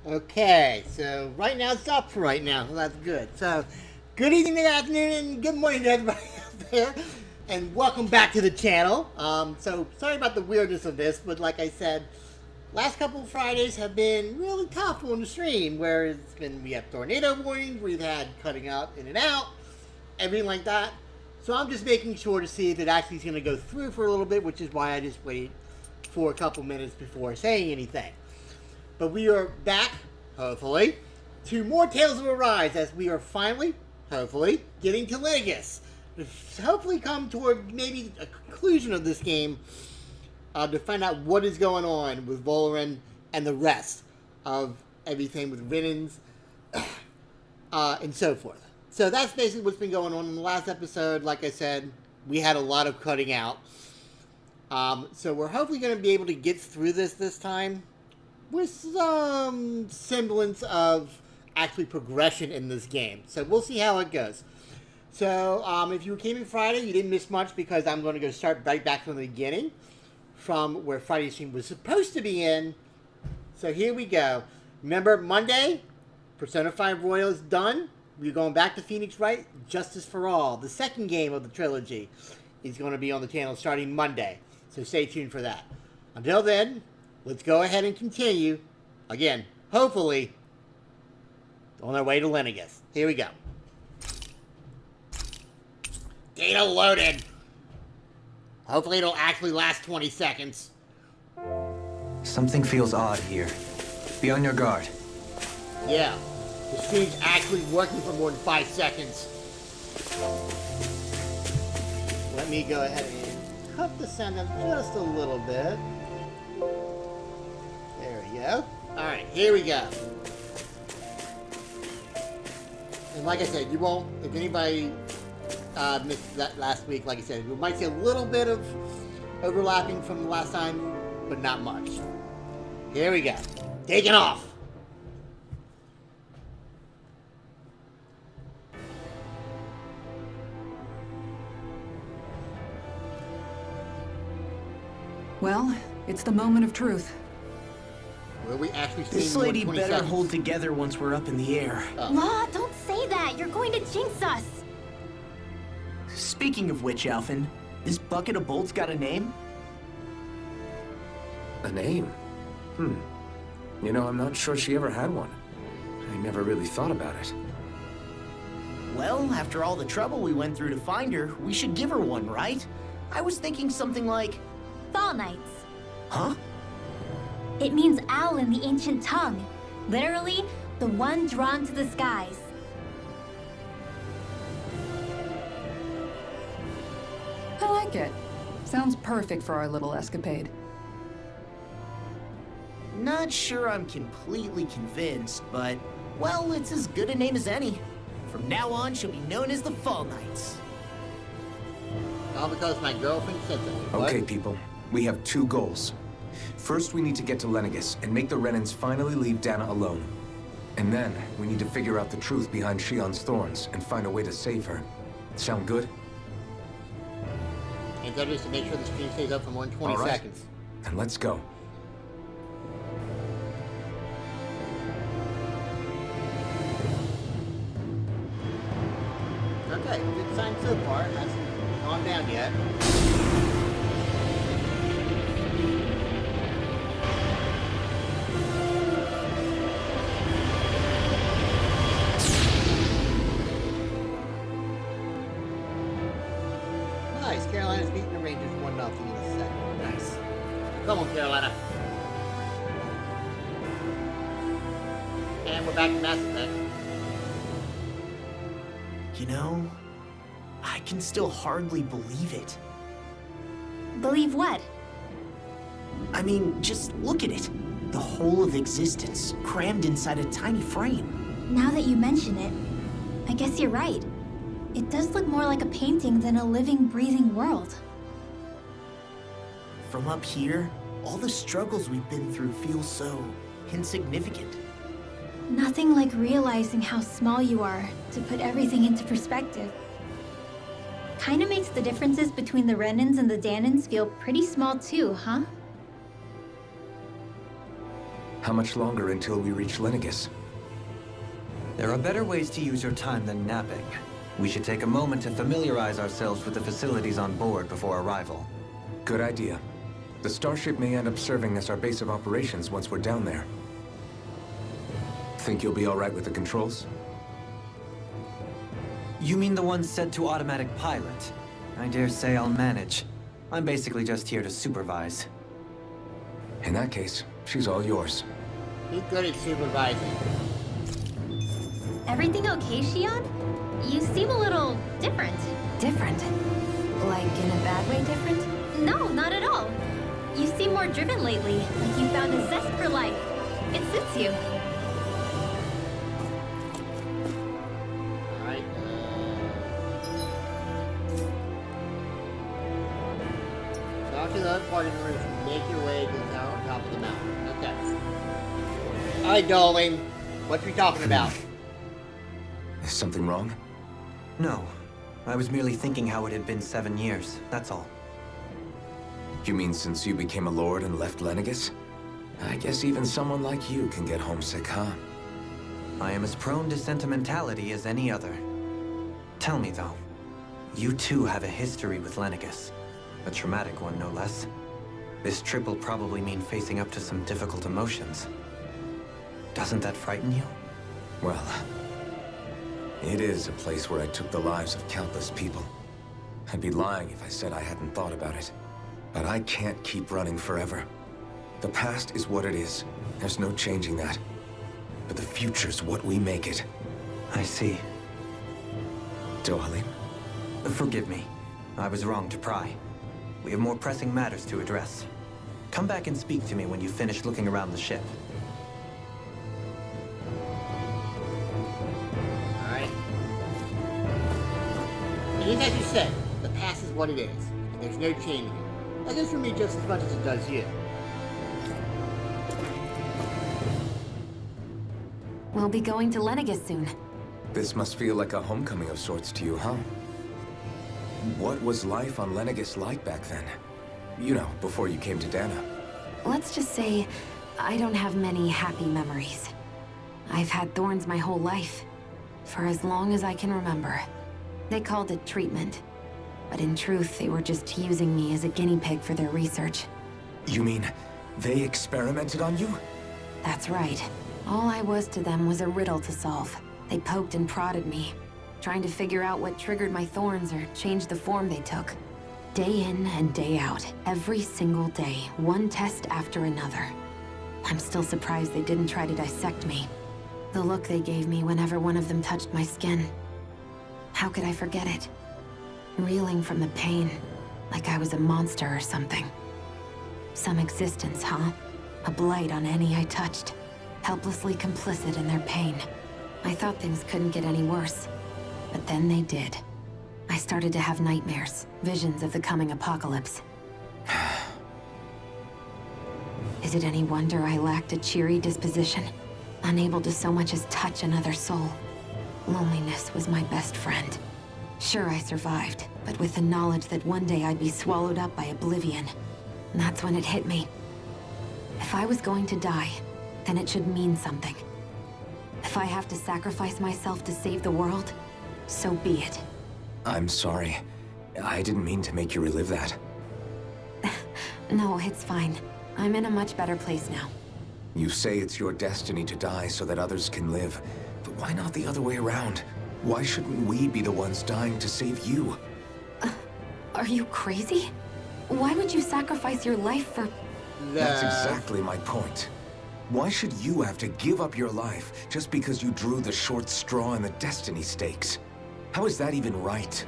Okay, so right now it's up for right now, so that's good. So, good evening, good afternoon, and good morning to everybody out there, and welcome back to the channel. So sorry about the weirdness of this, but like I said, last couple of Fridays have been really tough on the stream, where we have tornado warnings, we've had cutting out in and out, everything like that. So I'm just making sure to see if it actually is going to go through for a little bit, which is why I just waited for a couple minutes before saying anything. But we are back, hopefully, to more Tales of Arise as we are finally, hopefully, getting to Lenegis. Hopefully come toward maybe a conclusion of this game to find out what is going on with Valoran and the rest of everything with Rinnans and so forth. So that's basically what's been going on in the last episode. Like I said, we had a lot of cutting out. So we're hopefully going to be able to get through this time with some semblance of actually progression in this game. So we'll see how it goes. So if you came in Friday, you didn't miss much because I'm going to go start right back from the beginning, from where Friday's stream was supposed to be in. So here we go. Remember, Monday, Persona 5 Royal is done. We're going back to Phoenix Wright, Justice for All. The second game of the trilogy is going to be on the channel starting Monday. So stay tuned for that. Until then, let's go ahead and continue, again, hopefully, on our way to Lenegis. Here we go. Data loaded. Hopefully it'll actually last 20 seconds. Something feels odd here. Be on your guard. Yeah, the stream's actually working for more than 5 seconds. Let me go ahead and cut the sound up just a little bit. There we go. Alright, here we go. And like I said, you won't, if anybody missed that last week, like I said, we might see a little bit of overlapping from the last time, but not much. Here we go. Taking off. Well, it's the moment of truth. Will we actually see This more lady than 20 better seconds? hold together once we're up in the air. Law, don't say that. You're going to jinx us. Speaking of which, Alphen, this bucket of bolts got a name? A name? You know, I'm not sure she ever had one. I never really thought about it. Well, after all the trouble we went through to find her, we should give her one, right? I was thinking something like... Fall Knights. Huh? It means owl in the ancient tongue. Literally, the one drawn to the skies. I like it. Sounds perfect for our little escapade. Not sure I'm completely convinced, but... Well, it's as good a name as any. From now on, she'll be known as the Fall Knights. All because my girlfriend said so. Okay, people. We have 2 goals. First, we need to get to Lenegis and make the Renans finally leave Dana alone. And then, we need to figure out the truth behind Shion's thorns and find a way to save her. Sound good? And that is to make sure the stream stays up for more than 20 All right. seconds. And let's go. Okay, good sign so far. It hasn't gone down yet. Nice, Carolina's beating the Rangers 1-0 in the second. Nice. Come on, Carolina. And we're back to Mass Effect. You know, I can still hardly believe it. Believe what? I mean, just look at it. The whole of existence, crammed inside a tiny frame. Now that you mention it, I guess you're right. It does look more like a painting than a living, breathing world. From up here, all the struggles we've been through feel so insignificant. Nothing like realizing how small you are to put everything into perspective. Kinda makes the differences between the Renans and the Danans feel pretty small too, huh? How much longer until we reach Lenegis? There are better ways to use your time than napping. We should take a moment to familiarize ourselves with the facilities on board before arrival. Good idea. The starship may end up serving as our base of operations once we're down there. Think you'll be all right with the controls? You mean the ones set to automatic pilot? I dare say I'll manage. I'm basically just here to supervise. In that case, she's all yours. He's good at supervising. Everything okay, Shion? You seem a little different. Different? Like in a bad way different? No, not at all. You seem more driven lately, like you found a zest for life. It suits you. Alright. Talk to the other party members and make your way to the tower on top of the mountain. Okay. Alright, darling. What you talking about? Is something wrong? No. I was merely thinking how it had been 7 years, that's all. You mean since you became a lord and left Lenegis? I guess even someone like you can get homesick, huh? I am as prone to sentimentality as any other. Tell me though, you too have a history with Lenegis. A traumatic one, no less. This trip will probably mean facing up to some difficult emotions. Doesn't that frighten you? Well, it is a place where I took the lives of countless people. I'd be lying if I said I hadn't thought about it. But I can't keep running forever. The past is what it is. There's no changing that. But the future's what we make it. I see. Dohalim? Forgive me. I was wrong to pry. We have more pressing matters to address. Come back and speak to me when you finish looking around the ship. Alright. It is as you said, the past is what it is. And there's no changing it. That goes for me just as much as it does you. We'll be going to Lenegis soon. This must feel like a homecoming of sorts to you, huh? What was life on Lenegis like back then? You know, before you came to Dana. Let's just say, I don't have many happy memories. I've had thorns my whole life, for as long as I can remember. They called it treatment, but in truth, they were just using me as a guinea pig for their research. You mean, they experimented on you? That's right. All I was to them was a riddle to solve. They poked and prodded me, trying to figure out what triggered my thorns or changed the form they took. Day in and day out, every single day, one test after another. I'm still surprised they didn't try to dissect me. The look they gave me whenever one of them touched my skin. How could I forget it? Reeling from the pain, like I was a monster or something. Some existence, huh? A blight on any I touched, helplessly complicit in their pain. I thought things couldn't get any worse, but then they did. I started to have nightmares, visions of the coming apocalypse. Is it any wonder I lacked a cheery disposition? Unable to so much as touch another soul. Loneliness was my best friend. Sure, I survived, but with the knowledge that one day I'd be swallowed up by oblivion. And that's when it hit me. If I was going to die, then it should mean something. If I have to sacrifice myself to save the world, so be it. I'm sorry. I didn't mean to make you relive that. No, it's fine. I'm in a much better place now. You say it's your destiny to die so that others can live, but why not the other way around? Why shouldn't we be the ones dying to save you? Are you crazy? Why would you sacrifice your life for... That's exactly my point. Why should you have to give up your life just because you drew the short straw in the destiny stakes? How is that even right?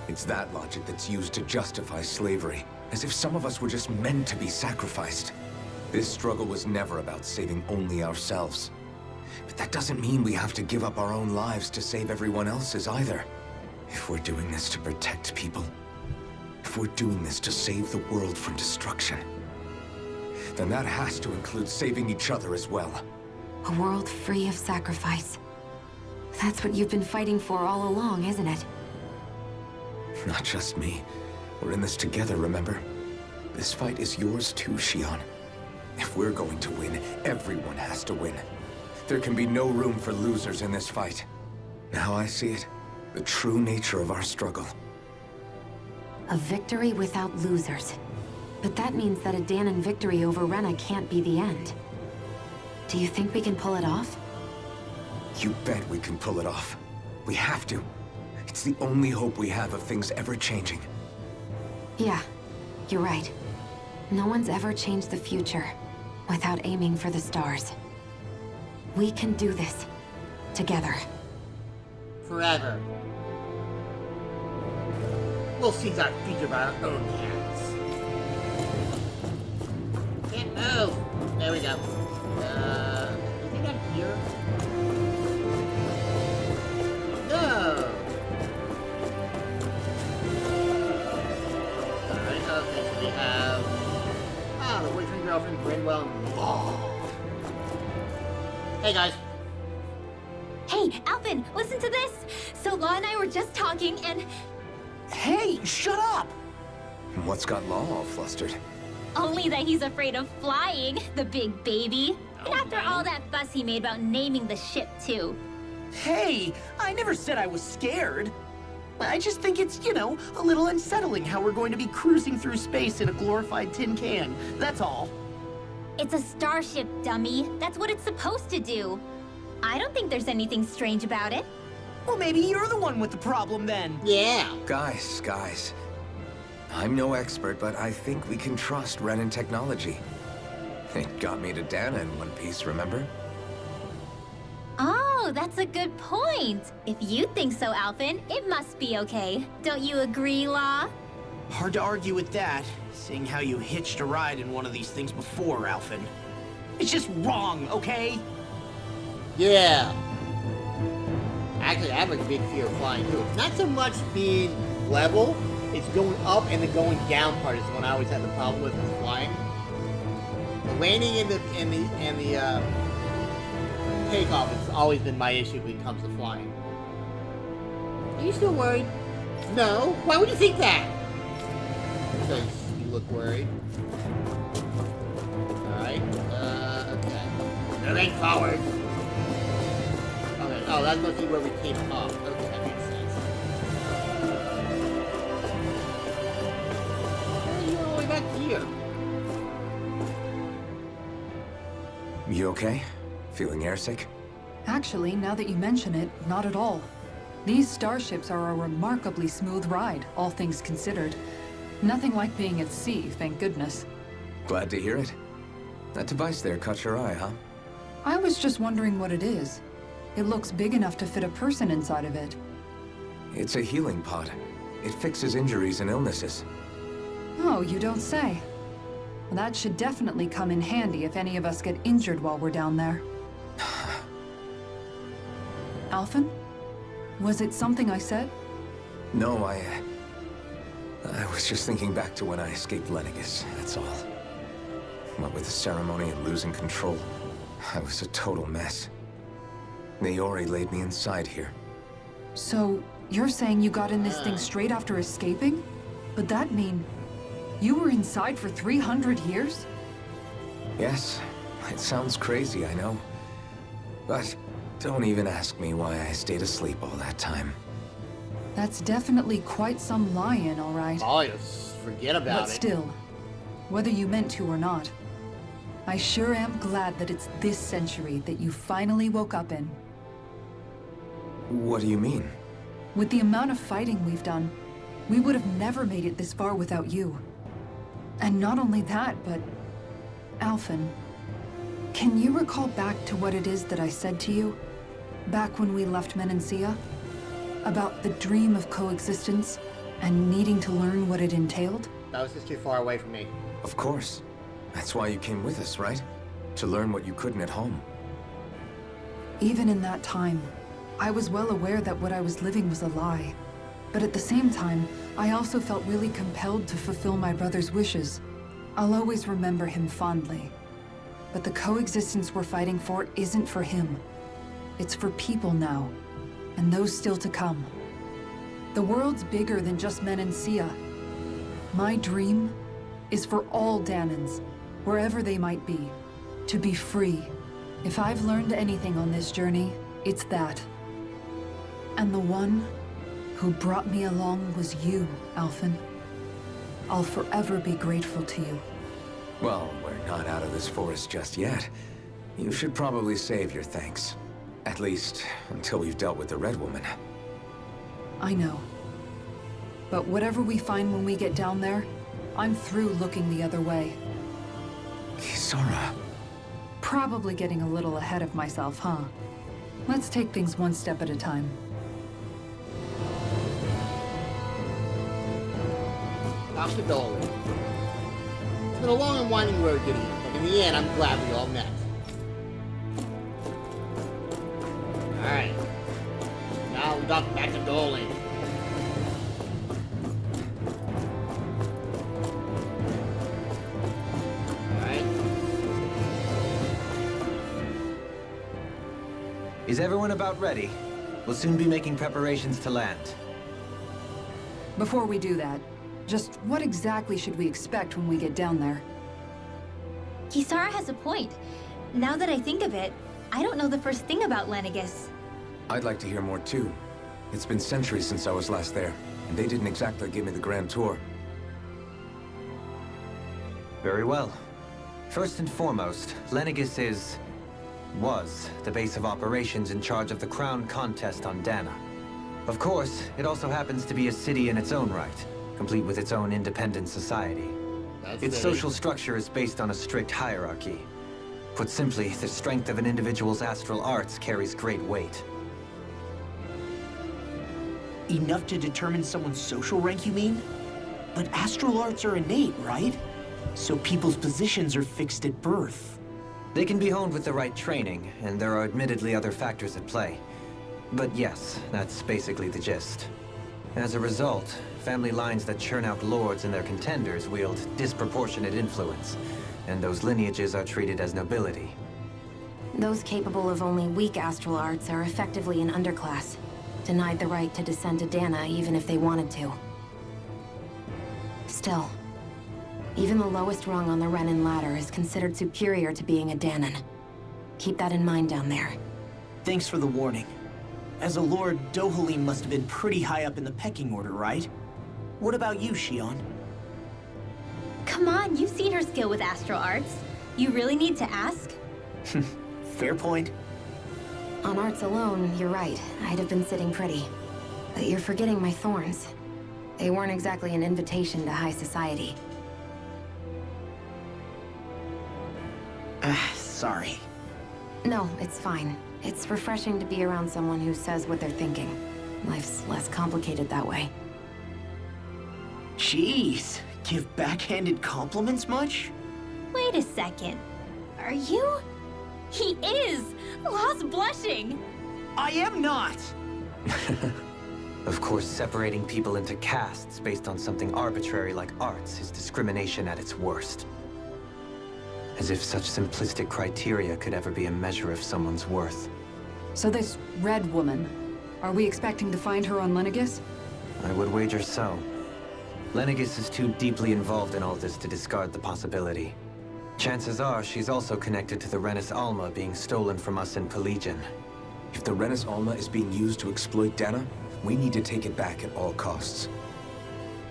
It's that logic that's used to justify slavery, as if some of us were just meant to be sacrificed. This struggle was never about saving only ourselves. But that doesn't mean we have to give up our own lives to save everyone else's either. If we're doing this to protect people, if we're doing this to save the world from destruction, then that has to include saving each other as well. A world free of sacrifice. That's what you've been fighting for all along, isn't it? Not just me. We're in this together, remember? This fight is yours too, Shion. If we're going to win, everyone has to win. There can be no room for losers in this fight. Now I see it. The true nature of our struggle. A victory without losers. But that means that a Danon victory over Rena can't be the end. Do you think we can pull it off? You bet we can pull it off. We have to. It's the only hope we have of things ever changing. Yeah, you're right. No one's ever changed the future without aiming for the stars. We can do this. Together. Forever. We'll seize our future by our own hands. Can't move. There we go. You think I'm here? No. Alright, okay, so we have the boyfriend, girlfriend, Grinwell, and Law. Hey guys. Hey, Alvin, listen to this. So Law and I were just talking and... Hey, shut up! What's got Law all flustered? Only that he's afraid of flying, the big baby. And after all that fuss he made about naming the ship, too. Hey, I never said I was scared. I just think it's, you know, a little unsettling how we're going to be cruising through space in a glorified tin can. That's all. It's a starship, dummy. That's what it's supposed to do. I don't think there's anything strange about it. Well, maybe you're the one with the problem then. Yeah. Guys. I'm no expert, but I think we can trust Renan technology. It got me to Dana in one piece, remember? Oh, that's a good point. If you think so, Alvin, it must be okay. Don't you agree, Law? Hard to argue with that, seeing how you hitched a ride in one of these things before, Alvin. It's just wrong, okay? Yeah. Actually, I have a big fear of flying too. It's not so much being level, it's going up and the going down part is the one I always had the problem with flying. The landing and the takeoff has always been my issue when it comes to flying. Are you still worried? No. Why would you think that? Because you look worried. Alright. Okay. Moving forward. Okay. Oh, that's supposed to be where we came up. Okay, that makes sense. Why are you all the way back here? You okay? Feeling airsick? Actually, now that you mention it, not at all. These starships are a remarkably smooth ride, all things considered. Nothing like being at sea, thank goodness. Glad to hear it. That device there caught your eye, huh? I was just wondering what it is. It looks big enough to fit a person inside of it. It's a healing pod. It fixes injuries and illnesses. Oh, you don't say. That should definitely come in handy if any of us get injured while we're down there. Alphen? Was it something I said? No, I was just thinking back to when I escaped Lenegis, that's all. What with the ceremony and losing control, I was a total mess. Naori laid me inside here. So, you're saying you got in this thing straight after escaping? But that mean... you were inside for 300 years? Yes, it sounds crazy, I know. But don't even ask me why I stayed asleep all that time. That's definitely quite some lie-in, all right. Oh, just forget about But it. still, whether you meant to or not, I sure am glad that it's this century that you finally woke up in. What do you mean? With the amount of fighting we've done, we would have never made it this far without you. And not only that, but... Alphen, can you recall back to what it is that I said to you? Back when we left Menancia? About the dream of coexistence, and needing to learn what it entailed? That was just too far away from me. Of course. That's why you came with us, right? To learn what you couldn't at home. Even in that time, I was well aware that what I was living was a lie. But at the same time, I also felt really compelled to fulfill my brother's wishes. I'll always remember him fondly. But the coexistence we're fighting for isn't for him. It's for people now, and those still to come. The world's bigger than just Menancia. My dream is for all Danons, wherever they might be, to be free. If I've learned anything on this journey, it's that. And the one who brought me along was you, Alphen. I'll forever be grateful to you. Well, we're not out of this forest just yet. You should probably save your thanks. At least, until we've dealt with the Red Woman. I know. But whatever we find when we get down there, I'm through looking the other way. Kisara. Probably getting a little ahead of myself, huh? Let's take things one step at a time. Off the dole. It's been a long and winding road getting here, but in the end, I'm glad we all met. Alright. Now we got back to Dolan. Alright. Is everyone about ready? We'll soon be making preparations to land. Before we do that, just what exactly should we expect when we get down there? Kisara has a point. Now that I think of it, I don't know the first thing about Lenegis. I'd like to hear more too. It's been centuries since I was last there, and they didn't exactly give me the grand tour. Very well. First and foremost, Lenegis was the base of operations in charge of the crown contest on Dana. Of course, it also happens to be a city in its own right, complete with its own independent society. Its social structure is based on a strict hierarchy. Put simply, the strength of an individual's astral arts carries great weight. Enough to determine someone's social rank, you mean? But astral arts are innate, right? So people's positions are fixed at birth. They can be honed with the right training, and there are admittedly other factors at play. But yes, that's basically the gist. As a result, family lines that churn out lords and their contenders wield disproportionate influence, and those lineages are treated as nobility. Those capable of only weak astral arts are effectively an underclass, denied the right to descend to Dana even if they wanted to. Still, even the lowest rung on the Renin ladder is considered superior to being a Danan. Keep that in mind down there. Thanks for the warning. As a lord, Dohalim must have been pretty high up in the pecking order, right? What about you, Shion? Come on, you've seen her skill with astral arts. You really need to ask? Fair point. On arts alone, you're right. I'd have been sitting pretty. But you're forgetting my thorns. They weren't exactly an invitation to high society. Sorry. No, it's fine. It's refreshing to be around someone who says what they're thinking. Life's less complicated that way. Jeez, give backhanded compliments much? Wait a second. Are you? He is! Lost blushing! I am not! Of course, separating people into castes based on something arbitrary like arts is discrimination at its worst. As if such simplistic criteria could ever be a measure of someone's worth. So this Red Woman, are we expecting to find her on Lenegis? I would wager so. Lenegis is too deeply involved in all this to discard the possibility. Chances are she's also connected to the Renis Alma being stolen from us in Pelegion. If the Renis Alma is being used to exploit Dana, we need to take it back at all costs.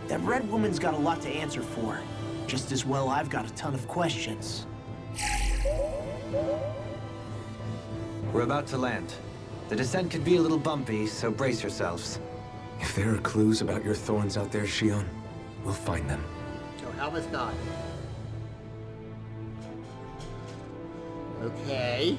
That Red Woman's got a lot to answer for. Just as well I've got a ton of questions. We're about to land. The descent could be a little bumpy, so brace yourselves. If there are clues about your thorns out there, Shion, we'll find them. So help us God. Okay.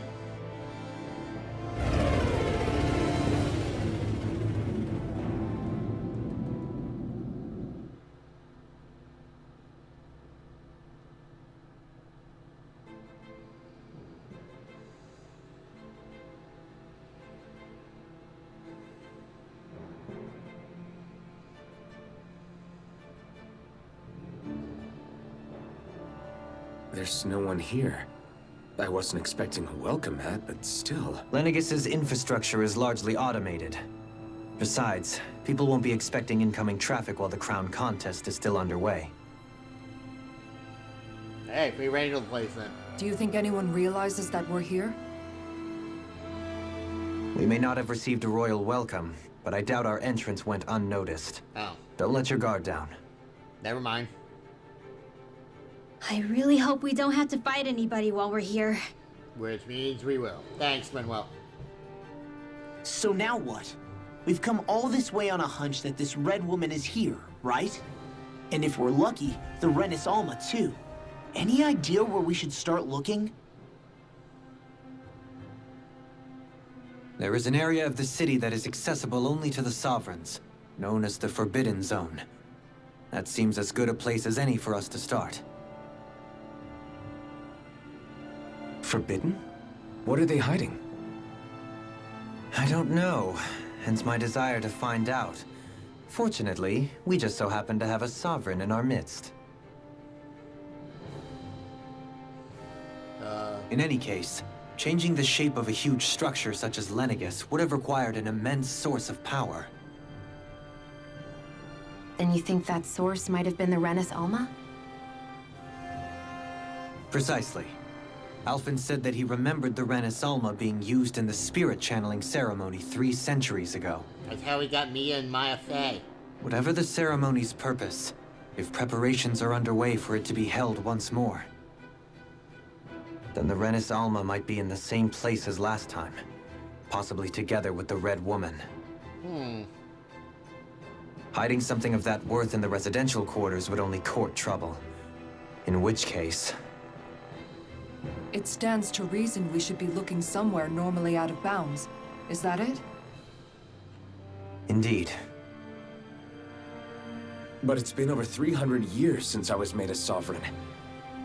There's no one here. I wasn't expecting a welcome mat, but still. Lenegis's infrastructure is largely automated. Besides, people won't be expecting incoming traffic while the crown contest is still underway. Hey, free range replacement. Do you think anyone realizes that we're here? We may not have received a royal welcome, but I doubt our entrance went unnoticed. Oh, Don't let your guard down. never mind. I really hope we don't have to fight anybody while we're here. Which means we will. Thanks, Manuel. So now what? We've come all this way on a hunch that this red woman is here, right? And if we're lucky, the Renis Alma too. Any idea where we should start looking? There is an area of the city that is accessible only to the Sovereigns, known as the Forbidden Zone. That seems as good a place as any for us to start. Forbidden? What are they hiding? I don't know, hence my desire to find out. Fortunately, we just so happen to have a Sovereign in our midst. In any case, changing the shape of a huge structure such as Lenegis would have required an immense source of power. Then you think that source might have been the Renis Alma? Precisely. Alphen said that he remembered the Renis Alma being used in the spirit channeling ceremony 3 centuries ago. That's how we got Mia and Maya Fey. Whatever the ceremony's purpose, if preparations are underway for it to be held once more, then the Renis Alma might be in the same place as last time, possibly together with the Red Woman. Hiding something of that worth in the residential quarters would only court trouble. In which case... It stands to reason we should be looking somewhere normally out of bounds. Is that it? Indeed. But it's been over 300 years since I was made a sovereign.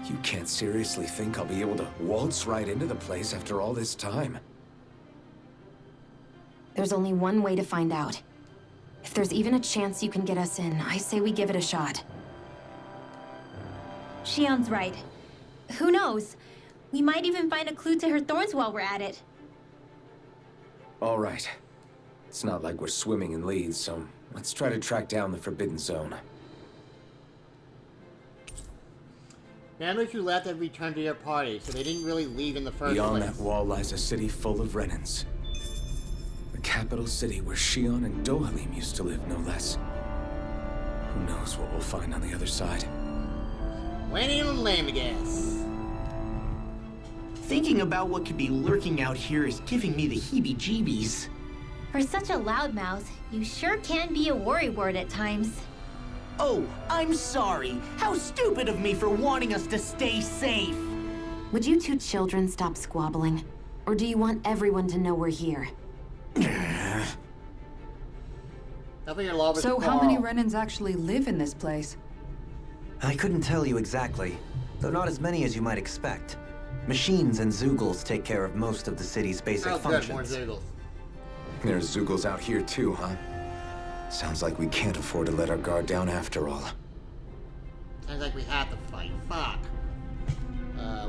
You can't seriously think I'll be able to waltz right into the place after all this time. There's only one way to find out. If there's even a chance you can get us in, I say we give it a shot. Shion's right. Who knows? We might even find a clue to her thorns while we're at it. All right. It's not like we're swimming in leads, so let's try to track down the Forbidden Zone. Families who left have returned to their party, so they didn't really leave in the first Beyond place. that wall lies a city full of Renans. The capital city where Shion and Dohalim used to live, no less. Who knows what we'll find on the other side? Waiting on Lenegis. Thinking about what could be lurking out here is giving me the heebie-jeebies. For such a loudmouth, you sure can be a worrywart at times. Oh, I'm sorry. How stupid of me for wanting us to stay safe. Would you two children stop squabbling? Or do you want everyone to know we're here? Nothing your law was So how many Renans actually live in this place? I couldn't tell you exactly, though not as many as you might expect. Machines and Zeugles take care of most of the city's basic Oh, good, more functions. Zeugles. There's Zeugles out here too, huh? Sounds like we can't afford to let our guard down after all. Sounds like we have to fight. Fuck.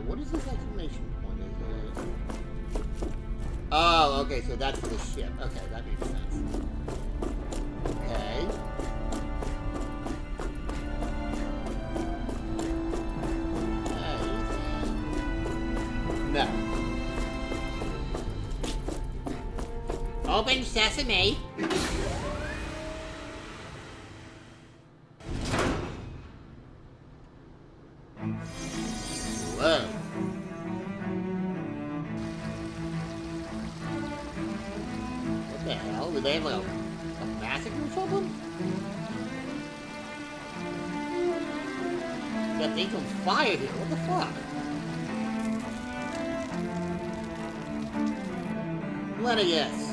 What is this exclamation point? Is it... Oh, okay, so that's the ship. Okay, that makes sense. Okay. No. Open sesame. Whoa. What the hell? Did they have like a massacre or something? Got things on fire here. What the fuck? Lenegis.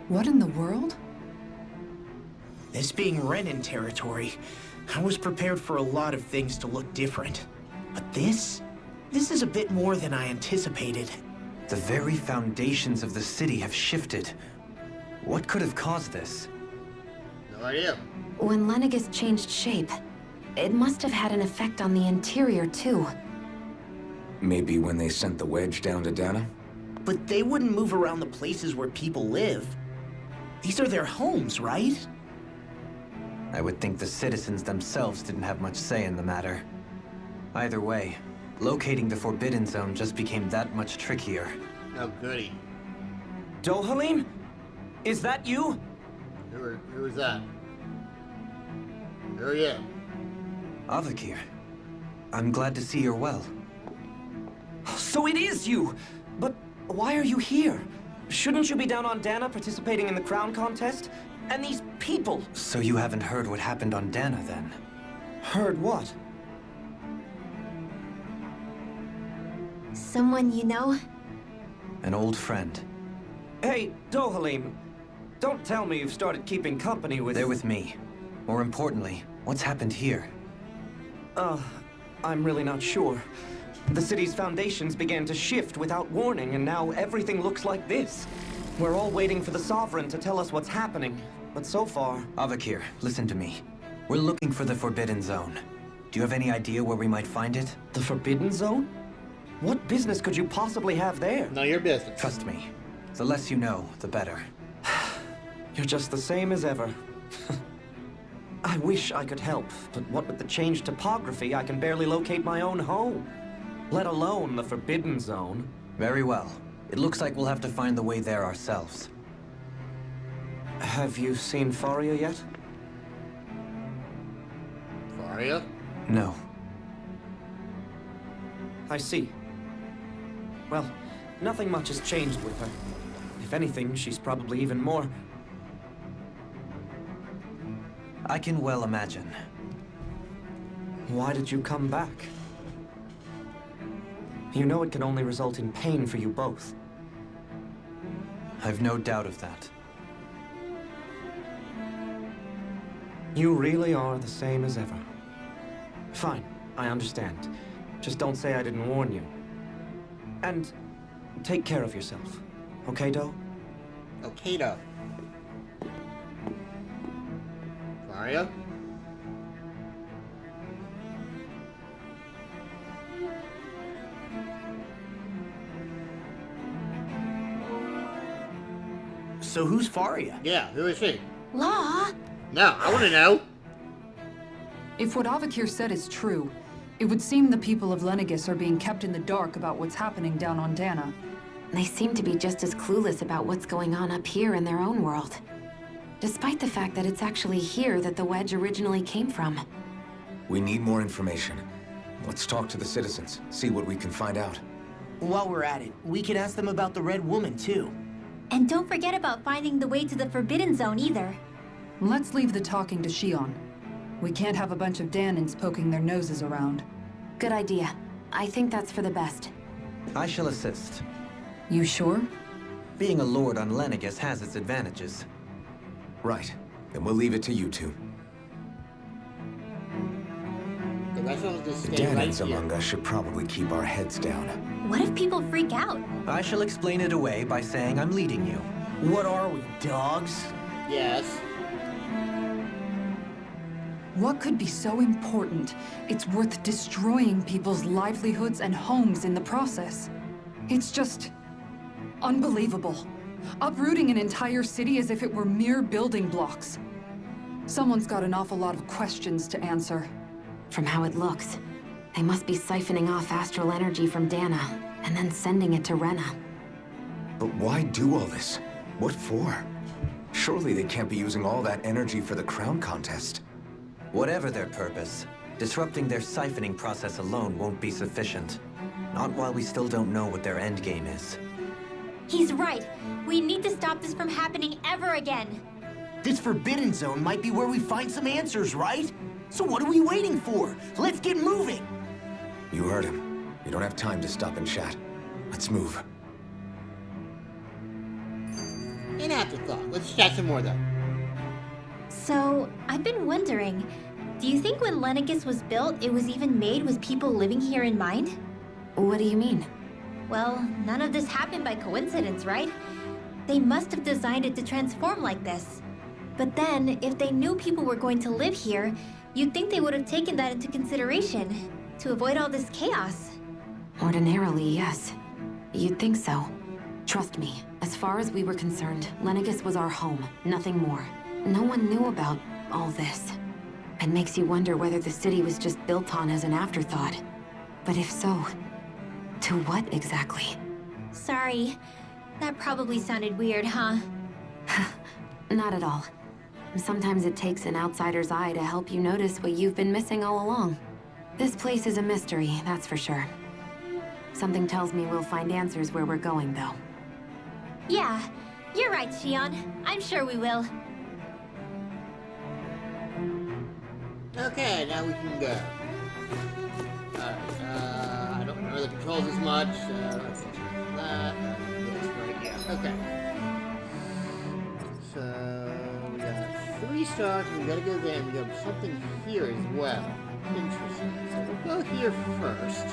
What in the world? This being Renin territory, I was prepared for a lot of things to look different. But this is a bit more than I anticipated. The very foundations of the city have shifted. What could have caused this? How are you? When Lenegis changed shape, it must have had an effect on the interior, too. Maybe when they sent the wedge down to Dana? But they wouldn't move around the places where people live. These are their homes, right? I would think the citizens themselves didn't have much say in the matter. Either way, locating the Forbidden Zone just became that much trickier. Oh, goody. Dohalim? Is that you? Who is that? Who are you? Avakir, I'm glad to see you're well. So it is you! But why are you here? Shouldn't you be down on Dana participating in the crown contest? And these people! So you haven't heard what happened on Dana, then? Heard what? Someone you know? An old friend. Hey, Dohalim, don't tell me you've started keeping company with... They're with me. More importantly, what's happened here? I'm really not sure. The city's foundations began to shift without warning, and now everything looks like this. We're all waiting for the Sovereign to tell us what's happening, but so far... Avakir, listen to me. We're looking for the Forbidden Zone. Do you have any idea where we might find it? The Forbidden Zone? What business could you possibly have there? None of your business. Trust me. The less you know, the better. You're just the same as ever. I wish I could help, but what with the changed topography, I can barely locate my own home. Let alone the Forbidden Zone. Very well. It looks like we'll have to find the way there ourselves. Have you seen Faria yet? Faria? No. I see. Well, nothing much has changed with her. If anything, she's probably even more... I can well imagine. Why did you come back? You know it can only result in pain for you both. I've no doubt of that. You really are the same as ever. Fine, I understand. Just don't say I didn't warn you. And take care of yourself. Okay, Do? Okay, though. Faria? So who's Faria? Yeah, who is she? Law? No, I want to know. If what Avakir said is true, it would seem the people of Lenegis are being kept in the dark about what's happening down on Dana. They seem to be just as clueless about what's going on up here in their own world. Despite the fact that it's actually here that the wedge originally came from. We need more information. Let's talk to the citizens, see what we can find out. While we're at it, we could ask them about the Red Woman, too. And don't forget about finding the way to the Forbidden Zone either. Let's leave the talking to Shion. We can't have a bunch of Danins poking their noses around. Good idea. I think that's for the best. I shall assist. You sure? Being a lord on Lenegis has its advantages. Right. Then we'll leave it to you two. The rest of us just The stay right Danins here. among us should probably keep our heads down. What if people freak out? I shall explain it away by saying I'm leading you. What are we, dogs? Yes. What could be so important? It's worth destroying people's livelihoods and homes in the process. It's just... unbelievable. Uprooting an entire city as if it were mere building blocks. Someone's got an awful lot of questions to answer. From how it looks, they must be siphoning off astral energy from Dana, and then sending it to Rena. But why do all this? What for? Surely they can't be using all that energy for the crown contest. Whatever their purpose, disrupting their siphoning process alone won't be sufficient. Not while we still don't know what their endgame is. He's right. We need to stop this from happening ever again. This Forbidden Zone might be where we find some answers, right? So what are we waiting for? Let's get moving! You heard him. We don't have time to stop and chat. Let's move. An afterthought. Let's chat some more, though. So, I've been wondering, do you think when Lenegis was built, it was even made with people living here in mind? What do you mean? Well, none of this happened by coincidence, right? They must have designed it to transform like this. But then, if they knew people were going to live here, you'd think they would have taken that into consideration to avoid all this chaos. Ordinarily, yes. You'd think so. Trust me, as far as we were concerned, Lenegis was our home, nothing more. No one knew about all this. It makes you wonder whether the city was just built on as an afterthought. But if so, to what exactly? Sorry. That probably sounded weird, huh? Not at all. Sometimes it takes an outsider's eye to help you notice what you've been missing all along. This place is a mystery, that's for sure. Something tells me we'll find answers where we're going, though. Yeah, you're right, Shion. I'm sure we will. Okay, now we can go. Alright, I don't remember the controls as much, let's change that. Yes, right here. Okay. So, we got 3 stars, and we gotta go there, and we got something here as well. Interesting. So we'll go here first.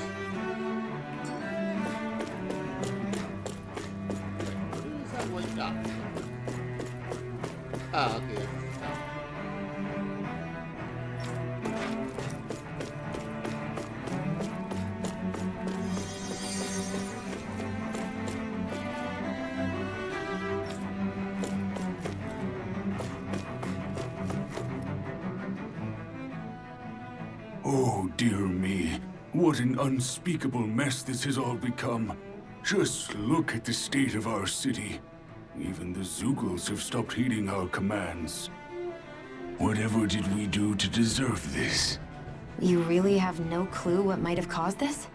What is that white dot? Oh, okay, that's the top. Oh, dear me. What an unspeakable mess this has all become. Just look at the state of our city. Even the Zeugles have stopped heeding our commands. Whatever did we do to deserve this? You really have no clue what might have caused this?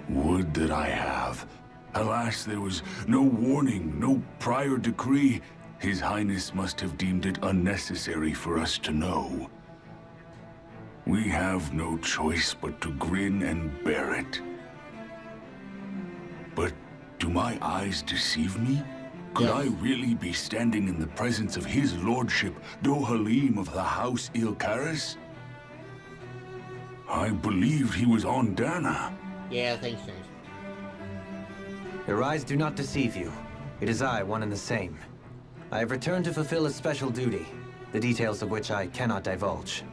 Would that I have. Alas, there was no warning, no prior decree. His Highness must have deemed it unnecessary for us to know. We have no choice but to grin and bear it. But do my eyes deceive me? Could I really be standing in the presence of his lordship, Dohalim of the House Ilkaris? I believed he was on Dana. Yeah, thanks, James. Your eyes do not deceive you. It is I, one and the same. I have returned to fulfill a special duty, the details of which I cannot divulge.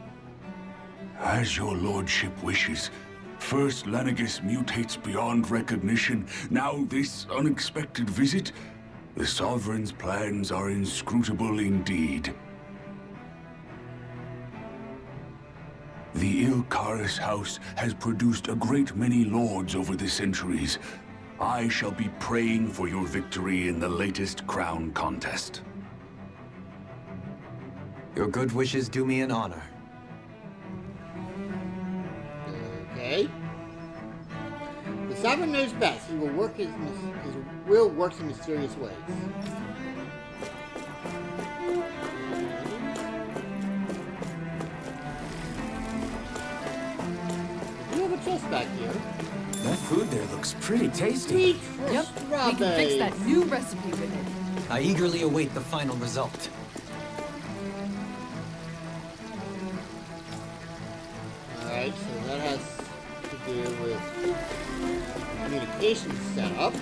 As your lordship wishes. First, Lenegis mutates beyond recognition. Now, this unexpected visit. The Sovereign's plans are inscrutable indeed. The Ilkaris house has produced a great many lords over the centuries. I shall be praying for your victory in the latest crown contest. Your good wishes do me an honor. Okay. The Sovereign knows best. He will work his will works in mysterious ways. We have a chest back here. That food there looks pretty tasty. Sweet Yep, we can fix that new recipe with it. I eagerly await the final result. Alright, so that has to do with communication setup.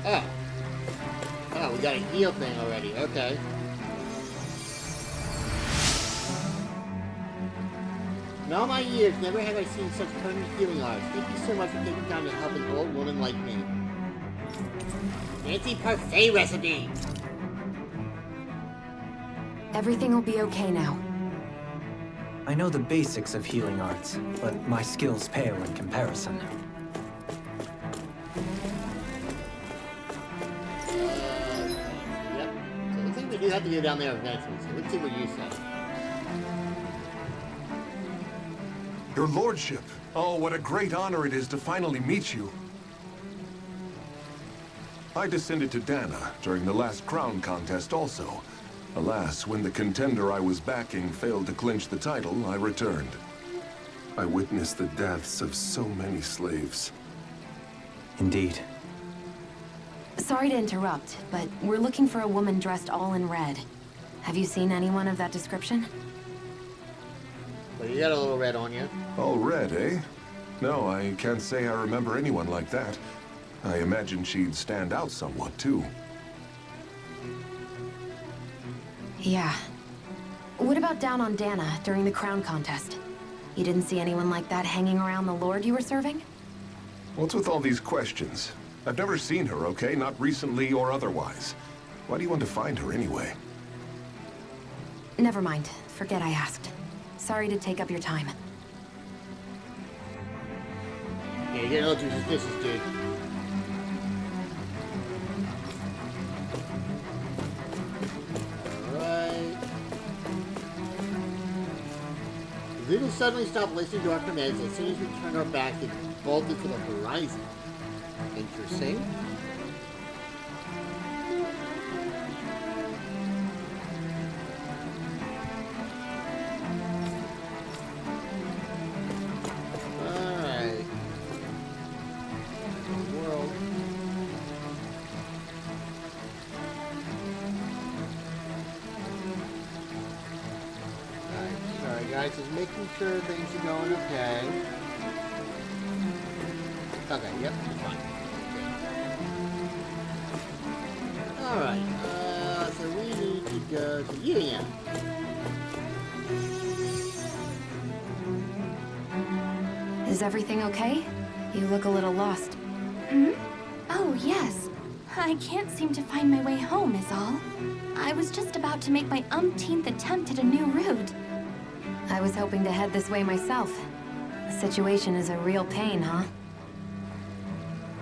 Oh. Oh, we got a heal thing already. Okay. In all my years, never have I seen such permanent healing arts. Thank you so much for taking time to help an old woman like me. Fancy parfait recipe! Everything will be okay now. I know the basics of healing arts, but my skills pale in comparison. Yep. So it looks like we do have to go down there eventually, so let's see what you say. Your lordship. Oh, what a great honor it is to finally meet you. I descended to Dana during the last crown contest also. Alas, when the contender I was backing failed to clinch the title, I returned. I witnessed the deaths of so many slaves. Indeed. Sorry to interrupt, but we're looking for a woman dressed all in red. Have you seen anyone of that description? Well, you got a little red on you. All red, eh? No, I can't say I remember anyone like that. I imagine she'd stand out somewhat, too. Yeah. What about down on Dana during the crown contest? You didn't see anyone like that hanging around the lord you were serving? What's with all these questions? I've never seen her, okay? Not recently or otherwise. Why do you want to find her anyway? Never mind. Forget I asked. Sorry to take up your time. Yeah, you're getting a little too suspicious, dude. Alright. We will suddenly stop listening to our commands as soon as we turn our back and bolted to the horizon. Interesting. Alright. World. Alright, sorry guys, just making sure things are going okay. Okay, yep, fine. Okay. Alright, so we need to go to Union. Is everything okay? You look a little lost. Hmm? Oh, yes. I can't seem to find my way home, is all. I was just about to make my umpteenth attempt at a new route. I was hoping to head this way myself. The situation is a real pain, huh?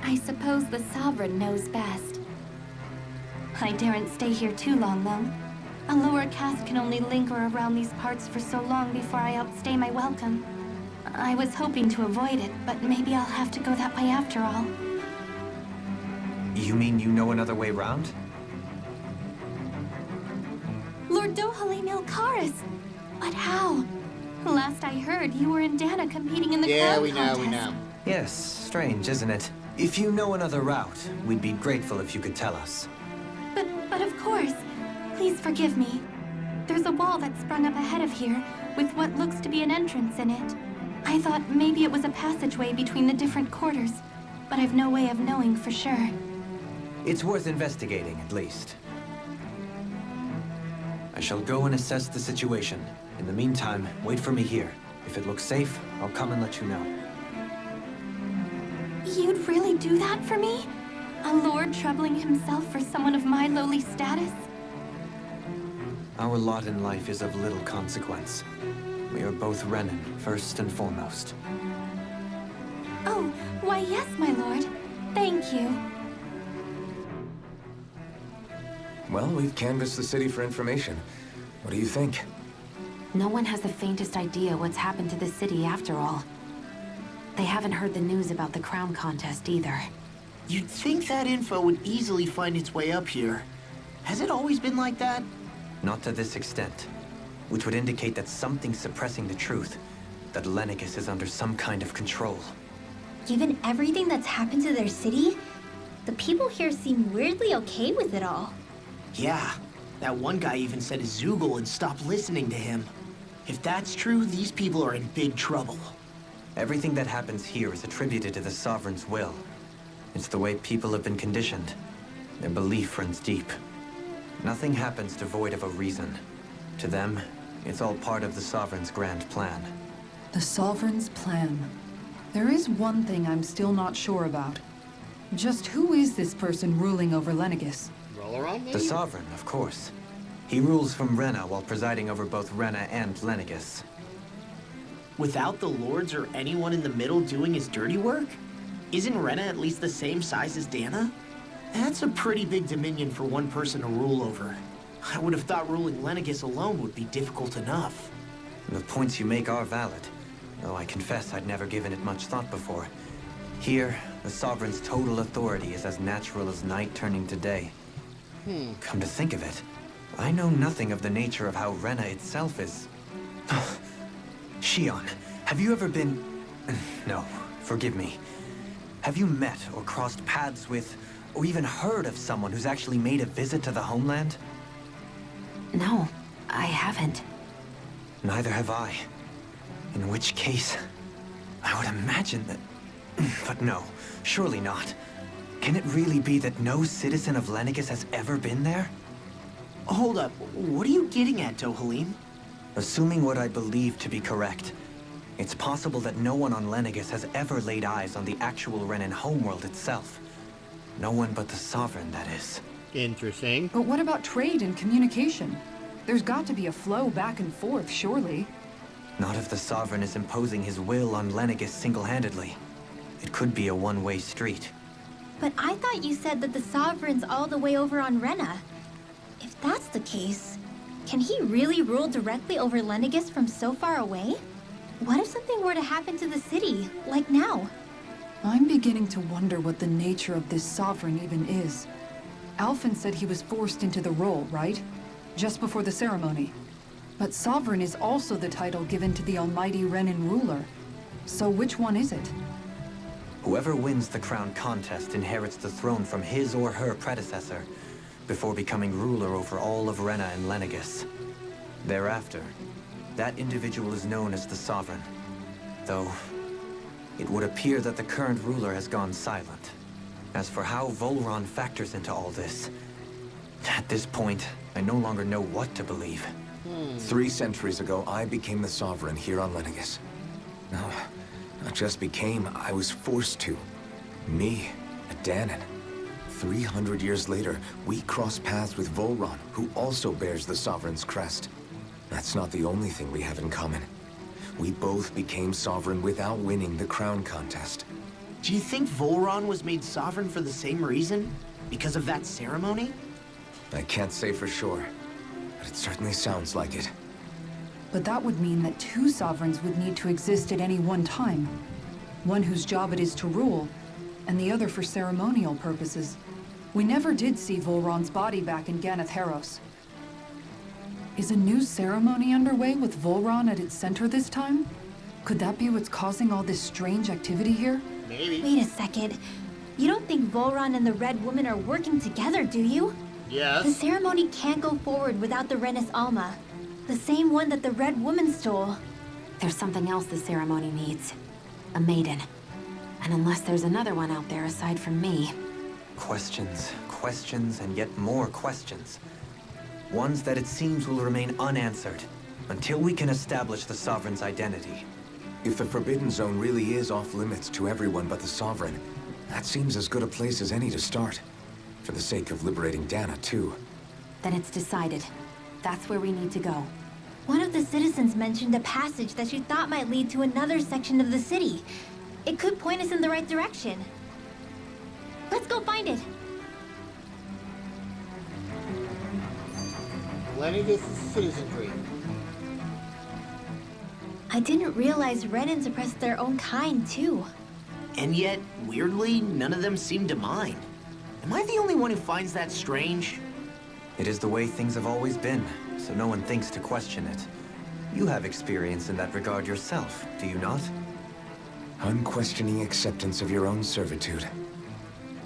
I suppose the Sovereign knows best. I daren't stay here too long, though. A lower caste can only linger around these parts for so long before I outstay my welcome. I was hoping to avoid it, but maybe I'll have to go that way after all. You mean you know another way round? Lord Dohale Milkaris! But how? Last I heard, you were in Dana competing in the crown contest. We know. Yes, strange, isn't it? If you know another route, we'd be grateful if you could tell us. But of course. Please forgive me. There's a wall that sprung up ahead of here, with what looks to be an entrance in it. I thought maybe it was a passageway between the different quarters, but I've no way of knowing for sure. It's worth investigating, at least. I shall go and assess the situation. In the meantime, wait for me here. If it looks safe, I'll come and let you know. You'd really do that for me? A lord troubling himself for someone of my lowly status? Our lot in life is of little consequence. We are both Renan, first and foremost. Oh, why yes, my lord. Thank you. Well, we've canvassed the city for information. What do you think? No one has the faintest idea what's happened to the city after all. They haven't heard the news about the crown contest either. You'd think that info would easily find its way up here. Has it always been like that? Not to this extent. Which would indicate that something's suppressing the truth. That Lenegis is under some kind of control. Given everything that's happened to their city, the people here seem weirdly okay with it all. Yeah, that one guy even said Zoogle would stop listening to him. If that's true, these people are in big trouble. Everything that happens here is attributed to the Sovereign's will. It's the way people have been conditioned. Their belief runs deep. Nothing happens devoid of a reason. To them, it's all part of the Sovereign's grand plan. The Sovereign's plan. There is one thing I'm still not sure about. Just who is this person ruling over Lenegis? Roll around, maybe? The Sovereign, of course. He rules from Rena while presiding over both Rena and Lenegis. Without the lords or anyone in the middle doing his dirty work? Isn't Rena at least the same size as Dana? That's a pretty big dominion for one person to rule over. I would have thought ruling Lenegis alone would be difficult enough. The points you make are valid, though I confess I'd never given it much thought before. Here, the Sovereign's total authority is as natural as night turning to day. Come to think of it, I know nothing of the nature of how Rena itself is. Shion, have you ever been... No, forgive me. Have you met or crossed paths with, or even heard of someone who's actually made a visit to the homeland? No, I haven't. Neither have I. In which case, I would imagine that... But no, surely not. Can it really be that no citizen of Lenegis has ever been there? Hold up, what are you getting at, Dohalim? Assuming what I believe to be correct, it's possible that no one on Lenegis has ever laid eyes on the actual Renan homeworld itself. No one but the Sovereign, that is. Interesting. But what about trade and communication? There's got to be a flow back and forth, surely. Not if the Sovereign is imposing his will on Lenegis single-handedly. It could be a one-way street. But I thought you said that the Sovereign's all the way over on Rena. If that's the case, can he really rule directly over Lenegis from so far away? What if something were to happen to the city, like now? I'm beginning to wonder what the nature of this Sovereign even is. Alphen said he was forced into the role, right? Just before the ceremony. But Sovereign is also the title given to the almighty Renan ruler. So which one is it? Whoever wins the crown contest inherits the throne from his or her predecessor, before becoming ruler over all of Rena and Lenegis. Thereafter, that individual is known as the Sovereign. Though, it would appear that the current ruler has gone silent. As for how Volron factors into all this, at this point, I no longer know what to believe. 3 centuries ago, I became the Sovereign here on Lenegis. No, not just became, I was forced to. Me, a Danon. 300 years later, we cross paths with Volron, who also bears the Sovereign's crest. That's not the only thing we have in common. We both became Sovereign without winning the crown contest. Do you think Volron was made sovereign for the same reason? Because of that ceremony? I can't say for sure, but it certainly sounds like it. But that would mean that 2 Sovereigns would need to exist at any one time. One whose job it is to rule, and the other for ceremonial purposes. We never did see Volron's body back in Ganath Haros. Is a new ceremony underway with Volron at its center this time? Could that be what's causing all this strange activity here? Maybe. Wait a second. You don't think Volron and the Red Woman are working together, do you? The Yes. ceremony can't go forward without the Renis Alma. The same one that the Red Woman stole. There's something else the ceremony needs. A maiden. And unless there's another one out there aside from me... Questions, questions, and yet more questions. Ones that it seems will remain unanswered, until we can establish the Sovereign's identity. If the Forbidden Zone really is off-limits to everyone but the Sovereign, that seems as good a place as any to start. For the sake of liberating Dana, too. Then it's decided. That's where we need to go. One of the citizens mentioned a passage that she thought might lead to another section of the city. It could point us in the right direction. Let's go find it. Lenegis citizenry. I didn't realize Renans oppressed their own kind, too. And yet, weirdly, none of them seem to mind. Am I the only one who finds that strange? It is the way things have always been, so no one thinks to question it. You have experience in that regard yourself, do you not? Unquestioning acceptance of your own servitude.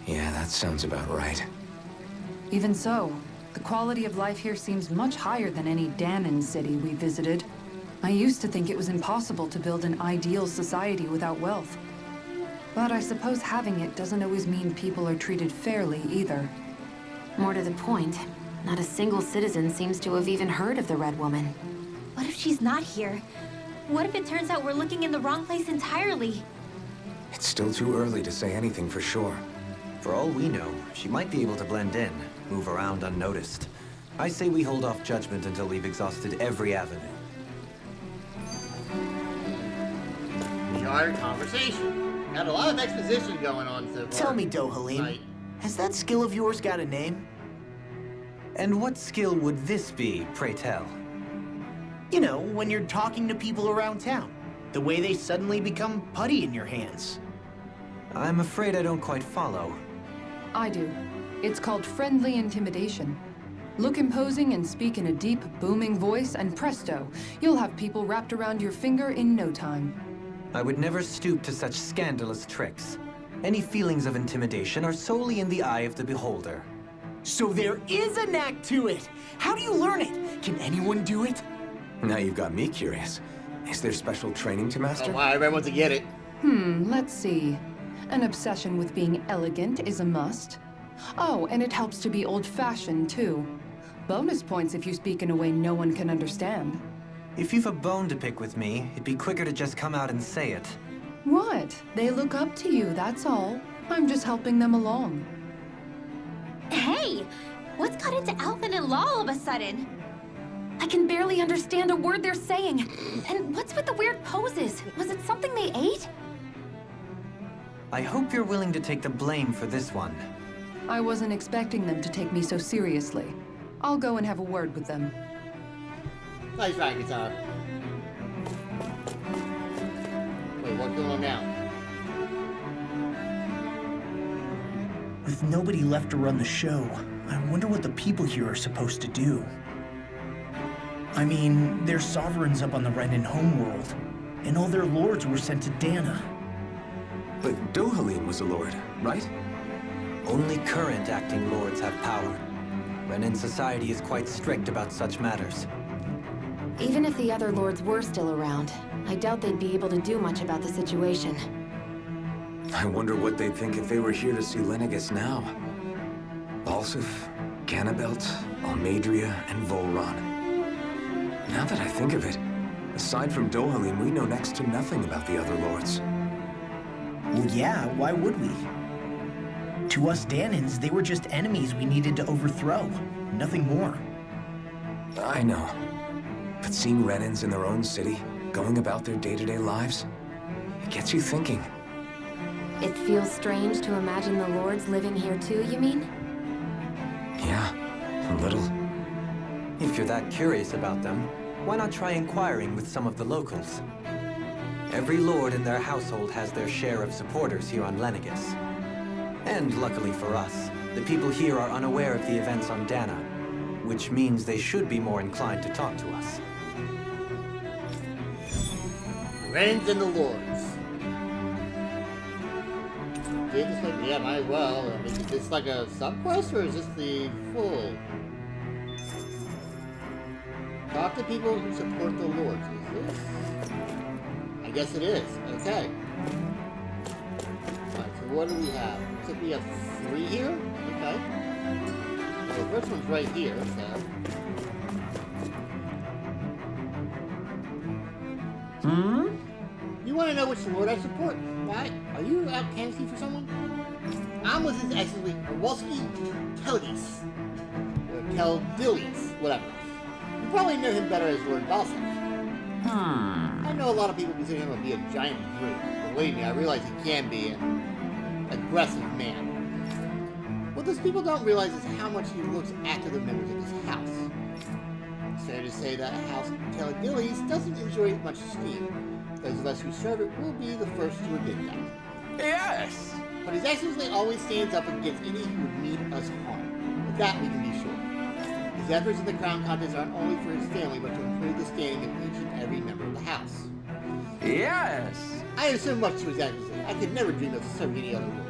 Yeah, that sounds about right. Even so, the quality of life here seems much higher than any Danon city we visited. I used to think it was impossible to build an ideal society without wealth. But I suppose having it doesn't always mean people are treated fairly either. More to the point, not a single citizen seems to have even heard of the Red Woman. What if she's not here? What if it turns out we're looking in the wrong place entirely? It's still too early to say anything for sure. For all we know, she might be able to blend in, move around unnoticed. I say we hold off judgment until we've exhausted every avenue. We are in conversation. Got a lot of exposition going on so far. Tell me, Dohalim, Right. has that skill of yours got a name? And what skill would this be, pray tell? You know, when you're talking to people around town. The way they suddenly become putty in your hands. I'm afraid I don't quite follow. I do. It's called friendly intimidation. Look imposing and speak in a deep, booming voice, and presto, you'll have people wrapped around your finger in no time. I would never stoop to such scandalous tricks. Any feelings of intimidation are solely in the eye of the beholder. So there is a knack to it! How do you learn it? Can anyone do it? Now you've got me curious. Is there special training to master? Oh, wow, everyone wants to get it. Let's see. An obsession with being elegant is a must. Oh, and it helps to be old-fashioned, too. Bonus points if you speak in a way no one can understand. If you've a bone to pick with me, it'd be quicker to just come out and say it. What? They look up to you, that's all. I'm just helping them along. Hey! What's got into Alvin and Law all of a sudden? I can barely understand a word they're saying. And what's with the weird poses? Was it something they ate? I hope you're willing to take the blame for this one. I wasn't expecting them to take me so seriously. I'll go and have a word with them. Nice ride, guitar. Wait, what's going on now? With nobody left to run the show, I wonder what the people here are supposed to do. I mean, there's sovereigns up on the Renin homeworld, and all their lords were sent to Dana. But Dohalim was a lord, right? Only current acting lords have power. Renin society is quite strict about such matters. Even if the other lords were still around, I doubt they'd be able to do much about the situation. I wonder what they'd think if they were here to see Lenegis now. Balsif, Ganabelt, Almadria, and Volron. Now that I think of it, aside from Dohalim, we know next to nothing about the other lords. Well, yeah, why would we? To us Danans, they were just enemies we needed to overthrow. Nothing more. I know. But seeing Renins in their own city, going about their day-to-day lives, it gets you thinking. It feels strange to imagine the lords living here too, you mean? Yeah, a little. If you're that curious about them, why not try inquiring with some of the locals? Every lord in their household has their share of supporters here on Lenegis. And luckily for us, the people here are unaware of the events on Dana, which means they should be more inclined to talk to us. Renins and the Lords. Yeah, might as well. I mean, is this like a sub-quest, or is this the full? Talk to people who support the Lords. Is this? I guess it is. Okay. Alright, so what do we have? Looks like we have 3 here? Okay. Well, the first one's right here, so... You want to know which Lord I support? Why? Are you out canvassing for someone? I'm with His Excellency Kowalski Telgis. Or Teldilis, whatever. You probably know him better as Lord Balsam. I know a lot of people consider him to be a giant brute. But believe me, I realize he can be an aggressive man. What those people don't realize is how much he looks after the members of his house. It's fair to say that House Teldilis doesn't enjoy much esteem. Those of us who serve it will be the first to admit that. Yes! But His Excellency always stands up against any who would mean us harm. Of that we can be sure. His efforts in the crown contest aren't only for his family, but to improve the standing of each and every member of the house. Yes! I owe so much to His Excellency. I could never dream of serving any other lord.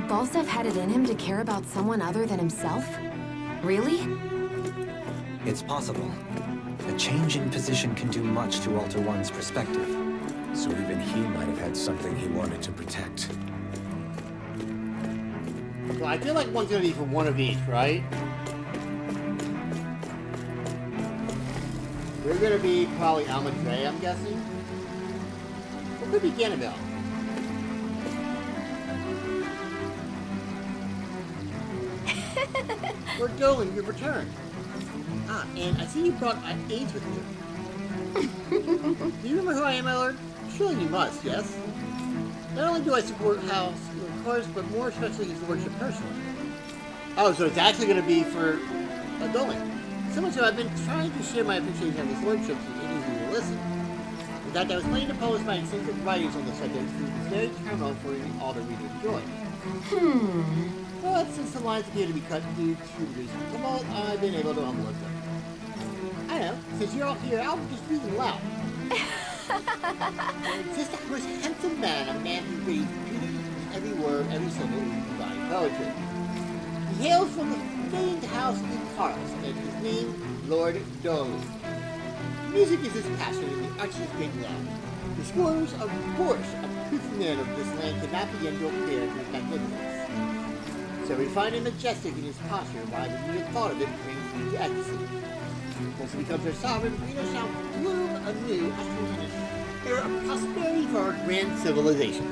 Balsef had it in him to care about someone other than himself? Really? It's possible. A change in position can do much to alter one's perspective. So even he might have had something he wanted to protect. So I feel like one's gonna be for one of each, right? We're gonna be probably Almadre, I'm guessing. Or could be Ganabel. Lord Dolan, you've returned. Ah, and I see you brought aides with you. Do you remember who I am, my lord? Surely you must, yes? Not only do I support House of course, but more especially his lordship personally. Oh, so it's actually going to be for Dolan. So much so I've been trying to share my appreciation of his lordship to any who will listen. In fact, I was planning to post my extensive writings on the subject since it's very terminal for all the readers enjoy. But since the lines appear to be cut due to the recent tumult, I've been able to unload them. I know, since you're all here, I'll just read them aloud. There exists a most handsome man, a man who reads beauty, every word, every syllable of divine poetry. He hails from the famed house of Carlos, and his name, Lord Dolu. Music is his passion, and the arts is great love. The scores, of course, a proof man of this land cannot begin to appear for his magnificence. So refined and majestic in his posture, why the mere thought of it brings me to ecstasy. Once he becomes our sovereign, Reno shall bloom anew after an era of prosperity for our grand civilization.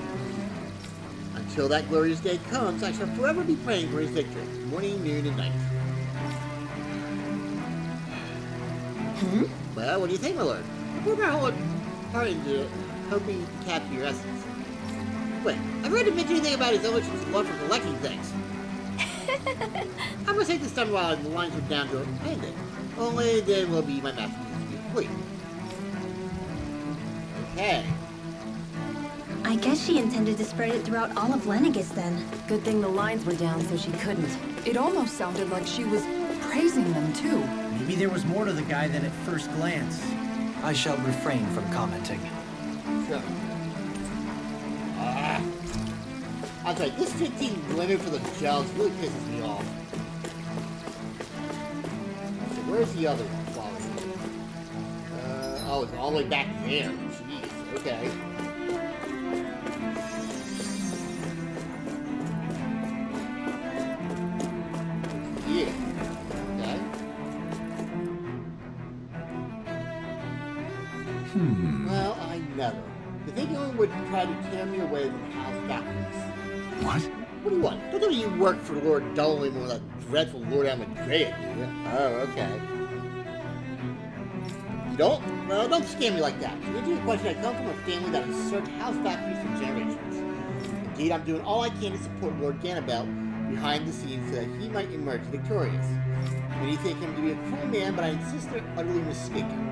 Until that glorious day comes, I shall forever be praying for his victory, morning, noon, and night. Well, what do you think, my lord? Put my whole heart into it, hoping to capture your essence. Wait, I've read him mention anything about his ocean's love for collecting things. I'm gonna take this time while the lines are down to a pendant. Only then will be my masterpiece complete. Okay. I guess she intended to spread it throughout all of Lenegis then. Good thing the lines were down so she couldn't. It almost sounded like she was praising them, too. Maybe there was more to the guy than at first glance. I shall refrain from commenting. Sure. I'll tell you, this 15 limit for the gels really pisses me off. So where's the other quality? Oh, it's all the way back there. Jeez, okay. Yeah. Okay. Well, I never. You think anyone would try to tear me away from the house documents? What? What do you want? Don't tell me you work for Lord Dolan or that dreadful Lord Amadrea, do you? Oh, okay. You don't? Well, don't scam me like that. To answer your question, I come from a family that has served house documents for generations. Indeed, I'm doing all I can to support Lord Ganabel behind the scenes so that he might emerge victorious. Many think him to be a cruel man, but I insist they're utterly mistaken.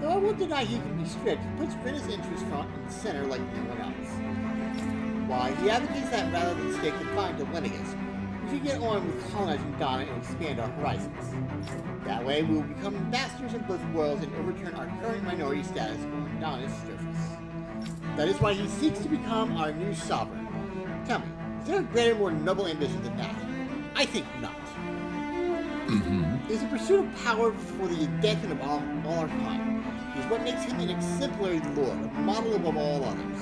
Though I won't deny he can be strict, he puts Rena's interests front and center like no one else. Why, he advocates that rather than stay confined to Lenegis, we should get on with colonizing Donna and expand our horizons. That way, we will become ambassadors of both worlds and overturn our current minority status on Donna's surface. That is why he seeks to become our new sovereign. Tell me, is there a greater, more noble ambition than that? I think not. It is the pursuit of power for the advancement of all our kind. It is what makes him an exemplary lord, a model above all others.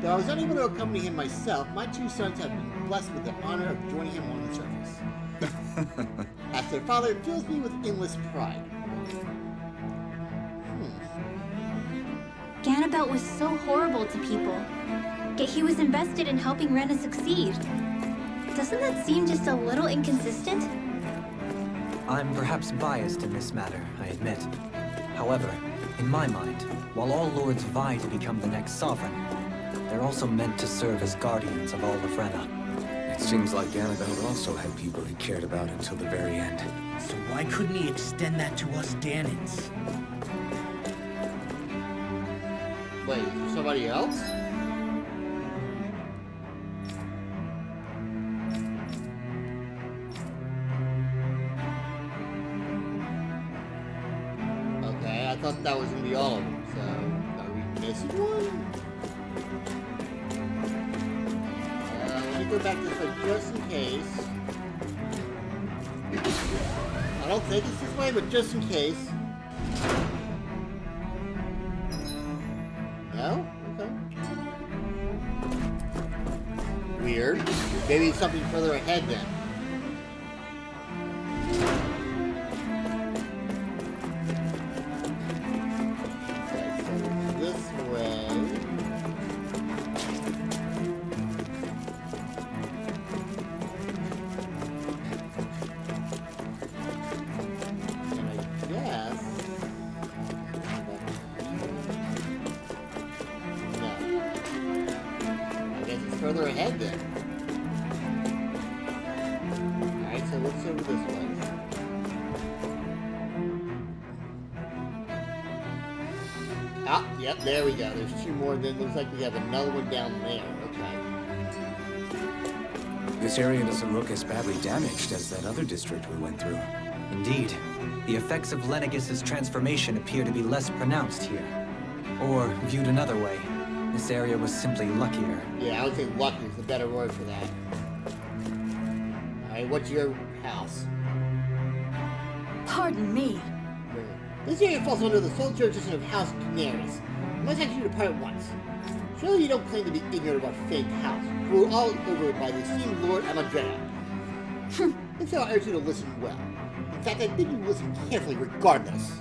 Though I was unable to accompany him myself, my two sons have been blessed with the honor of joining him on the surface. As their father, it fills me with endless pride. Ganabelt was so horrible to people, yet he was invested in helping Rena succeed. Doesn't that seem just a little inconsistent? I'm perhaps biased in this matter, I admit. However, in my mind, while all lords vie to become the next sovereign, they're also meant to serve as guardians of all of Rena. It seems like Annabelle also had people he cared about until the very end. So why couldn't he extend that to us Danans? Wait, somebody else? Okay, I thought that was gonna be all of them, so are we missing one? Let me go back this way just in case. I don't think it's this way, but just in case. No? Okay. Weird. Maybe it's something further ahead then. Okay, so this way. And I guess... further ahead then. Alright, so let's over this way. Ah, yep, there we go. There's two more. Then looks like we have another one down there. Okay. This area doesn't look as badly damaged as that other district we went through. Indeed. The effects of Lenegis' transformation appear to be less pronounced here. Or, viewed another way, this area was simply luckier. Yeah, I would think lucky is the better word for that. Alright, what's your house? Pardon me. This area falls under the sole jurisdiction of House Canaris. I must ask you to depart at once. Surely you don't claim to be ignorant of our famed house, ruled all over by the esteemed Lord Amadrea. If so, I urge you to listen well. In fact, I bid you listen carefully regardless.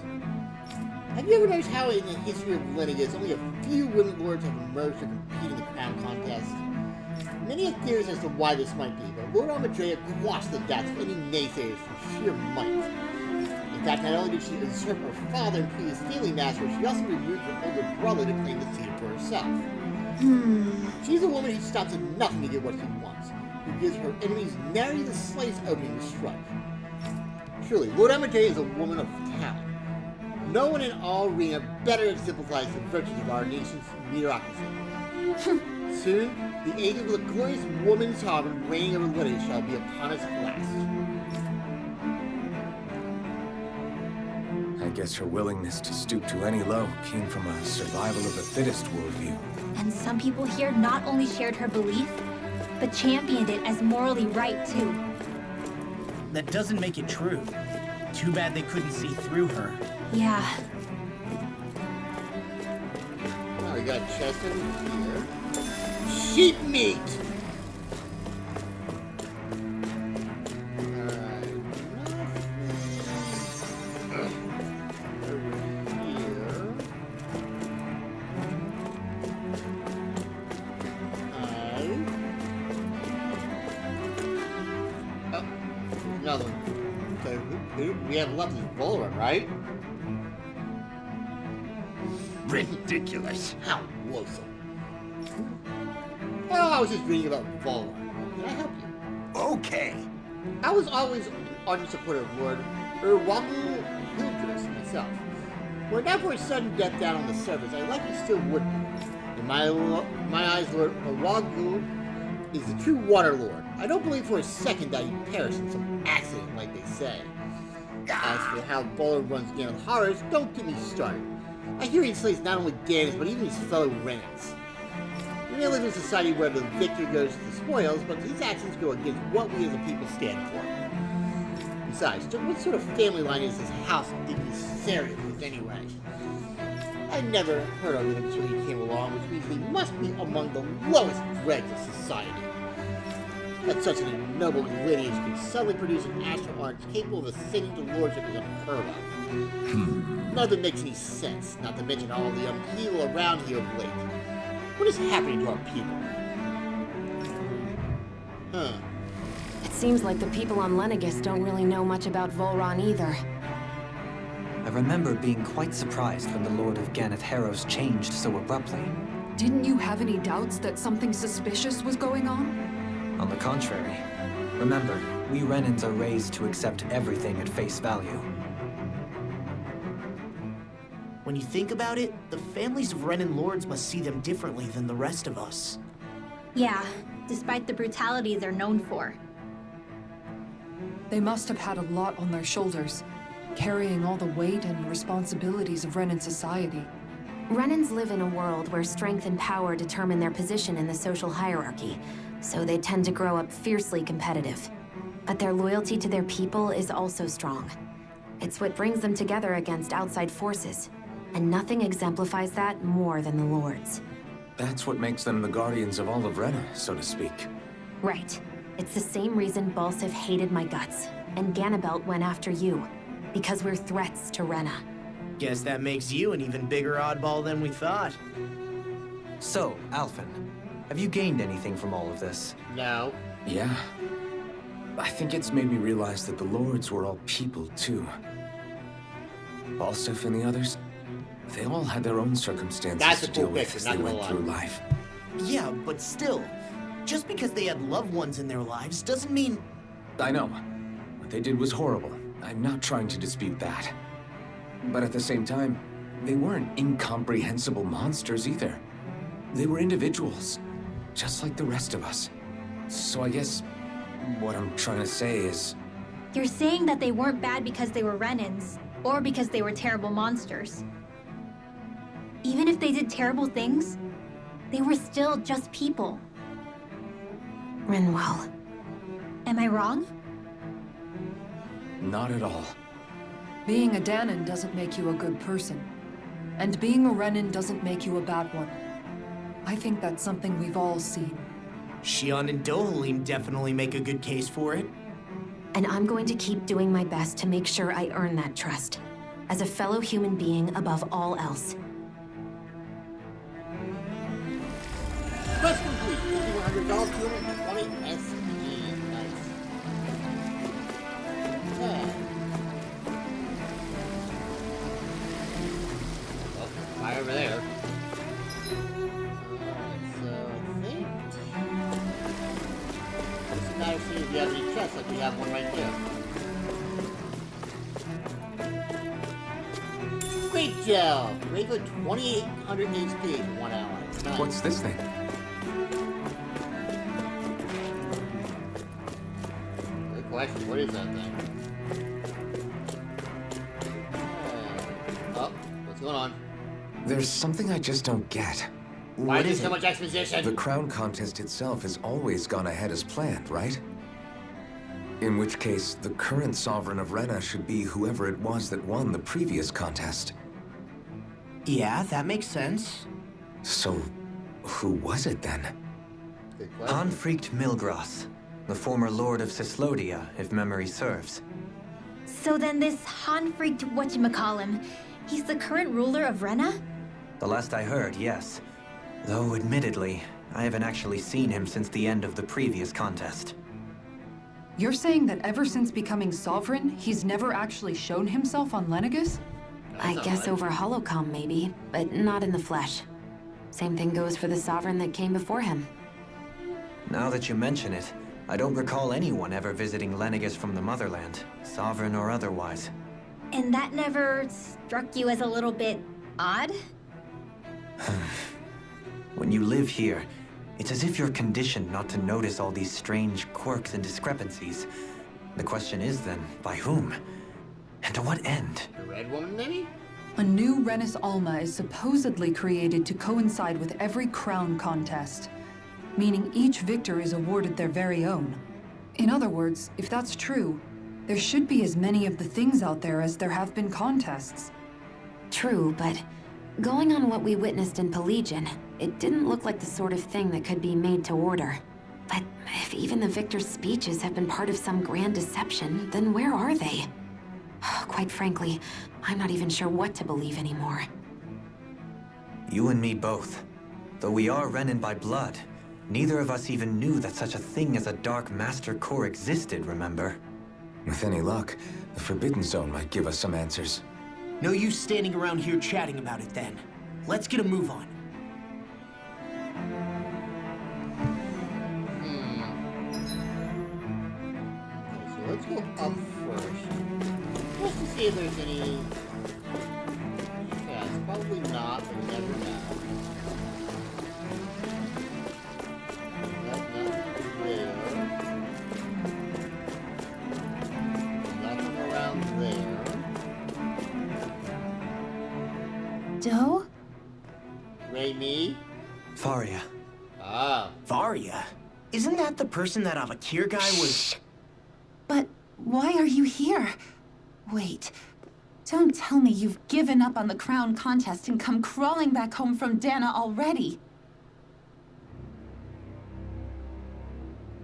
Have you ever noticed how in the history of Lenegis, only a few women lords have emerged to compete in the crown contest? Many have theories as to why this might be, but Lord Amadrea quashed the doubts of any naysayers for sheer might. In fact, not only did she usurp her father and previous family master, she also removed her older brother to claim the seat for herself. She's a woman who stops at nothing to get what she wants, who gives her enemies nary the slightest opening to strike. Truly, Lord Amadrea is a woman of talent. No one in all arena better exemplifies the virtues of our nation's meritocracy. Soon, the age of the glorious woman sovereign reigning over Lenegis shall be upon us at last. I guess her willingness to stoop to any low came from a survival of the fittest worldview. And some people here not only shared her belief, but championed it as morally right, too. That doesn't make it true. Too bad they couldn't see through her. Yeah. Now we got chest over here. Sheep meat! Another one. So who we have left is Bowler, right? Ridiculous. How loathsome. Oh, I was just reading about Bowler. Can I help you? Okay. I was always an ardent supporter of Lord Urwagu Hildress myself. Were it not for his sudden death down on the surface, I likely still would be. In my eyes, Lord Urwagu is the true Water Lord. I don't believe for a second that he perished in some accident like they say. As for how Bowler runs game of horrors, don't get me started. I hear he slays not only Danis, but even his fellow Renans. We may live in a society where the victor goes to the spoils, but his actions go against what we as a people stand for. Besides, what sort of family line is this house Ignatius with anyway? I never heard of him until he came along, which means he must be among the lowest dregs of society. That such an ignoble lineage can suddenly produce an astral arch capable of ascending to lordship is unheard of. Nothing makes any sense, not to mention all the upheaval around here of late. What is happening to our people? It seems like the people on Lenegis don't really know much about Volron either. I remember being quite surprised when the Lord of Ganeth Harrows changed so abruptly. Didn't you have any doubts that something suspicious was going on? On the contrary, remember, we Renans are raised to accept everything at face value. When you think about it, the families of Renan lords must see them differently than the rest of us. Yeah, despite the brutality they're known for. They must have had a lot on their shoulders, carrying all the weight and responsibilities of Renan society. Renans live in a world where strength and power determine their position in the social hierarchy, so they tend to grow up fiercely competitive. But their loyalty to their people is also strong. It's what brings them together against outside forces, and nothing exemplifies that more than the Lords. That's what makes them the guardians of all of Rena, so to speak. Right. It's the same reason Balsif hated my guts, and Ganabelt went after you, because we're threats to Rena. Guess that makes you an even bigger oddball than we thought. So, Alphen, have you gained anything from all of this? No. Yeah. I think it's made me realize that the Lords were all people, too. Balsif and the others, they all had their own circumstances That's to a cool deal with picture, as not they gonna went lie. through life. Yeah, but still, just because they had loved ones in their lives doesn't mean... I know. What they did was horrible. I'm not trying to dispute that. But at the same time, they weren't incomprehensible monsters either. They were individuals, just like the rest of us. So I guess what I'm trying to say is... You're saying that they weren't bad because they were Renans, or because they were terrible monsters. Even if they did terrible things, they were still just people. Rinwell. Am I wrong? Not at all. Being a Danon doesn't make you a good person. And being a Renan doesn't make you a bad one. I think that's something we've all seen. Shion and Dohalim definitely make a good case for it. And I'm going to keep doing my best to make sure I earn that trust. As a fellow human being above all else. Quest complete. $1,100, 220 SPG. Nice. Yeah. Oh, fire over there. So I think... It's not see if you have any chests, like we have one right there. Great gel! Regular 2,800 HP for 1 hour. Nice. What's this thing? Good question. What is that thing? Oh, what's going on? There's something I just don't get. Why is there so much exposition? The crown contest itself has always gone ahead as planned, right? In which case, the current sovereign of Rena should be whoever it was that won the previous contest. Yeah, that makes sense. So, who was it then? Hanfricht Milgras, the former lord of Cislodia, if memory serves. So then this Hanfricht whatchamacallem, he's the current ruler of Rena? The last I heard, yes. Though, admittedly, I haven't actually seen him since the end of the previous contest. You're saying that ever since becoming sovereign, he's never actually shown himself on Lenegis? I guess over holocom maybe, but not in the flesh. Same thing goes for the sovereign that came before him. Now that you mention it, I don't recall anyone ever visiting Lenegis from the motherland, sovereign or otherwise. And that never struck you as a little bit odd? When you live here, it's as if you're conditioned not to notice all these strange quirks and discrepancies. The question is then, by whom? And to what end? The red woman, maybe? A new Renis Alma is supposedly created to coincide with every crown contest, meaning each victor is awarded their very own. In other words, if that's true, there should be as many of the things out there as there have been contests. True, but going on what we witnessed in Pelagian, it didn't look like the sort of thing that could be made to order. But if even the victor's speeches have been part of some grand deception, then where are they? Quite frankly, I'm not even sure what to believe anymore. You and me both. Though we are Renan by blood, neither of us even knew that such a thing as a Dark Master Core existed, remember? With any luck, the Forbidden Zone might give us some answers. No use standing around here chatting about it then. Let's get a move on. Okay, so let's go up first. Just to see if there's any... Yeah, it's probably not, but you never know. Nothing there. Nothing around there. Doe? Raimi? Faria. Ah. Varia? Isn't that the person that Avakir guy was... But why are you here? Wait, don't tell me you've given up on the crown contest and come crawling back home from Dana already.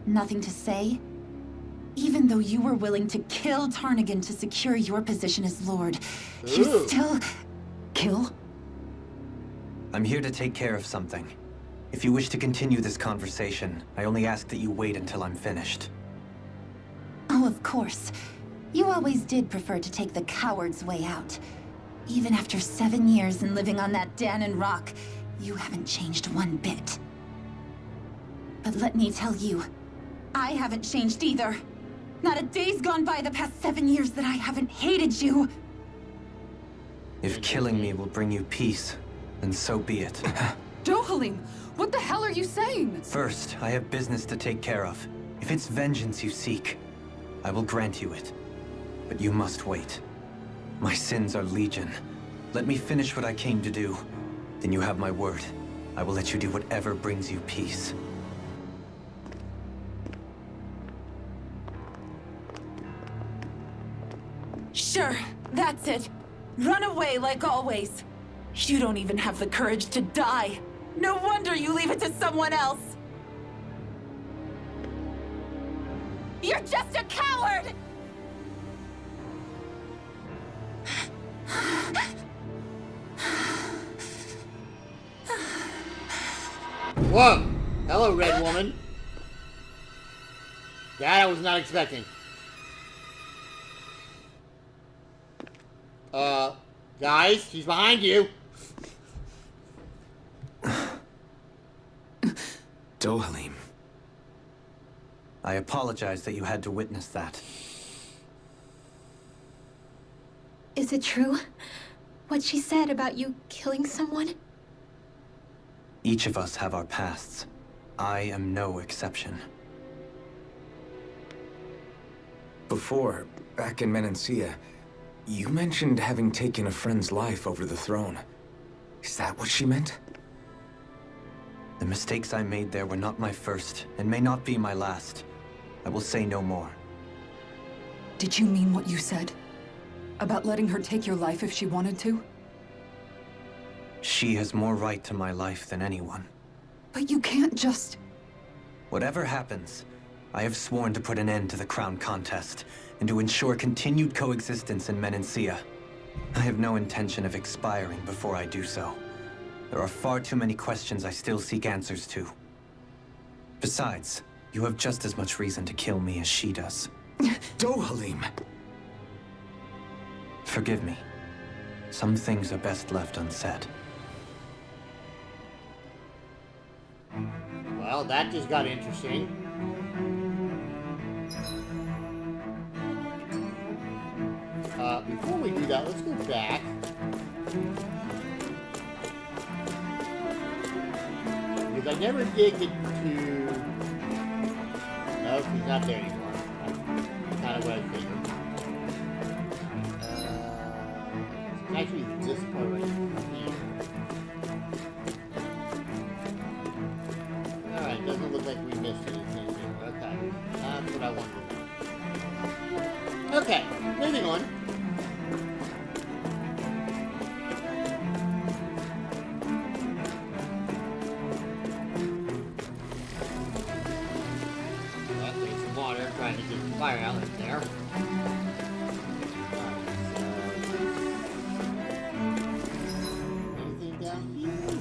Nothing to say? Even though you were willing to kill Tarnigan to secure your position as Lord, you still... Kill? I'm here to take care of something. If you wish to continue this conversation, I only ask that you wait until I'm finished. Oh, of course. You always did prefer to take the coward's way out. Even after 7 years and living on that Danon rock, you haven't changed one bit. But let me tell you, I haven't changed either. Not a day's gone by the past 7 years that I haven't hated you. If killing me will bring you peace, then so be it. Dohalim, what the hell are you saying? First, I have business to take care of. If it's vengeance you seek, I will grant you it. But you must wait. My sins are legion. Let me finish what I came to do. Then you have my word. I will let you do whatever brings you peace. Sure, that's it. Run away like always. You don't even have the courage to die. No wonder you leave it to someone else. You're just a coward! Whoa! Hello, red woman. That I was not expecting. Guys, she's behind you. Dohalim. I apologize that you had to witness that. Is it true? What she said about you killing someone? Each of us have our pasts. I am no exception. Before, back in Menancia, you mentioned having taken a friend's life over the throne. Is that what she meant? The mistakes I made there were not my first, and may not be my last. I will say no more. Did you mean what you said? About letting her take your life if she wanted to? She has more right to my life than anyone. But you can't just... Whatever happens, I have sworn to put an end to the crown contest, and to ensure continued coexistence in Menancia. I have no intention of expiring before I do so. There are far too many questions I still seek answers to. Besides, you have just as much reason to kill me as she does. Dohalim! Forgive me. Some things are best left unsaid. Well, that just got interesting. Before we do that, let's go back. Because I never did get to... No, she's not there anymore. That's kind of what I figured. Actually, this part right here. Alright, doesn't look like we missed anything here. Okay, that's what I wanted to know. Okay, moving on. There's some water trying to get the fire outlet there.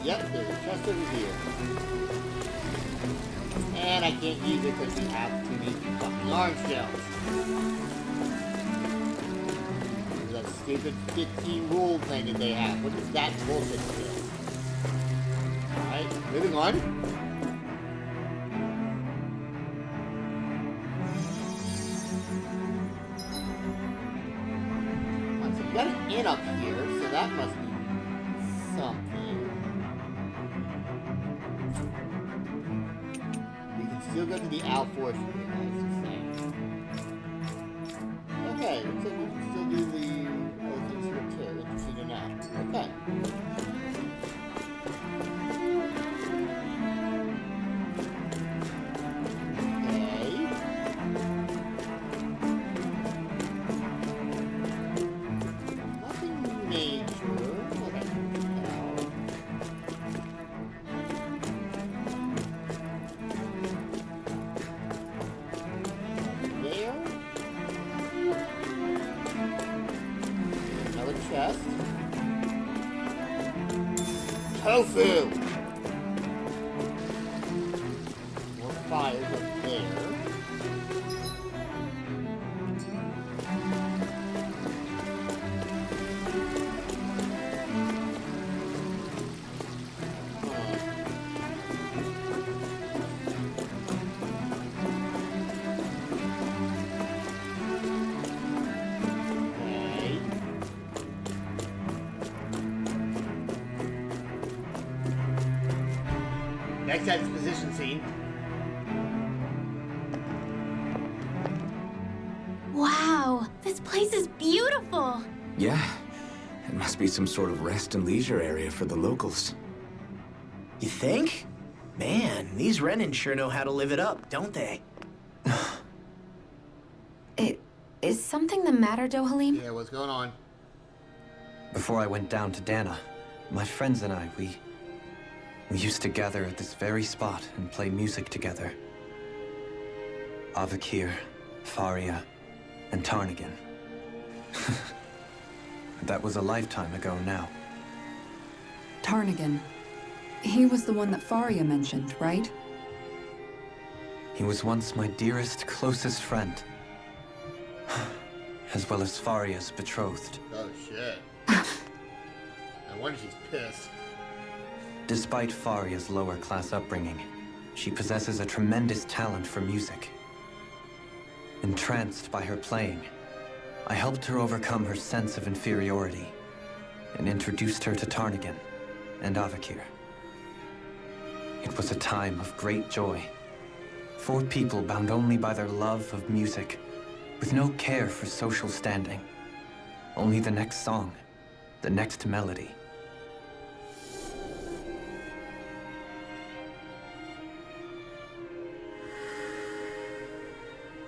Yep, there's a chest over here. And I can't use it because we have too many fucking orange shells. That stupid 15 rule thing that they have. What is that bullshit still? Alright, moving on. So we got an inn up here, so that must be something. Still go to the outforce here, as it's saying. Okay, looks like we can still do the other things here too. Interesting to know. Okay. Nothing major. Chest. Tofu! More fires up there. Next exposition scene. Wow, this place is beautiful. Yeah, it must be some sort of rest and leisure area for the locals. You think? Man, these Renin sure know how to live it up, don't they? Is something the matter, Dohalim? Yeah, what's going on? Before I went down to Dana, my friends and I, we used to gather at this very spot and play music together. Avakir, Faria, and Tarnigan. That was a lifetime ago now. Tarnigan. He was the one that Faria mentioned, right? He was once my dearest, closest friend. As well as Faria's betrothed. Oh shit. I wonder if she's pissed. Despite Faria's lower class upbringing, she possesses a tremendous talent for music. Entranced by her playing, I helped her overcome her sense of inferiority and introduced her to Tarnigan and Avakir. It was a time of great joy. 4 people bound only by their love of music, with no care for social standing. Only the next song, the next melody.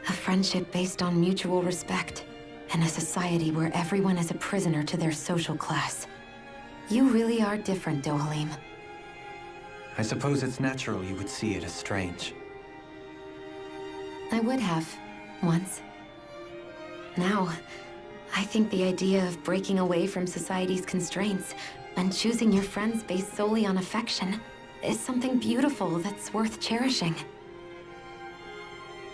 A friendship based on mutual respect, and a society where everyone is a prisoner to their social class. You really are different, Dohalim. I suppose it's natural you would see it as strange. I would have, once. Now, I think the idea of breaking away from society's constraints and choosing your friends based solely on affection is something beautiful that's worth cherishing.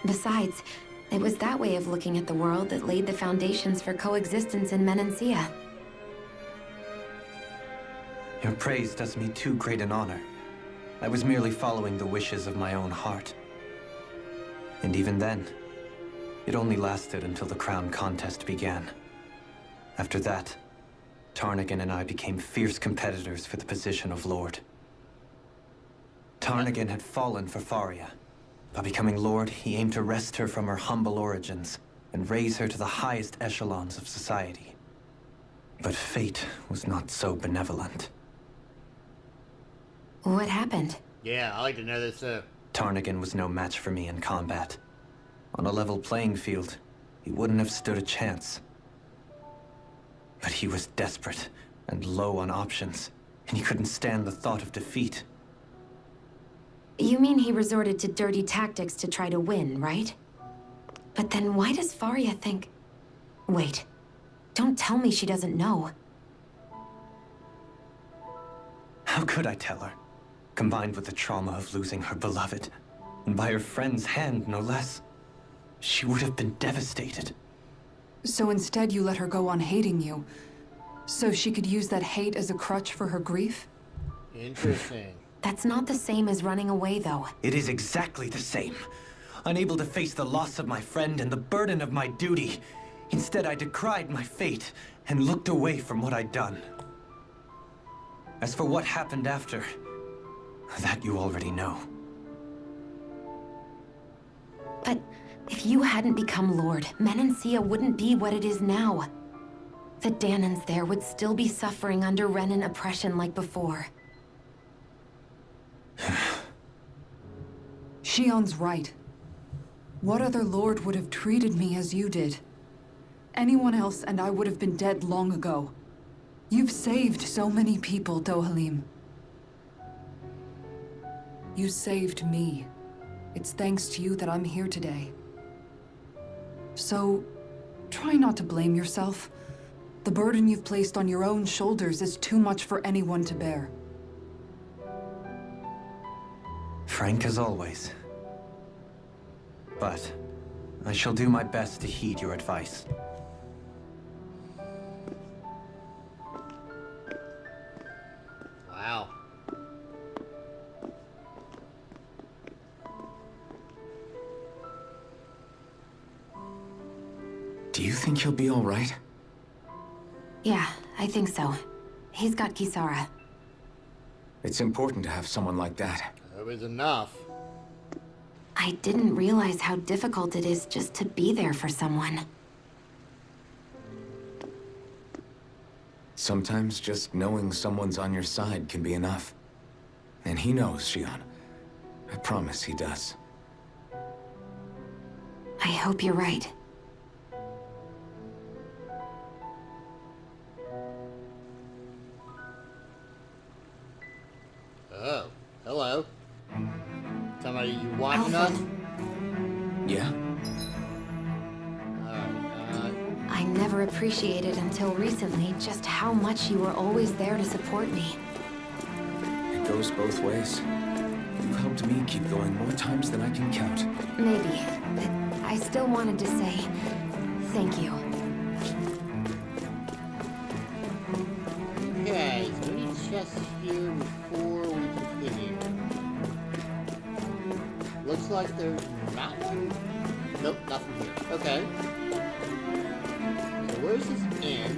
Besides, it was that way of looking at the world that laid the foundations for coexistence in Menancia. Your praise does me too great an honor. I was merely following the wishes of my own heart. And even then, it only lasted until the crown contest began. After that, Tarnigan and I became fierce competitors for the position of Lord. Tarnigan had fallen for Faria. By becoming Lord, he aimed to wrest her from her humble origins and raise her to the highest echelons of society. But fate was not so benevolent. What happened? Yeah, I like to know this too. Tarnigan was no match for me in combat. On a level playing field, he wouldn't have stood a chance. But he was desperate and low on options, and he couldn't stand the thought of defeat. You mean he resorted to dirty tactics to try to win, right? But then why does Faria think... Wait, don't tell me she doesn't know. How could I tell her? Combined with the trauma of losing her beloved, and by her friend's hand, no less, she would have been devastated. So instead you let her go on hating you, so she could use that hate as a crutch for her grief? Interesting. That's not the same as running away, though. It is exactly the same. Unable to face the loss of my friend and the burden of my duty, instead I decried my fate and looked away from what I'd done. As for what happened after, that you already know. But if you hadn't become Lord, Menancia wouldn't be what it is now. The Danans there would still be suffering under Renin oppression like before. Shion's right. What other lord would have treated me as you did? Anyone else and I would have been dead long ago. You've saved so many people, Dohalim. You saved me. It's thanks to you that I'm here today. So, try not to blame yourself. The burden you've placed on your own shoulders is too much for anyone to bear. Frank as always. But I shall do my best to heed your advice. Wow. Do you think he'll be all right? Yeah, I think so. He's got Kisara. It's important to have someone like that. It was enough. I didn't realize how difficult it is just to be there for someone. Sometimes just knowing someone's on your side can be enough. And he knows, Shion. I promise he does. I hope you're right. Oh, hello. Somebody, you watching us? Yeah? I never appreciated until recently just how much you were always there to support me. It goes both ways. You've helped me keep going more times than I can count. Maybe, but I still wanted to say thank you. Okay, so any chests here before we continue? Looks like there's not one? Nope, nothing here. Okay. So where's this inn?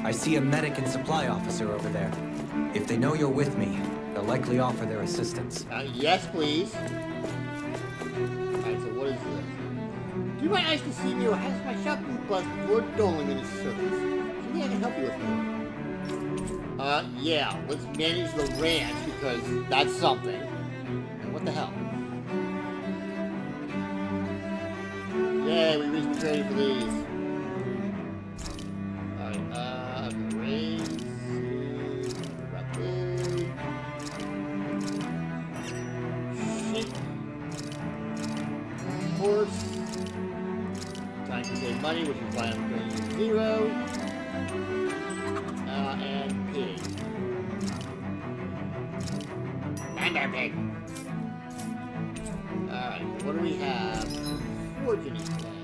I see a medic and supply officer over there. If they know you're with me, they'll likely offer their assistance. Yes, please. Alright, so what is this? Do you mind asking to see me or has my shopping bus Lord Dolan in his service? Something I can help you with here. Yeah, let's manage the ranch because that's something. And what the hell? Yeah, we reached maturity for these. Alright, raise. About this. Sheep. Horse. Trying to save money, which is why I'm going to 0. And pig. And pig. Alright, what do we have? Fortuny plan.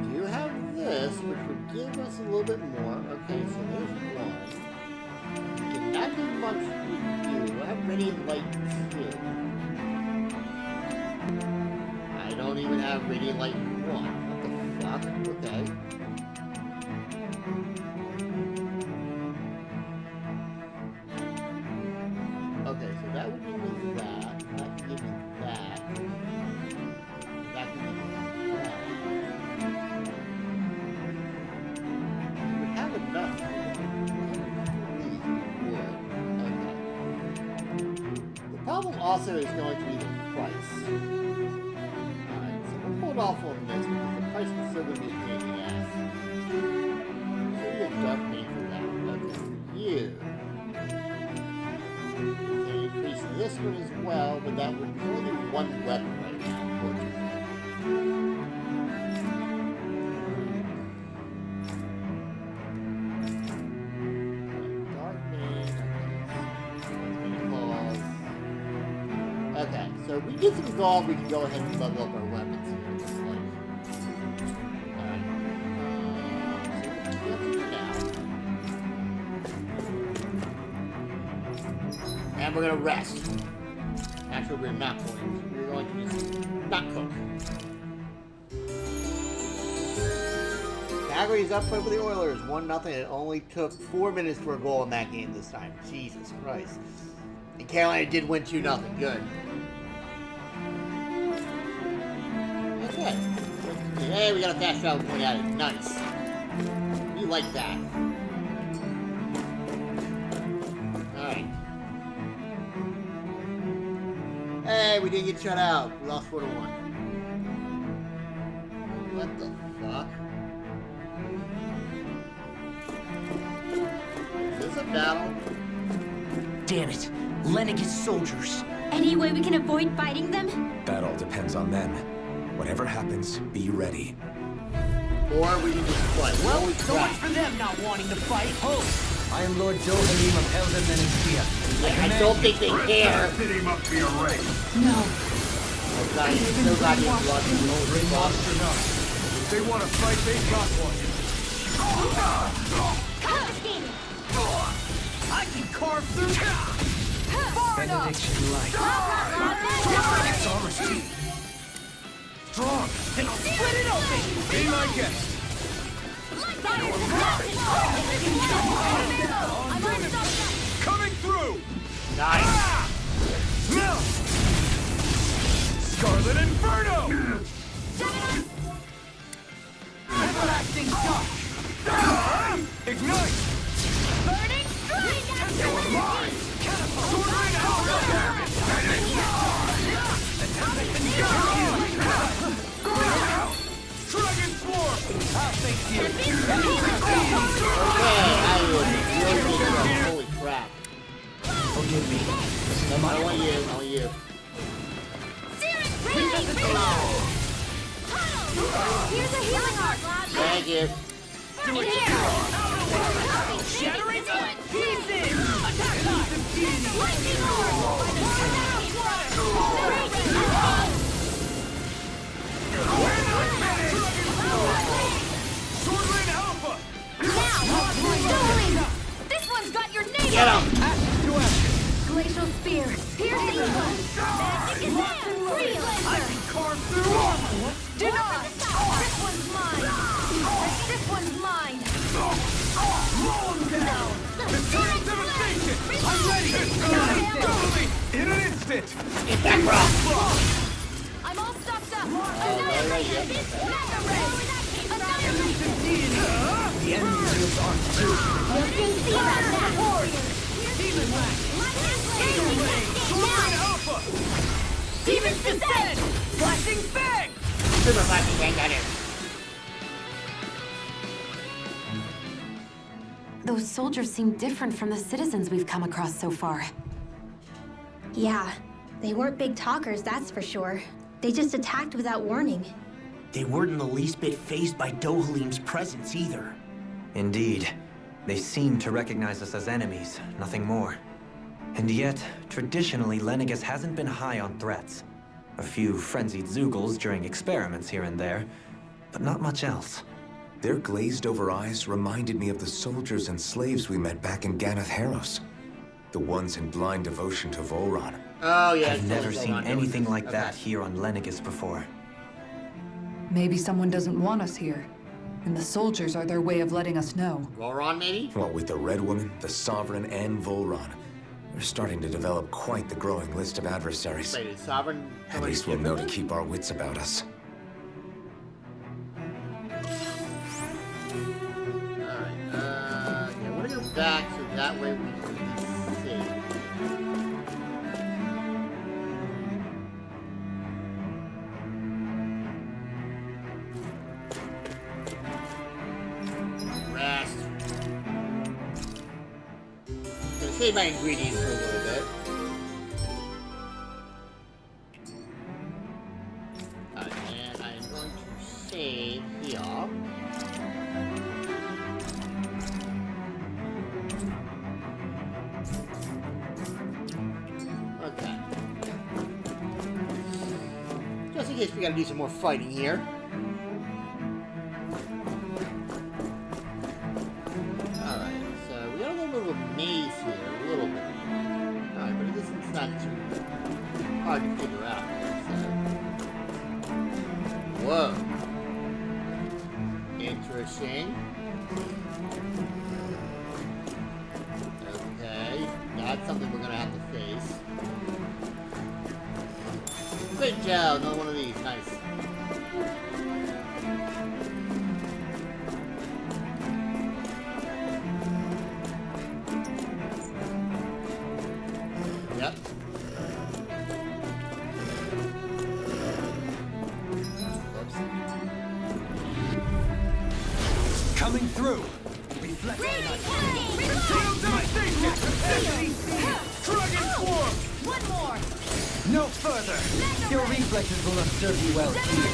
We do have this, which would give us a little bit more. Okay, so there's one. Okay, not as much we do. I have Radiant Light 2. I don't even have Radiant Light 1. What the fuck? Okay. Okay, so that would give me that. That can give me that. That can give me that. We have enough. Okay. The problem also is going to be the price. Alright, so we'll hold off on this because the price is still going to be a pain in the ass. Should be a dark name for that. Okay, you. Increase this one as well, but that would be only one weapon right now, unfortunately. Dark Mane. Okay, so if we get some gold, we can go ahead and level up our weapons here. It looks like. Alright. So we'll now. And we're gonna rest. Actually, we're not going. We're going to just not cook. Calgary's up over the Oilers, 1-0. It only took 4 minutes for a goal in that game this time. Jesus Christ. And Carolina did win 2-0. Good. Okay. Hey, we got a fast travel point at it. Nice. We like that. Alright. Hey, we didn't get shut out. We lost 4-1. What the fuck? Is this a battle? Damn it. Lenegis soldiers. Any way we can avoid fighting them? That all depends on them. Whatever happens, be ready. Or we can just fight. Well, so much for them not wanting to fight. Hold! I am Lord Dovalim of Elden Menexia. I don't think they care. Him up to your ring. No. Oh god, he's still got his blood. Ring monster not. If they want to fight, they got one. Confiscated! I can carve through. Benediction light. It's armor's teeth. Strong. Then I'll split it open. Be my guest. Coming through. Nice. Scarlet Inferno! Everlasting shock! Ignite! Burning strike! You're mine! Sword Rain Alpha! Dragon Swarm! Okay, I was really holy crap. Forgive me. No, I don't want you. I want you. Here's a healing arc. Thank you. Shattering pieces! Attack time! Lightning Sword Rain Alpha! Now, this one's got your name Get on it. him. Ashes to ashes! Glacial spear. Piercing one. Magic is free. I can carve through armor! Deny. This one's mine. This one's mine. Roll him down! Eternal devastation! I'm ready! In an instant! Get back, bro. I'm all stocked up. Another ray. Elusive deity! The enemy shields aren't too. You can see about that. Demon Wax! Sword Rain Alpha! Demon's descent. Flashing Fang! Super flashing thing got it. Those soldiers seem different from the citizens we've come across so far. Yeah, they weren't big talkers, that's for sure. They just attacked without warning. They weren't in the least bit fazed by Dohalim's presence either. Indeed. They seem to recognize us as enemies, nothing more. And yet, traditionally, Lenegis hasn't been high on threats. A few frenzied Zeugles during experiments here and there, but not much else. Their glazed-over eyes reminded me of the soldiers and slaves we met back in Ganath Haros. The ones in blind devotion to Volron. Oh, yeah. I've never seen anything like that here on Lenegis before. Maybe someone doesn't want us here, and the soldiers are their way of letting us know. Volron, maybe? What with the Red Woman, the Sovereign, and Volron, we're starting to develop quite the growing list of adversaries. Wait, is Sovereign... At least we'll know to keep our wits about us. Alright, yeah, I want to go back so that way we can see. Rest. Gonna save my ingredients for a little bit. And I am going to save here. Okay. Just in case we gotta do some more fighting here. Alright, so we got a little bit of a maze here, a little bit. Alright, but this is not too hard to figure out here, so. Whoa. Interesting. Okay, that's something we're gonna have to face. Great job, another one of these, nice. Yep. Oops. Coming through! Dragon Swarm! One more. No further! Your reflexes will not serve you well here.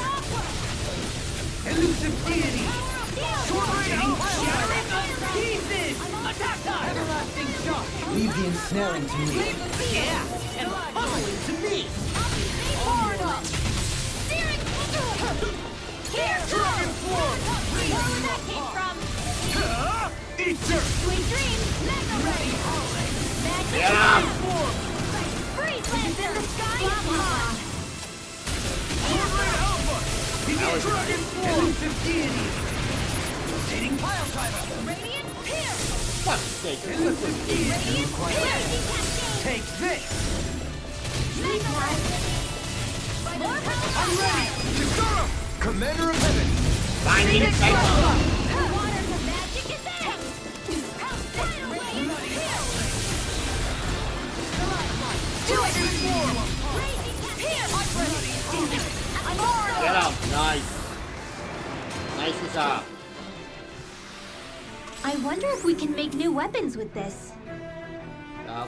Elusive deity! Sword Rain Alpha! Shattering pieces! Attack time! Everlasting shock! Leave the ensnaring to me. Yeah! And puzzling to me! Hard up. Steering. Here. Dragon Swarm! Where that came from? Eat dirt! Sweet dreams. Mega ray. Magic. Yeah. Freeze lands in the sky. Sword Rain Alpha! Dragon Swarm! Elusive deity! Rotating pile driver! Radiant. Here. Fuck's sake. Elusive deity! Radiant. Here. Take this! I'm ready! Commander of Heaven! Finding it right on. Magic is out! Get up. Nice. Nice job. I wonder if we can make new weapons with this.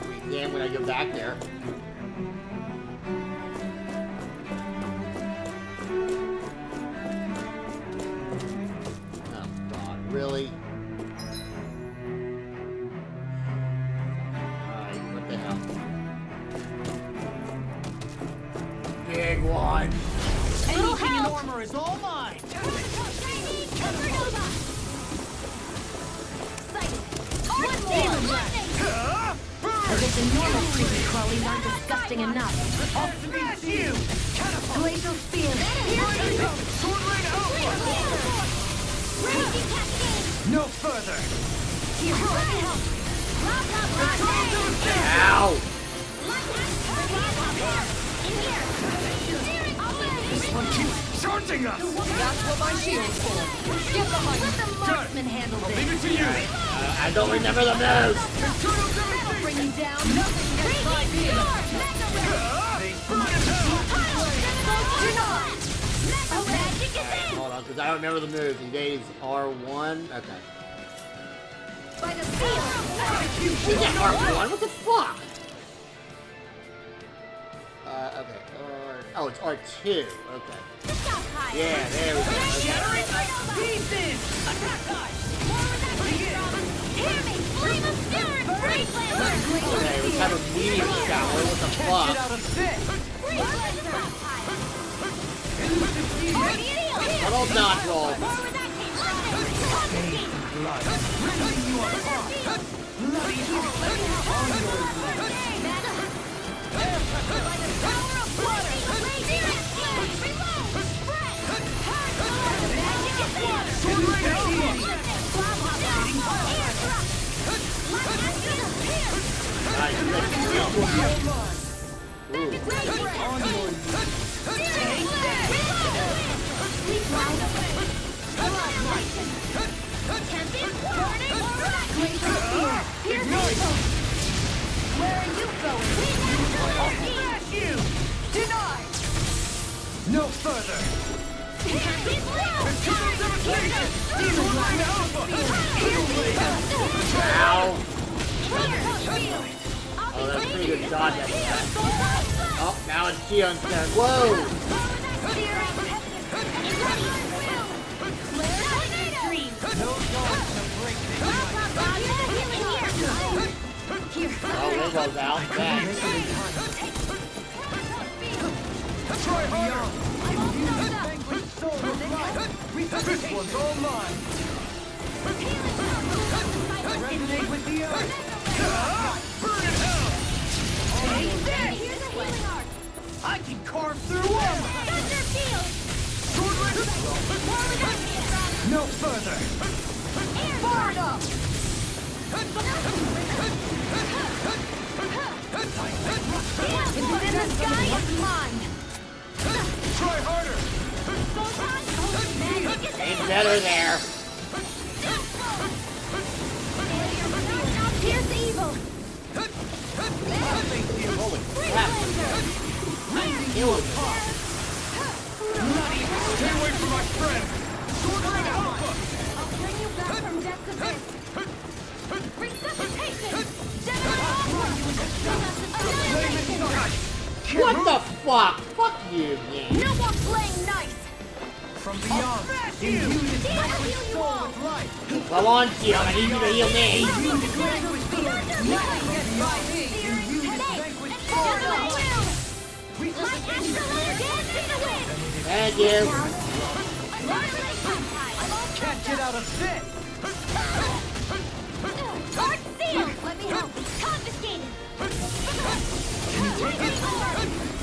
We can when I get back there. Oh God, really? Alright, what the hell? Big one. Anything in armor is all mine! Because the normal creepy crawlies aren't disgusting enough. I'll smash you! Glacial spear. Sword Rain Alpha! No further! Ow! This one keeps charging us! That's what my shield's for. Get behind me. Let the marksman handle this. Leave it to you! I don't remember the moves. That'll bring you down. Nothing gets by me. Alright, hold on, because I don't remember the moves. Engage R1. Okay. By the field. Is that R1? What the fuck? Okay. Oh, it's R2. Okay. Yeah, there we go. Okay. Okay, we have a medium shower. What the fuck? Little dodge roll. No further! Ow. Oh, that's a pretty good dodge after that. Oh, now it's Shion's turn. Whoa! Oh, there goes Al. Back. Try harder! This one's all mine! Resonate with the earth! Burn in hell! Take this! I can carve through armor! No further! Far enough! If it's in the sky, it's mine. Try harder! Ain't better there. Here's evil. Holy crap. Kill him. Stay away from my friend! Sword Rain Alpha! I'll bring you back from death's abyss. Resuscitation! What the fuck? Fuck you, man. No more playing nice! From beyond, imbue this liquid soul with life! Come on, Shion. I need you to heal me. Thank you. Can't get out of this! Guard sealed! Let me help! Confiscated!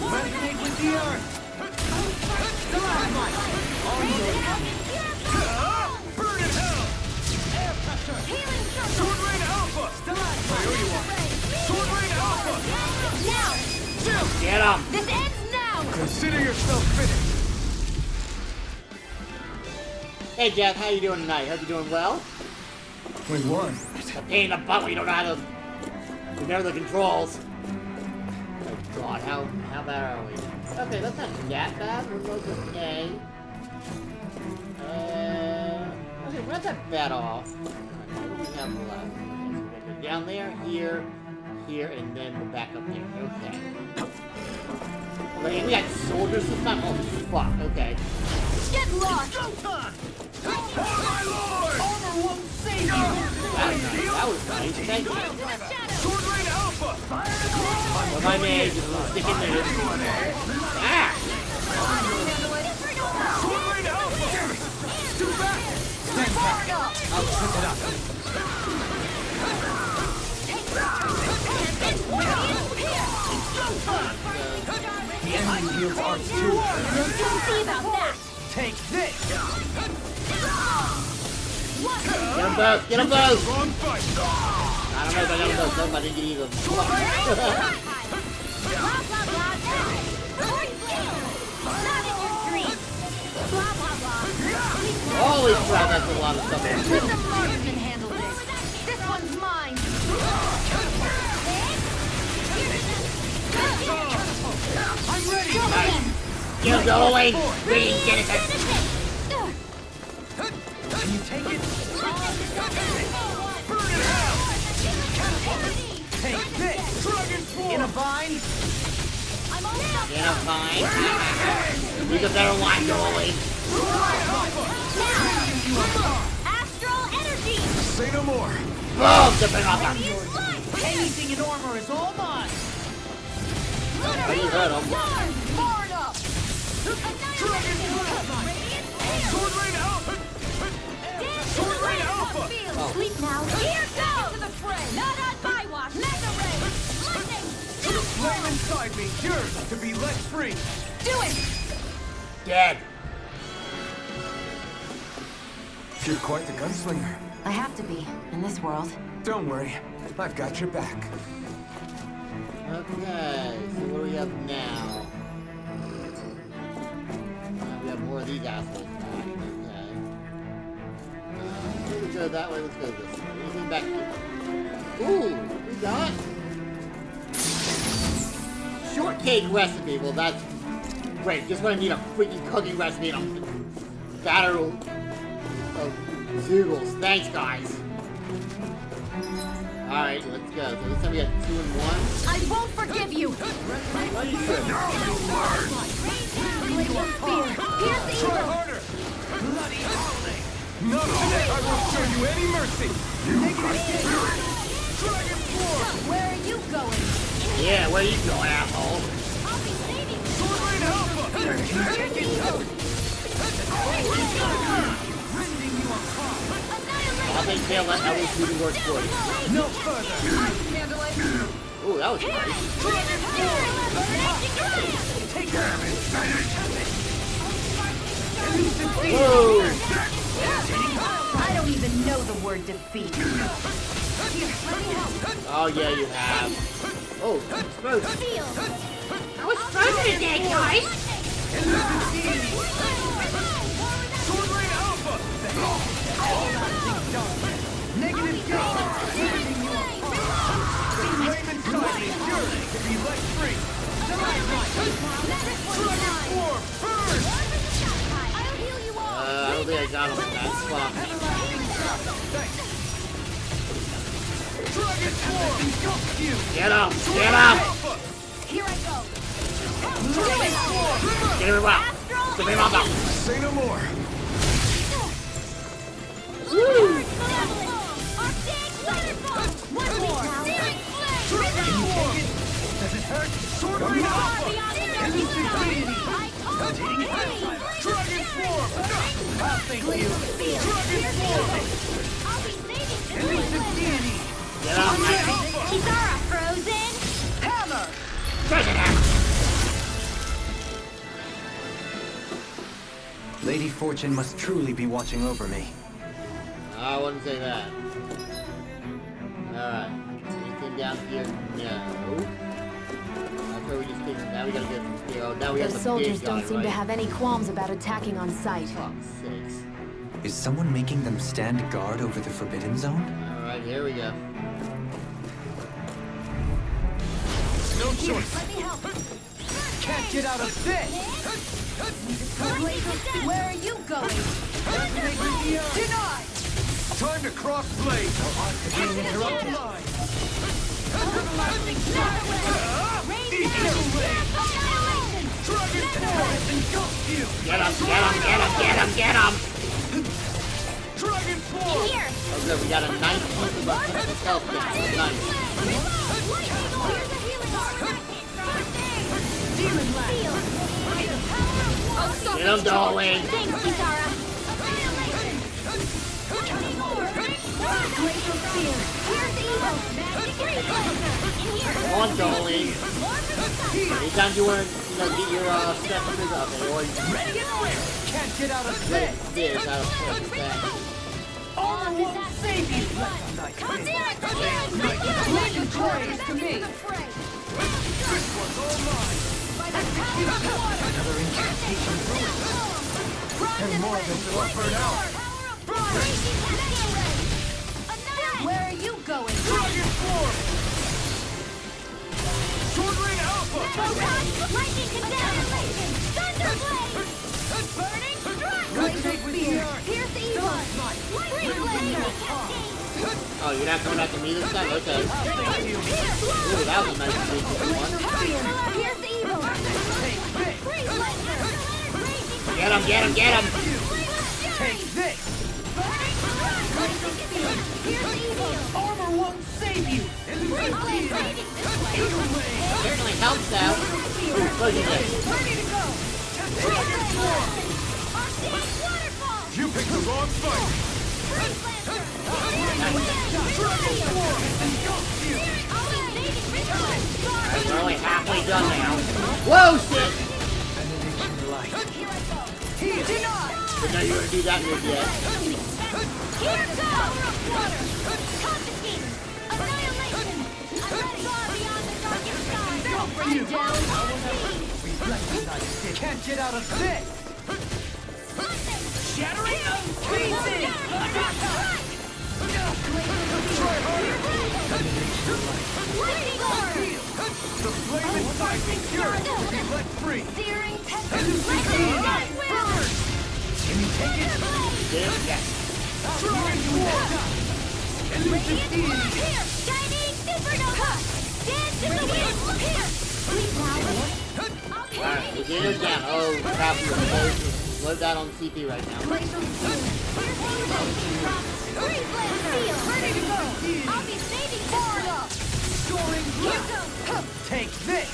Resonate with the earth! Stalagmite! Burn in hell! Air pressure! Sword Rain Alpha! Stalagmite! Sword Rain Alpha! Hey Jeff, how you doing tonight? Hope you're doing well. We won. A pain in the butt when you don't know how to remember the controls. Oh god, how bad are we? Okay, that's not that bad. We're both okay. Okay, we're not that bad off. What do we have left? Okay, so we're gonna go down there, here, and then we're back up here. Okay. Okay, we got soldiers this time? Oh fuck, okay. Get lost! Showtime! Oh my lord! Armor won't save you! That was nice, thank you. Sword Rain Alpha! Well, my man just sticking there. Ah! Sword Rain Alpha! Too fast! I'll trip it up. The enemy wields arts too. We'll soon see about that! Take this! Get them both! Get them both! Wrong fight! I don't know if I got them both. Nope, I didn't get either of them. Blah, blah, blah. Not in your dreams! Blah, blah, blah. Holy crap, that's a lot of stuff. Let the marksman handle this. This one's mine. I'm ready! Get him, go away! Bring it, get it! Can you take it? Burn it out! Take this! Dragon Form! In a bind? Get him, fine. Use a better line, go away. Astral energy! Say no more. Boom! Dipping off that. Anything in armor is all mine! Oh, you heard him. Forward up! Dragon Form! Sword Rain Alpha! Sword Rain Alpha! Sleep now. Here goes! To the fray! Not on my watch! Mega ray! Lightning! The flame inside me yearns to be let free. Do it! Dead. You're quite the gunslinger. I have to be, in this world. Don't worry, I've got your back. Okay, so what do we have now? We have more of these assholes now. Okay. Let's go that way, let's go this way. Anything back here? Ooh, we got shortcake recipe. Well, that's great. Just when I need a freaking cooking recipe and a batter of Zoogles. Thanks, guys. Alright, let's go. So this time we got 2 and 1. I won't forgive you! Why are you sure? Try harder! Bloody howling! Not today! I won't show you any mercy! Dragon Form! Where are you going? Yeah, where you going, asshole? I'll be saving you! Sword Rain Alpha! Rending you apart! I think they'll let others do the work for you. No further! Handle it! Ooh, that was nice. Take damage! Whoa! I don't even know the word defeat. Oh, yeah, you have. Oh, explosive. I was supposed to dead, guys! Sword Rain Alpha! Negative gauge! Rending you apart! The flame inside me yearns to be let free. Dragon Form! Burn! I'll heal you all! I don't think I got him in that spot. Dragon Form! Engulf you! Get him! Get him! Here I go! Dragon Form! Get him out! Get him out! Say no more. Woo! One more! Dragon Form! Does it hurt? Sword Rain Alpha! Dragon Form! I'll thank you! Dragon Form! Elusive deity! Get him! Kisara frozen! Hammer! Lady Fortune must truly be watching over me. I wouldn't say that. Alright. Anything down here? No. That's where we just came from. Now we gotta get, now we have The the soldiers big guy, don't seem right? to have any qualms about attacking on sight. Fuck's sakes. Is someone making them stand guard over the Forbidden Zone? Alright, here we go. No choice. Can't get out of this. Where are you going? Denied. Time to cross blade. Get him! Dragon Force! Here! Oh good, we got a 19 health down. Nice. Get him, darling! Thanks, Kitara! Come on, darling! Anytime you want to, get your steps up, they always Can't get out of this! this out of back. Armor won't save you! Praise to me! This one's all mine! Another incantation and more than will burn out! Where are you going? Dragon Force! Sword Ring Alpha! Lightning Condemnation! Thunderblade! Burning Strike! Lightning with the earth! Pierce the evil! Free blade! Oh, you're not coming after me this time? Okay. Ooh, that was a nice one. Pierce the evil! Free blaster! Get him! Take this! Pierce the evil! Armor won't save you! Free blade! Certainly helps out. Ooh, look at this. Dragon Force! Arctic waterfall! You picked the wrong fight! Free blaster! Dragon Force! Engulfs you! We're only halfway done now. Whoa, shit! Benediction light. Here, deny! Didn't know you were gonna do that move yet. Here goes! Water! Confiscate! Annihilation! Unless far beyond the darkest sky! Don't bring you down! Can't get out of this! Shattering pieces! Try harder! Lightning orb! The flame inside me cures to be let free! Searing Elusive tempest! Can you take it? Yes. Dragon Force! Elusive Here! Shining supernova! Dance in the wind! Here! Sweet power! Alright, we did it again. Oh, crap, we're close. Slow down on CP right now. Glacial Steel! Free blast steel! Ready to go! I'll be saving far enough! Soaring Here blast! goes! Take this!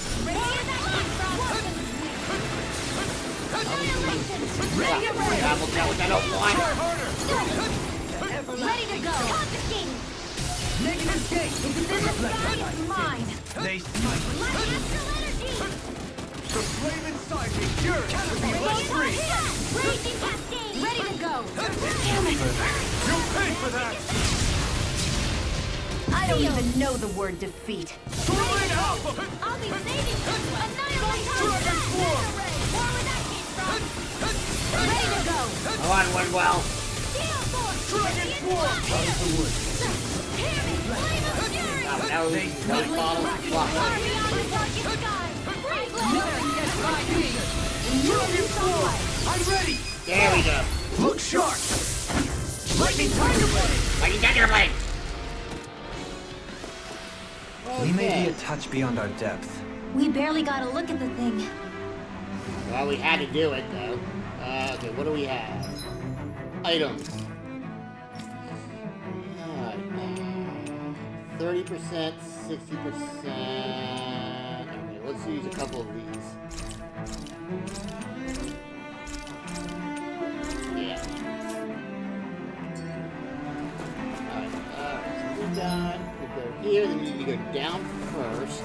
Annihilation! Ready to travel down with that old one. Try harder! Ready to go! Confiscating! Negative gate! This sky is mine! They smite! My astral energy! The flame inside me cures to be let free! Raging cascade! Ready to go! You'll pay for that! I don't even know the word defeat. Sword Ring Alpha! I'll be saving you! Annihilation! Dragon Force! Where would that came from? Ready to go! Come on, Windwell. Steel Force! Dragon Force! Hear me! Flame of fury! Now we got bottle. Far beyond the darkest sky! Free Dragon Force! I'm ready! There we go. Look sharp! Lightning Thunderblade! Lightning Thunderblade! We may be a touch beyond our depth. We barely got a look at the thing. Well, we had to do it, though. Okay, what do we have? Items. 30%, 60%. Okay, let's use a couple of these. Yeah. Alright, so we've got, we go here, then we need to go down first.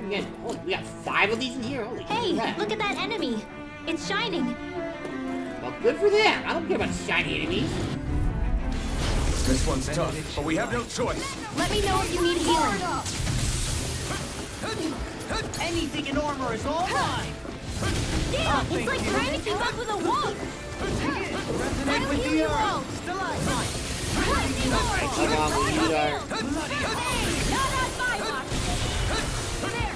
Again, holy, we got 5 of these in here? Holy Hey, crap. look at that enemy! It's shining! Well, good for them. I don't care about shiny enemies. This one's tough, but we have no choice. Let me know if you need healing. Anything in armor is all mine! Yeah, it's like trying to keep up with a wolf! Resonate with the earth! Stalagmite! Come on, we need our... Not on my watch! There!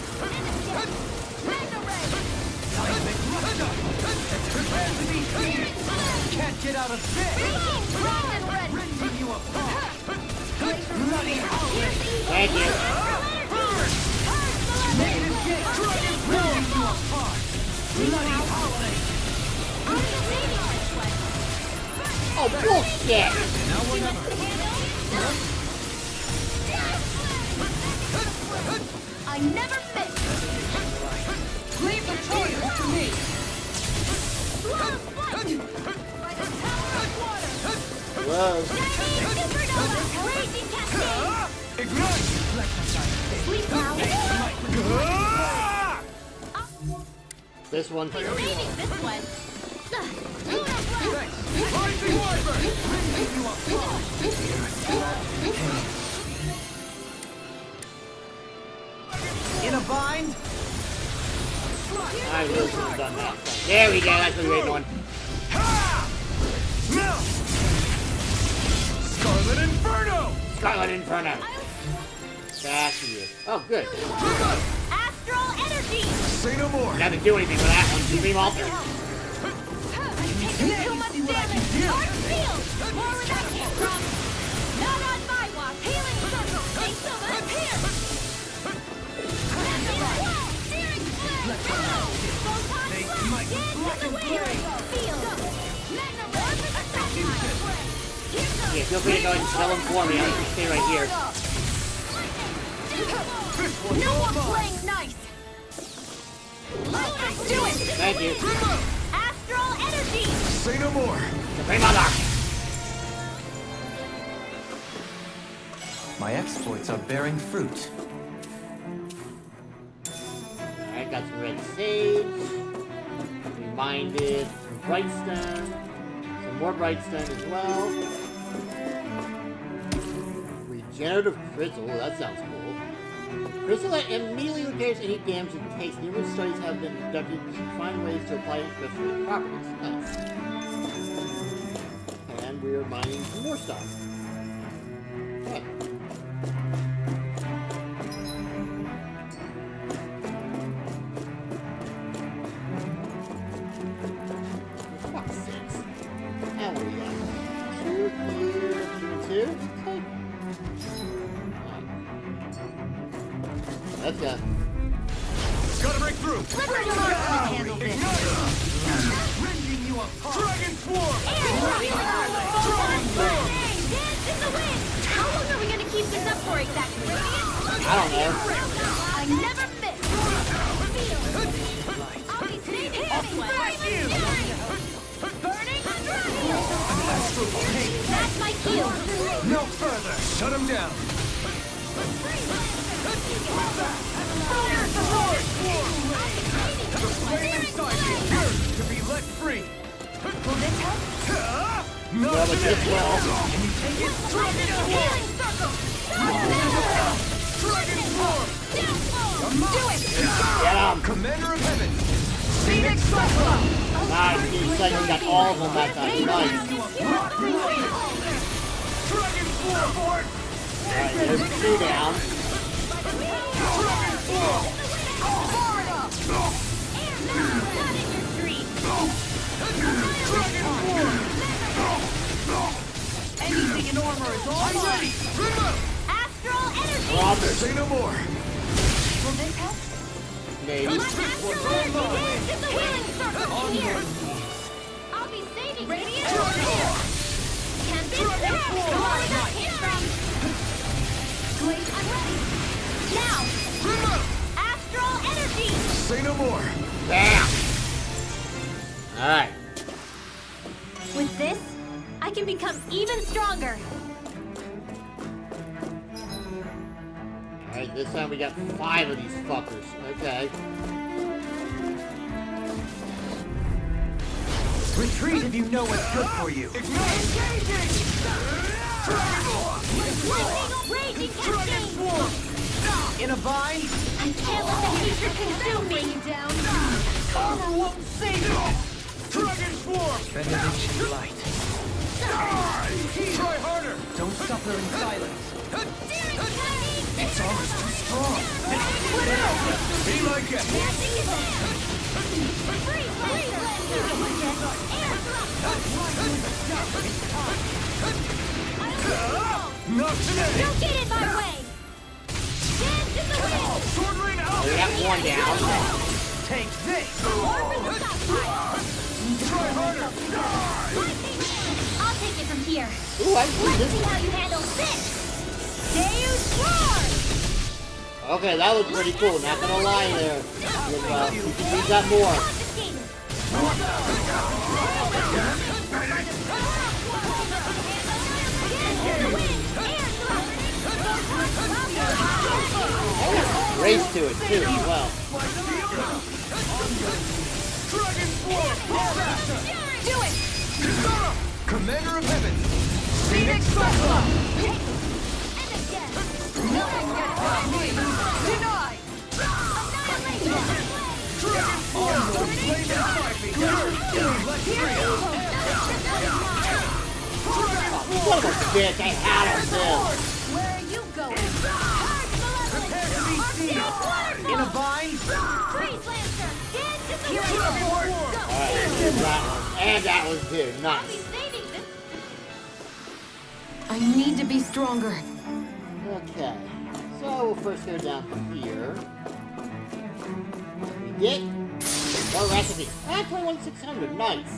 Seismic rupture! Prepare to be seen! Can't get out of this! Rending you apart! Bloody howling! Thank you. Negative gate! Rending you apart! Bloody howling! Oh, bullshit! Now or never! I never miss! Leave the choice to me! Whoa. Ignite! Sleep now! This one. This one! Rising Wyvern! Rending you apart! In a bind? I really should have done that. There we go, that's what we're doing. Now! Scarlet Inferno! Scarlet Inferno. Back to you. Oh, good. Astral energy! Say no more! Not to do anything with that one. Supreme Altar. Too much damage! Arc field! More where that came from! Not on my watch! Healing circle! Take some up here! Steering flare! Photon blast! Get the way! Field! Magna Red with the satellite! Yeah, feel free to go ahead and tell him for me. I'll just stay right here. No one playing nice! Let's do it! Thank you. Astral energy! Say no more! Supreme Altar. My exploits are bearing fruit. Alright, got some red sage. Reminded some brightstone. Some more brightstone as well. Regenerative crystal. Ooh, that sounds cool. Crystal that immediately repairs any damage it takes. Numerous studies have been conducted to find ways to apply its restorative properties. Nice. And we are mining some more stuff. Okay. Fuck's sakes. Now what do we got? 2 here, 2 and 2. Okay. Let's go. Gotta break through! Flipper North can handle this! Rending you apart! Dragon Swarm! Dragon Swarm! Dance in the wind! How long are we gonna keep this up for exactly? I don't know. I never miss! I'll be saving this one! Burning Dragon! That's my cue! No further! Shut him down! The flame inside me yearns to be let free! Will this help? Not Well, but this will. Can you take it? Dragon Healing circle! Dragon Swarm! Do it! Get him! Commander of Heaven! Phoenix Cyclone! Nice, you said you got all of them that time. Nice. Dragon Swarm! Alright, there's 2 down. Dragon Swarm! Anything in armor is all mine! Astral energy! Roger. Say no more! Will this help? Maybe. Astral energy! Dance in the healing circle! Here! I'll be saving radiant here! Can't be there! Where that came from! Great, I'm ready! Now! Astral energy! Say no more! Bam! Alright. With this, I can become even stronger! Alright, this time we got 5 of these fuckers. Okay. Retreat if you know what's good for you. Raging cascade! In a bind? I can't let the hatred consume me! Down. Armor won't save you! Dragon Swarm! Benediction light. Try harder! Don't suffer in silence. Its armor's too strong. Be like it! Not today! Don't get in my way! Dance in the wind! Sword Rain out! We got one down. Take this! Try harder! I'll take it from here. Ooh, I see Let's this see one. how you handle this! Deus Roar! Okay, that was pretty cool. Not gonna lie there. We got more. Race to it too, as well. Do it! Commander of Heaven! Phoenix Festival! And again! No one gets by me! Denied! Annihilation! Dragon Form! Flame and Fire! Let's free! What a bitch, I had him too. Where are you going? Prepare to be seen! In a bind! Freeze Lancer! Dance in the wind! Alright, and that was too. I'll be Nice. saving this! I need to be stronger. Okay, so we'll first go down here. We get more recipe. 21,600, nice.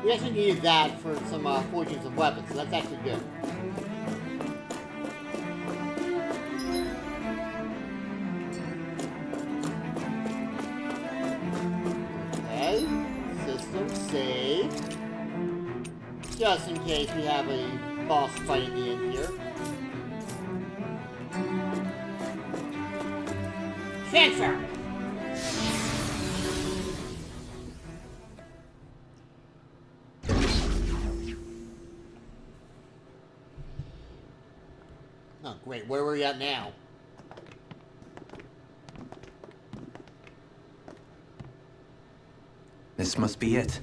We actually needed that for some forgings of weapons, so that's actually good. Okay, system save. Just in case we have a boss fight in the end here. Transfer! Oh, great. Where were we at now? This must be it.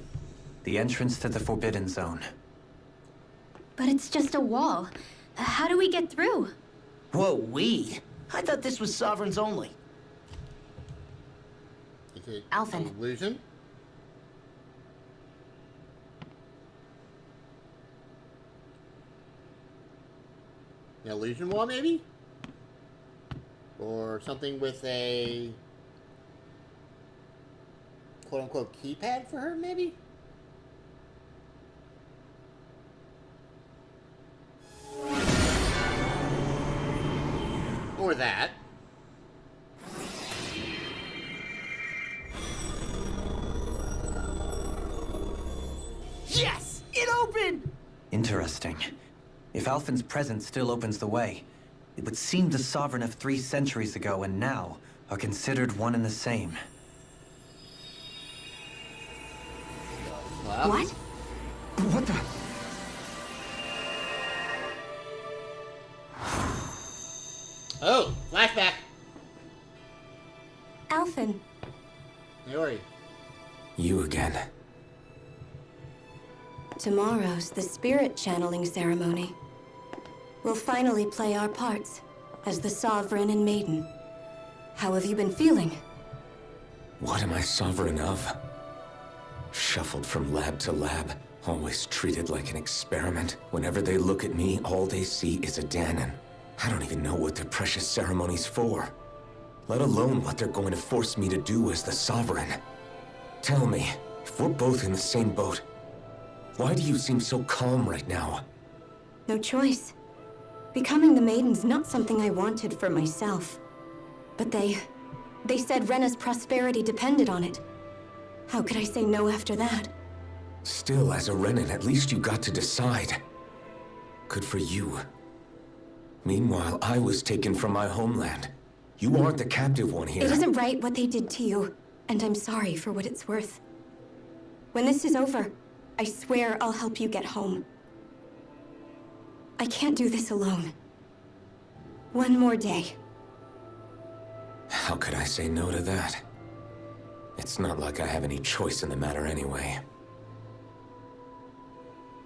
The entrance to the Forbidden Zone. But it's just a wall. How do we get through? Whoa, we? I thought this was Sovereigns only. Is it Alphen. an illusion? An illusion wall, maybe? Or something with a quote-unquote keypad for her, maybe? Or that. Yes! It opened! Interesting. If Alphen's presence still opens the way, it would seem the Sovereign of 3 centuries ago and now are considered one and the same. Well, What? What the? oh, flashback. Alphen, Yuri. You again. tomorrow's the spirit channeling ceremony. We'll finally play our parts as the Sovereign and Maiden. How have you been feeling? What am I sovereign of? Shuffled from lab to lab, always treated like an experiment. Whenever they look at me, all they see is a Danon. I don't even know what their precious ceremony's for. Let alone what they're going to force me to do as the Sovereign. Tell me, if we're both in the same boat, why do you seem so calm right now? No choice. Becoming the Maiden's not something I wanted for myself. But they said Rena's prosperity depended on it. How could I say no after that? Still, as a Renan, at least you got to decide. Good for you. Meanwhile, I was taken from my homeland. You aren't the captive one here. It isn't right what they did to you, and I'm sorry for what it's worth. When this is over, I swear I'll help you get home. I can't do this alone. One more day. How could I say no to that? It's not like I have any choice in the matter anyway.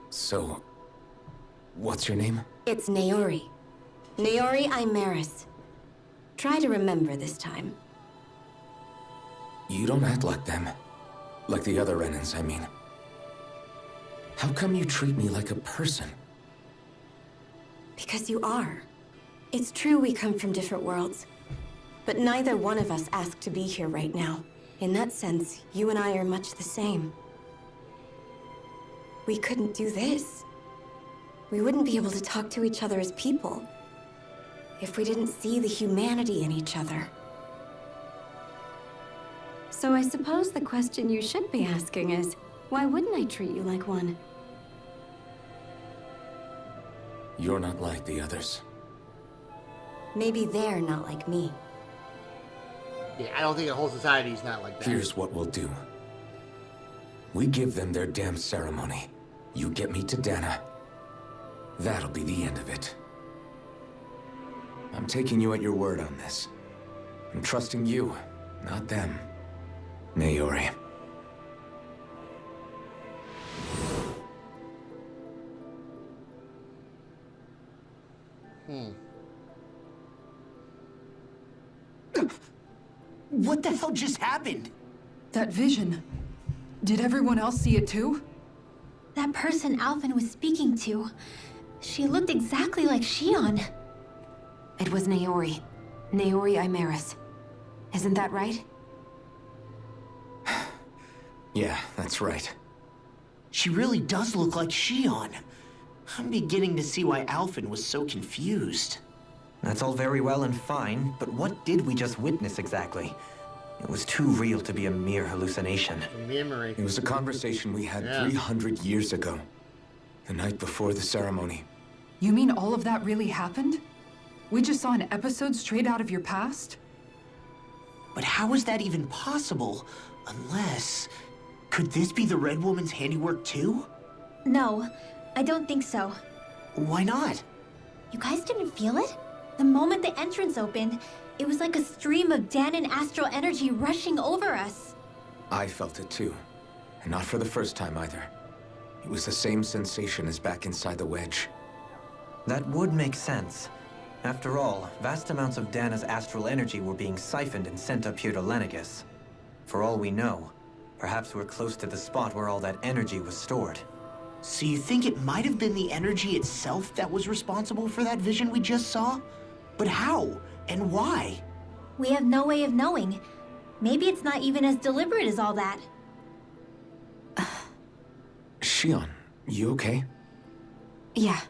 So, what's your name? It's Naori. Naori Imaris. Try to remember this time. You don't act like them. Like the other Renans, I mean. How come you treat me like a person? Because you are. It's true we come from different worlds. But neither one of us asked to be here right now. In that sense, you and I are much the same. We couldn't do this. We wouldn't be able to talk to each other as people if we didn't see the humanity in each other. So I suppose the question you should be asking is, why wouldn't I treat you like one? You're not like the others. Maybe they're not like me. Yeah, I don't think the whole society's not like that. Here's what we'll do. We give them their damn ceremony. You get me to Dana. That'll be the end of it. I'm taking you at your word on this. I'm trusting you, not them. Naori. What the hell just happened? That vision. Did everyone else see it too? That person Alphen was speaking to, she looked exactly like Shion. It was Naori. Naori Imaris. Isn't that right? Yeah, that's right. She really does look like Shion. I'm beginning to see why Alphen was so confused. That's all very well and fine, but what did we just witness exactly? It was too real to be a mere hallucination. Memory. It was a conversation we had 300 years ago. The night before the ceremony. You mean all of that really happened? We just saw an episode straight out of your past? But how is that even possible? Unless... Could this be the Red Woman's handiwork too? No, I don't think so. Why not? You guys didn't feel it? The moment the entrance opened, it was like a stream of Danon astral energy rushing over us. I felt it too. And not for the first time either. It was the same sensation as back inside the wedge. That would make sense. After all, vast amounts of Dana's astral energy were being siphoned and sent up here to Lenegis. For all we know, perhaps we're close to the spot where all that energy was stored. So you think it might have been the energy itself that was responsible for that vision we just saw? But how? And why? We have no way of knowing. Maybe it's not even as deliberate as all that. Shion, you okay? Yeah.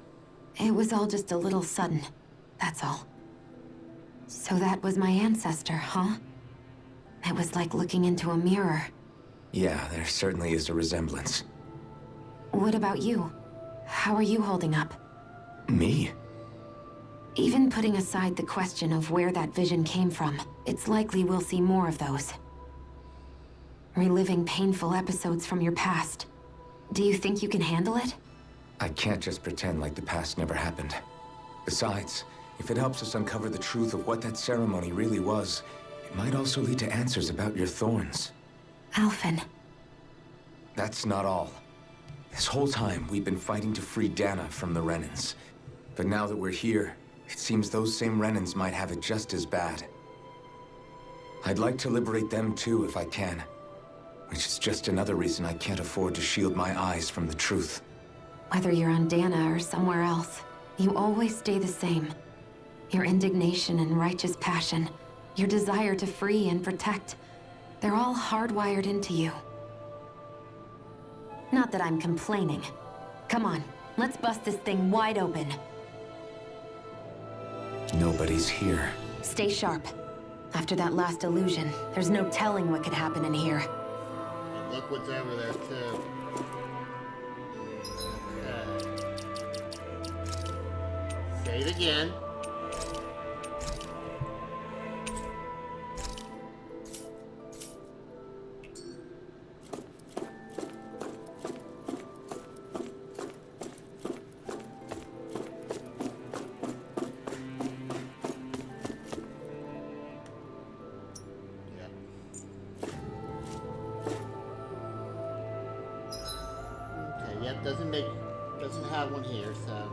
It was all just a little sudden. That's all. So that was my ancestor, huh? It was like looking into a mirror. Yeah, there certainly is a resemblance. What about you? How are you holding up? Me? Even putting aside the question of where that vision came from, it's likely we'll see more of those. Reliving painful episodes from your past. Do you think you can handle it? I can't just pretend like the past never happened. Besides, if it helps us uncover the truth of what that ceremony really was, it might also lead to answers about your thorns. Alphen. That's not all. This whole time, we've been fighting to free Dana from the Renans. But now that we're here, it seems those same Renans might have it just as bad. I'd like to liberate them too if I can. Which is just another reason I can't afford to shield my eyes from the truth. Whether you're on Dana or somewhere else, you always stay the same. Your indignation and righteous passion, your desire to free and protect, they're all hardwired into you. Not that I'm complaining. Come on, let's bust this thing wide open. Nobody's here. Stay sharp. After that last illusion, there's no telling what could happen in here. Look what's over there, too. Okay. Say it again. doesn't have one here, so.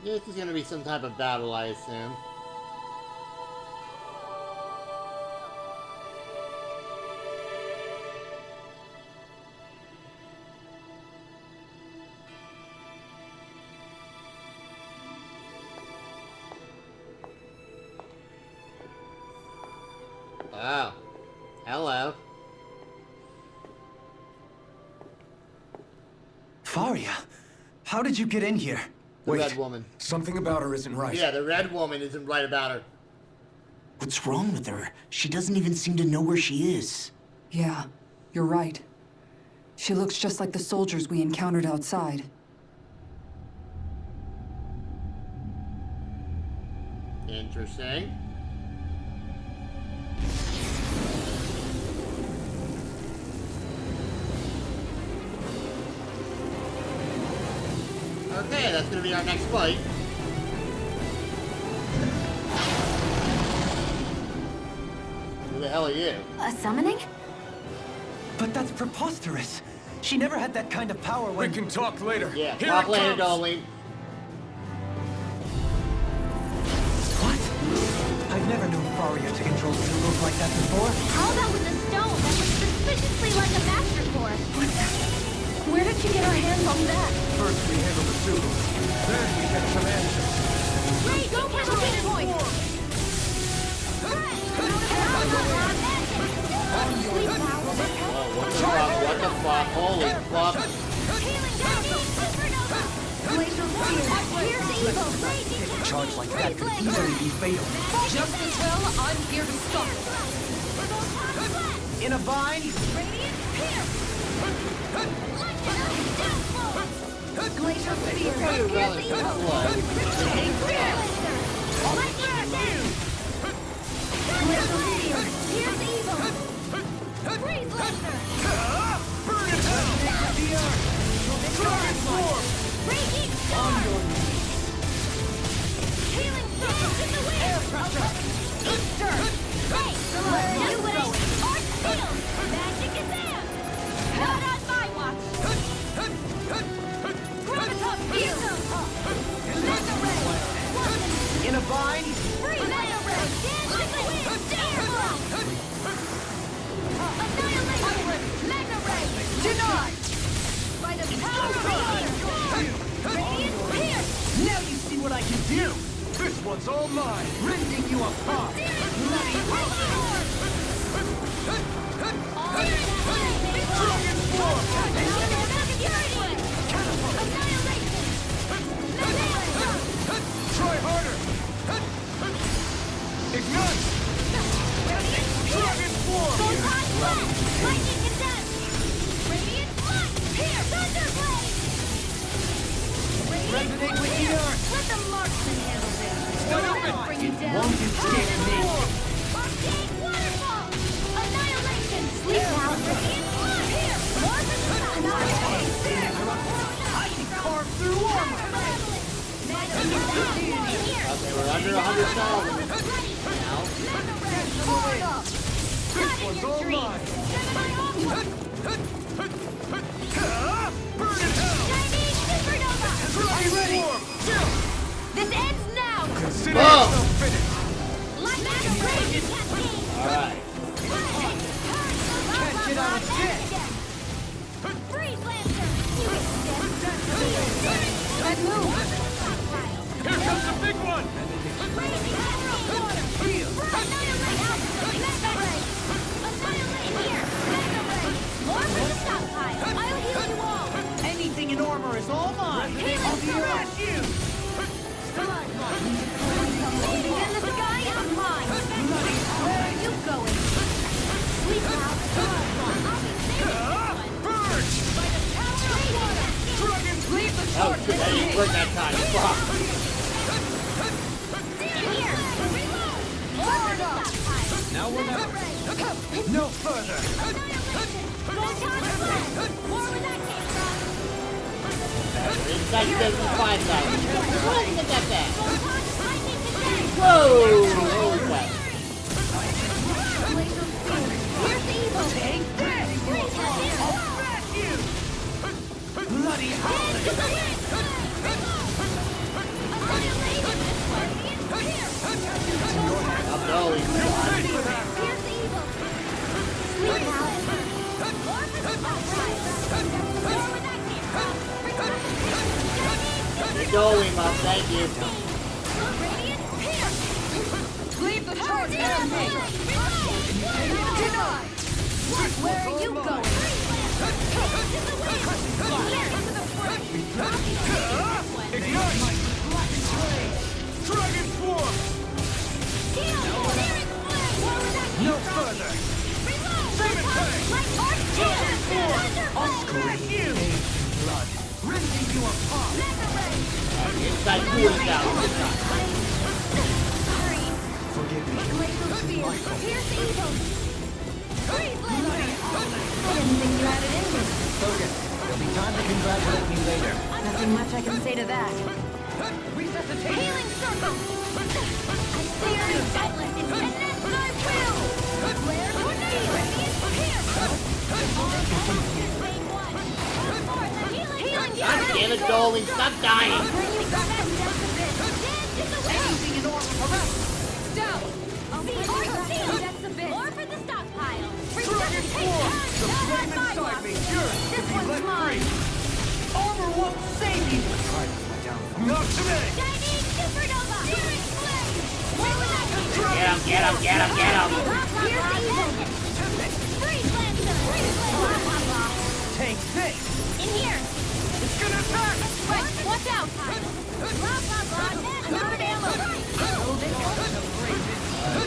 This is gonna be some type of battle, I assume. Wow. Hello. Faria, how did you get in here? The Wait, red woman. something about her isn't right. Yeah, the red woman isn't right about her. What's wrong with her? She doesn't even seem to know where she is. Yeah, you're right. She looks just like the soldiers we encountered outside. Interesting. Okay, that's gonna be our next fight. Who the hell are you? A summoning? But that's preposterous. She never had that kind of power when... We can talk later. Yeah, Here talk it later, comes. darling. What? I've never known Faria to control symbols like that before. How about with the stone that was suspiciously like a master core? Where did she get her hands on that? First we handle the symbols, then we get some answers. Great, go for the hit point! What the fuck? What the fuck? Holy fuck. A charge like that could easily be fatal. Just as well, I'm here to stop. In a vine? Glacier Spear. Pretty rather slow. In a vine? Now you see what I can do! This one's all mine! Rending you apart! Try harder! Ignite! Dragon Form! Resonate with the earth! Let the marksman handle this. Wide open! Bring you down. Won't you escape me? Arcane waterfall! Annihilation! Sleep now! Radiant flood! Here! More than the I can carve through armor! Okay, we're under 100,000 now. This one's all mine! Burn it hell! Are you ready? This ends now! Consider Whoa. yourself finished! Alright. Can't get out of this! Freeze Lancer! Here comes the big one! Heal! I'll heal you all! Anything in armor is all mine! I'll crush you! Anything in the sky is mine! Where are you going? Sleep now! Burn! By the power of water! Dragon leave the Oh shit, I didn't work that time. Fuck. Here! Reload! Forward up! Now we're not... No further! More where that came from! Inside 75,000. Where did I get that back? Lightning today! Whoa! Holy crap. Take this! Bloody I'm going. You're going, Mom. Thank you. Leave the charge to me! Denied! Where are you going? Ignite! Dragon Swarm! No further! Blood, rending you apart! Inside cooling down. Forgive me. Pierce evil! I didn't think you had it in you. Logan, there'll be time to congratulate me later. Nothing much I can say to that. Resuscitation! Healing circle! I stare relentless and that's my will! Flare tornado! God damn it, Dolan. Stop dying. More for the stockpile! Dragon Swarm! The flame inside me yearns to be let free! Armor won't save you! Not today! Shining supernova! Searing flame! Where was that? Get him, get him, get him, get him. Freeze lancer! Take this! In here! It's gonna attack! Right, watch out! Blah, blah, blah. Another ammo!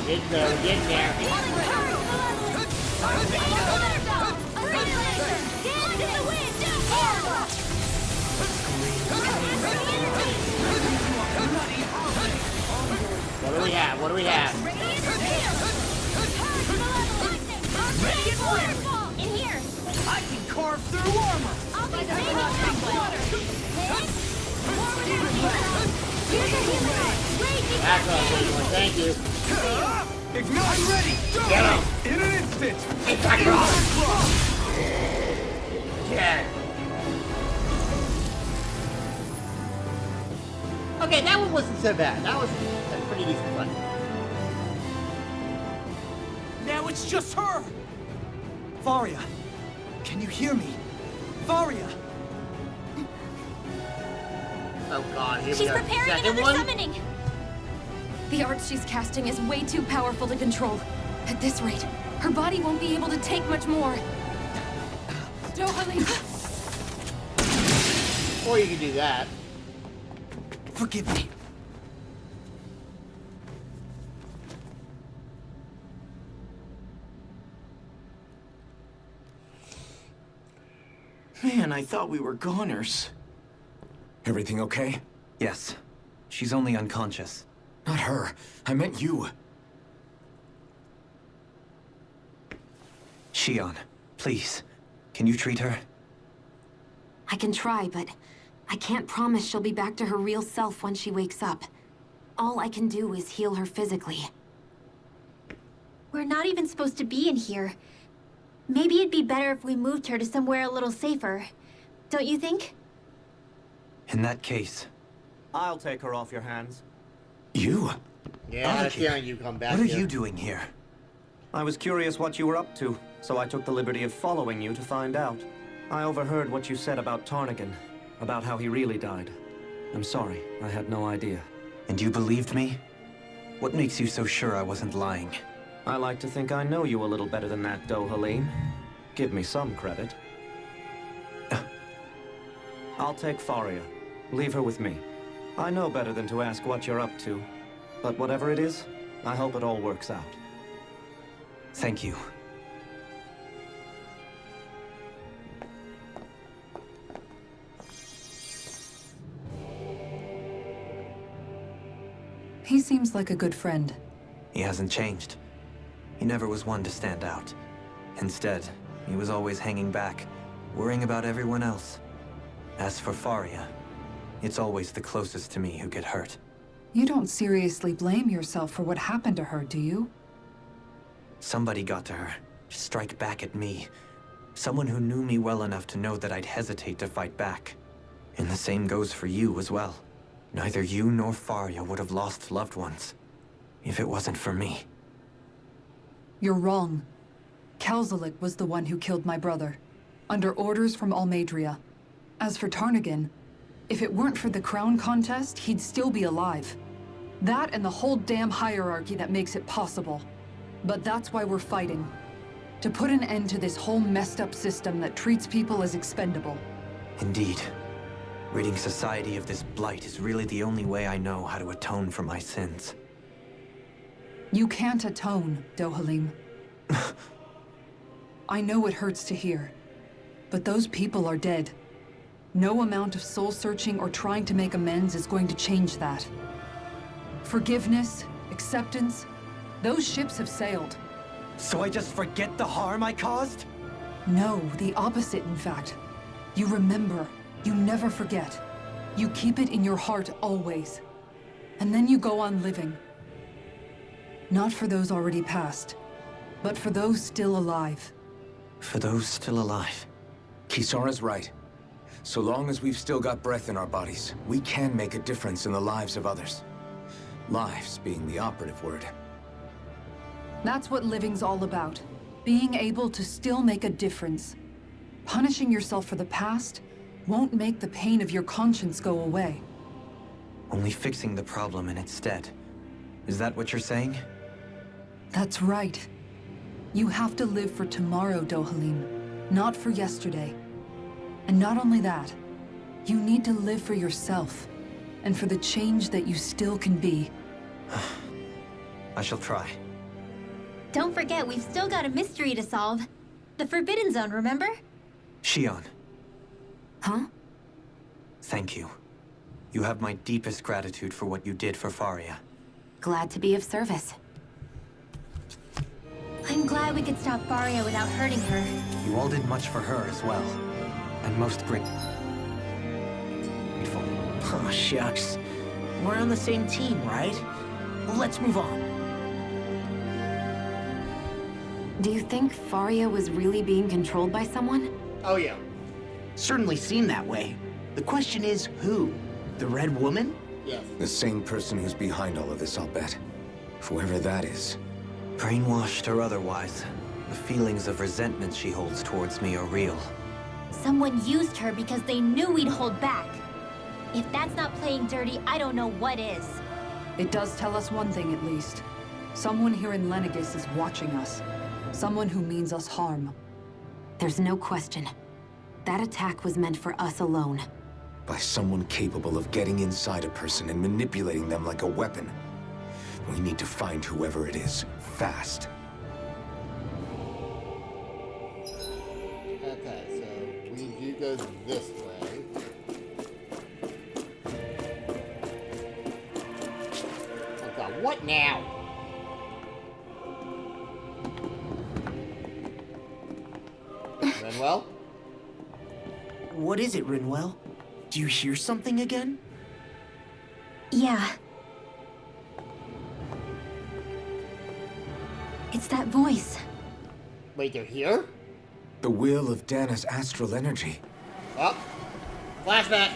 Get there, get there. Healing current! Freeze laser! Dance in the wind! What do we have? What do we have? Radiant waterfall! In here! I can carve through armor! I'll be saving water! Here's a healing arm! Raging That's what I'm looking for. Thank you. Ignite! I'm ready! Get him! In an instant! Impact rock! Yeah. Okay, that one wasn't so bad. That was a pretty decent fight. Now it's just her! Varia, can you hear me? Varia! Oh god, here we She's go. preparing Second another one. summoning. The art she's casting is way too powerful to control. At this rate, her body won't be able to take much more. Darling. Or you can do that. Forgive me. Man, I thought we were goners. Everything okay? Yes. She's only unconscious. Not her. I meant you. Shion, please. Can you treat her? I can try, but I can't promise she'll be back to her real self when she wakes up. All I can do is heal her physically. We're not even supposed to be in here. Maybe it'd be better if we moved her to somewhere a little safer. Don't you think? In that case, I'll take her off your hands. You? Yeah, I was hearing you come back what are here. you doing here? I was curious what you were up to, so I took the liberty of following you to find out. I overheard what you said about Tarnigan, about how he really died. I'm sorry, I had no idea. And you believed me? What makes you so sure I wasn't lying? I like to think I know you a little better than that, Dohalim. Give me some credit. I'll take Faria. Leave her with me. I know better than to ask what you're up to. But whatever it is, I hope it all works out. Thank you. He seems like a good friend. He hasn't changed. He never was one to stand out. Instead, he was always hanging back, worrying about everyone else. As for Faria, it's always the closest to me who get hurt. You don't seriously blame yourself for what happened to her, do you? Somebody got to her, to strike back at me. Someone who knew me well enough to know that I'd hesitate to fight back. And the same goes for you as well. Neither you nor Faria would have lost loved ones if it wasn't for me. You're wrong. Kelzelik was the one who killed my brother, under orders from Almadria. As for Tarnagin, if it weren't for the crown contest, he'd still be alive. That and the whole damn hierarchy that makes it possible. But that's why we're fighting. To put an end to this whole messed up system that treats people as expendable. Indeed. Ridding society of this blight is really the only way I know how to atone for my sins. You can't atone, Dohalim. I know it hurts to hear, but those people are dead. No amount of soul-searching or trying to make amends is going to change that. Forgiveness, acceptance, those ships have sailed. So I just forget the harm I caused? No, the opposite, in fact. You remember. You never forget. You keep it in your heart always. And then you go on living. Not for those already past, but for those still alive. For those still alive. Kisara's right. So long as we've still got breath in our bodies, we can make a difference in the lives of others. Lives being the operative word. That's what living's all about. Being able to still make a difference. Punishing yourself for the past won't make the pain of your conscience go away. Only fixing the problem in its stead. Is that what you're saying? That's right. You have to live for tomorrow, Dohalim, not for yesterday. And not only that, you need to live for yourself, and for the change that you still can be. I shall try. Don't forget, we've still got a mystery to solve. The Forbidden Zone, remember? Shion. Huh? Thank you. You have my deepest gratitude for what you did for Faria. Glad to be of service. I'm glad we could stop Faria without hurting her. You all did much for her as well. I'm most grateful. Oh, shucks. We're on the same team, right? Let's move on. Do you think Faria was really being controlled by someone? Oh, yeah. Certainly seemed that way. The question is, who? The Red Woman? Yes. The same person who's behind all of this, I'll bet. Whoever that is. Brainwashed or otherwise, the feelings of resentment she holds towards me are real. Someone used her because they knew we'd hold back. If that's not playing dirty, I don't know what is. It does tell us one thing at least. Someone here in Lenegis is watching us. Someone who means us harm. There's no question. That attack was meant for us alone. By someone capable of getting inside a person and manipulating them like a weapon. We need to find whoever it is, fast. Okay, so we do go this way. Oh god, what now? Renwell? What is it, Rinwell? Do you hear something again? Yeah. It's that voice. Wait, they're here? The will of Dana's astral energy. Oh, flashback.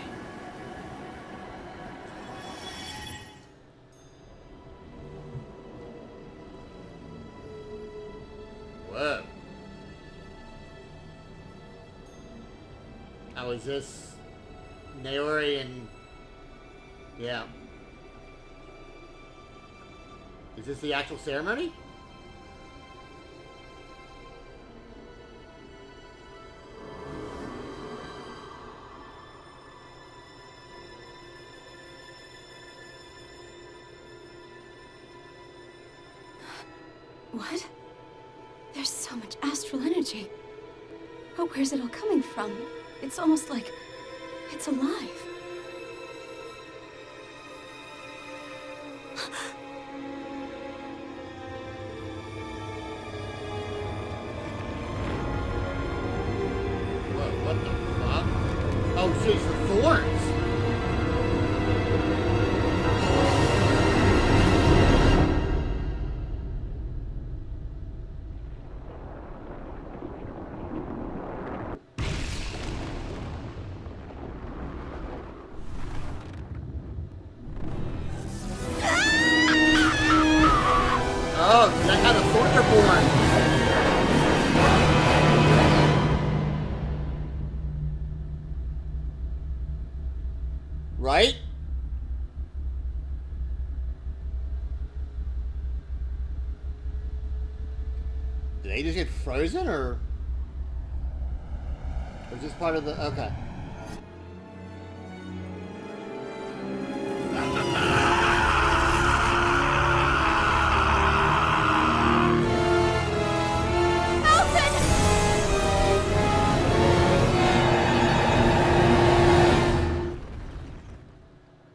Whoa. Oh, is this Naori and... Yeah. Is this the actual ceremony? What? There's so much astral energy. But where's it all coming from? It's almost like it's alive. What the fuck? Oh, shit, it's the thorns! Right? Did they just get frozen, or was this part of the... Okay.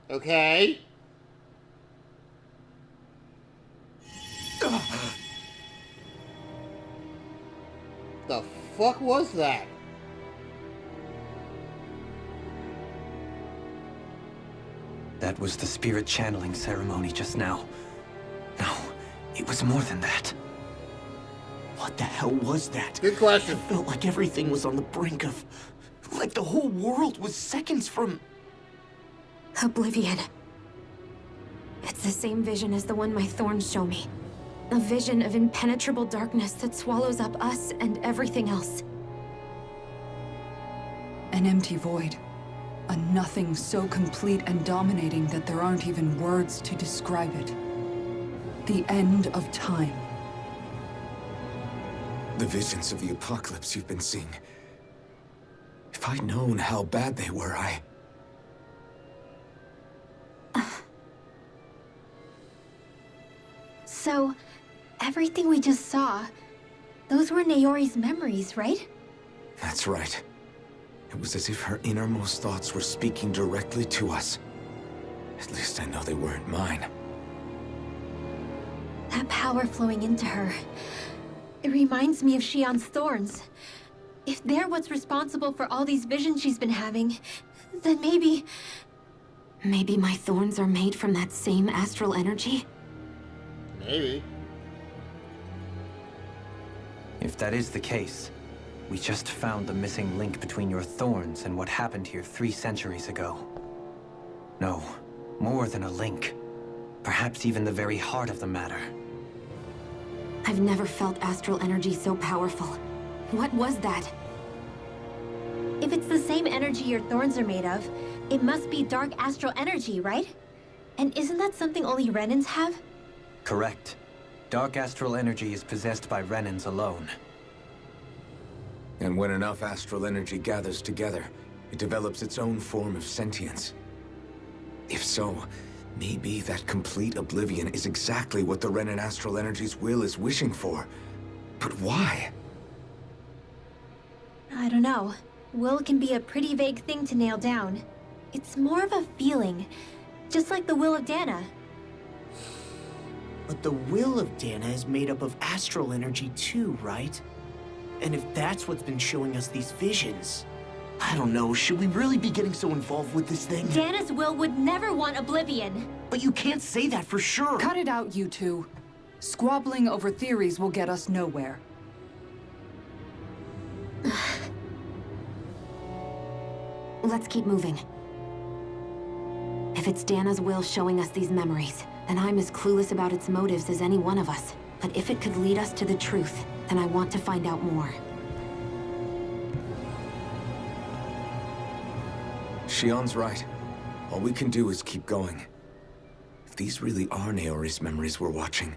Okay. The fuck was that? That was the spirit channeling ceremony just now. No, it was more than that. What the hell was that? Good question. It felt like everything was on the brink of... like the whole world was seconds from... Oblivion. It's the same vision as the one my thorns show me. A vision of impenetrable darkness that swallows up us and everything else. An empty void. A nothing so complete and dominating that there aren't even words to describe it. The end of time. The visions of the apocalypse you've been seeing. If I'd known how bad they were, So, everything we just saw, those were Naori's memories, right? That's right. It was as if her innermost thoughts were speaking directly to us. At least I know they weren't mine. That power flowing into her, it reminds me of Shion's thorns. If they're what's responsible for all these visions she's been having, then maybe... Maybe my thorns are made from that same astral energy? Maybe. If that is the case, we just found the missing link between your thorns and what happened here 3 centuries ago. No, more than a link. Perhaps even the very heart of the matter. I've never felt astral energy so powerful. What was that? If it's the same energy your thorns are made of, it must be dark astral energy, right? And isn't that something only Renans have? Correct. Dark astral energy is possessed by Renans alone. And when enough astral energy gathers together, it develops its own form of sentience. If so, maybe that complete oblivion is exactly what the Renan astral energy's will is wishing for. But why? I don't know. Will can be a pretty vague thing to nail down. It's more of a feeling, just like the will of Dana. But the will of Dana is made up of astral energy too, right? And if that's what's been showing us these visions... I don't know, should we really be getting so involved with this thing? Dana's will would never want oblivion. But you can't say that for sure. Cut it out, you two. Squabbling over theories will get us nowhere. Let's keep moving. If it's Dana's will showing us these memories, then I'm as clueless about its motives as any one of us. But if it could lead us to the truth, then I want to find out more. Shion's right. All we can do is keep going. If these really are Naori's memories we're watching,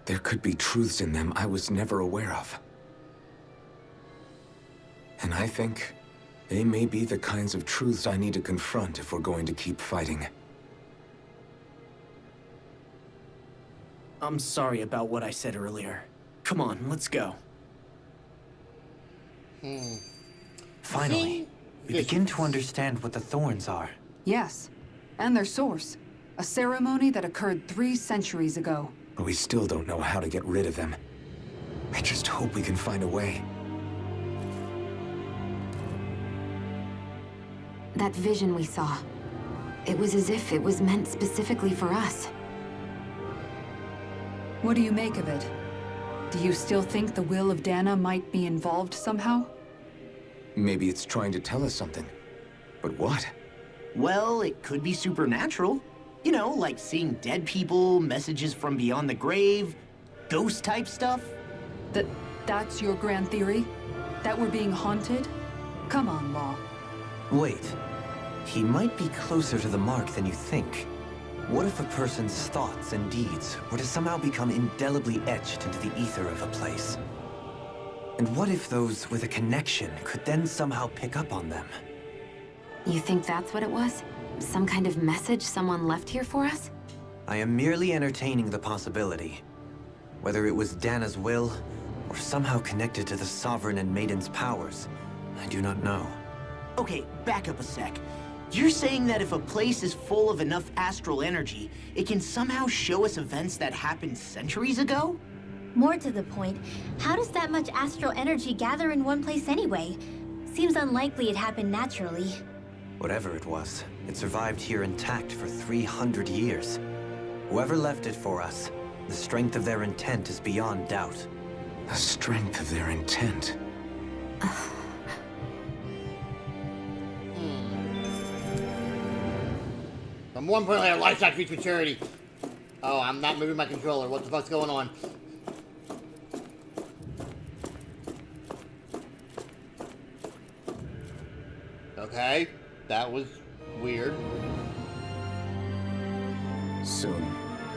there could be truths in them I was never aware of. And I think they may be the kinds of truths I need to confront if we're going to keep fighting. I'm sorry about what I said earlier. Come on, let's go. Finally, we begin to understand what the thorns are. Yes, and their source. A ceremony that occurred 3 centuries ago. But we still don't know how to get rid of them. I just hope we can find a way. That vision we saw, it was as if it was meant specifically for us. What do you make of it? Do you still think the will of Dana might be involved somehow? Maybe it's trying to tell us something. But what? Well, it could be supernatural. You know, like seeing dead people, messages from beyond the grave, ghost-type stuff. That's your grand theory? That we're being haunted? Come on, Law. Wait. He might be closer to the mark than you think. What if a person's thoughts and deeds were to somehow become indelibly etched into the ether of a place? And what if those with a connection could then somehow pick up on them? You think that's what it was? Some kind of message someone left here for us? I am merely entertaining the possibility. Whether it was Dana's will, or somehow connected to the Sovereign and Maiden's powers, I do not know. Okay, back up a sec. You're saying that if a place is full of enough astral energy, it can somehow show us events that happened centuries ago? More to the point, how does that much astral energy gather in one place anyway? Seems unlikely it happened naturally. Whatever it was, it survived here intact for 300 years. Whoever left it for us, the strength of their intent is beyond doubt. The strength of their intent. But more importantly, our lifestyles reach maturity. Oh, I'm not moving my controller. What the fuck's going on? Okay, that was weird. Soon,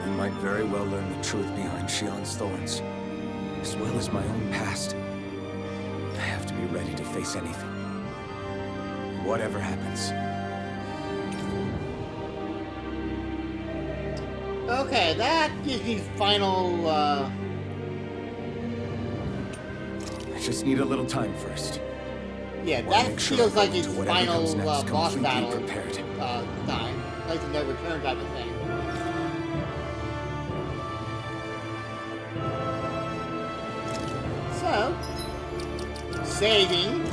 I might very well learn the truth behind Shion's thorns, as well as my own past. I have to be ready to face anything. Whatever happens. Okay, that gives me final, I just need a little time first. yeah, Wanna that make sure feels I like go its into whatever final comes next boss completely battle prepared. time. Like a no return type of thing. So, saving.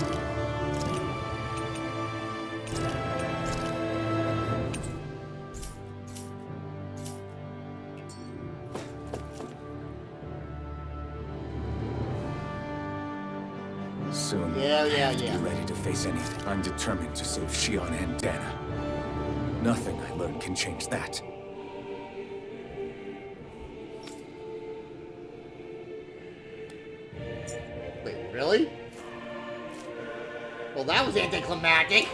Soon, Yeah, I yeah, have to yeah. be ready to face anything. I'm determined to save Shion and Dana. Nothing I learn can change that. Wait, really? Well, that was anticlimactic.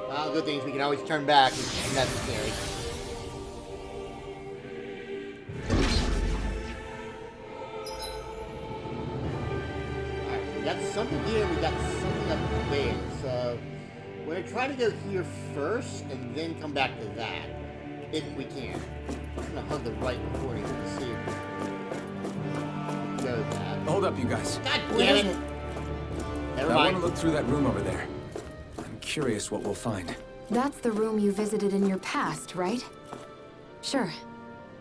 Well, good thing is we can always turn back if necessary. Alright, we got something here, we got something up there. So, we're gonna try to go here first and then come back to that. If we can. I'm gonna hug the right recording to see if we go that. Hold up, you guys. God damn it! Never I want mind. to look through that room over there. I'm curious what we'll find. That's the room you visited in your past, right? Sure.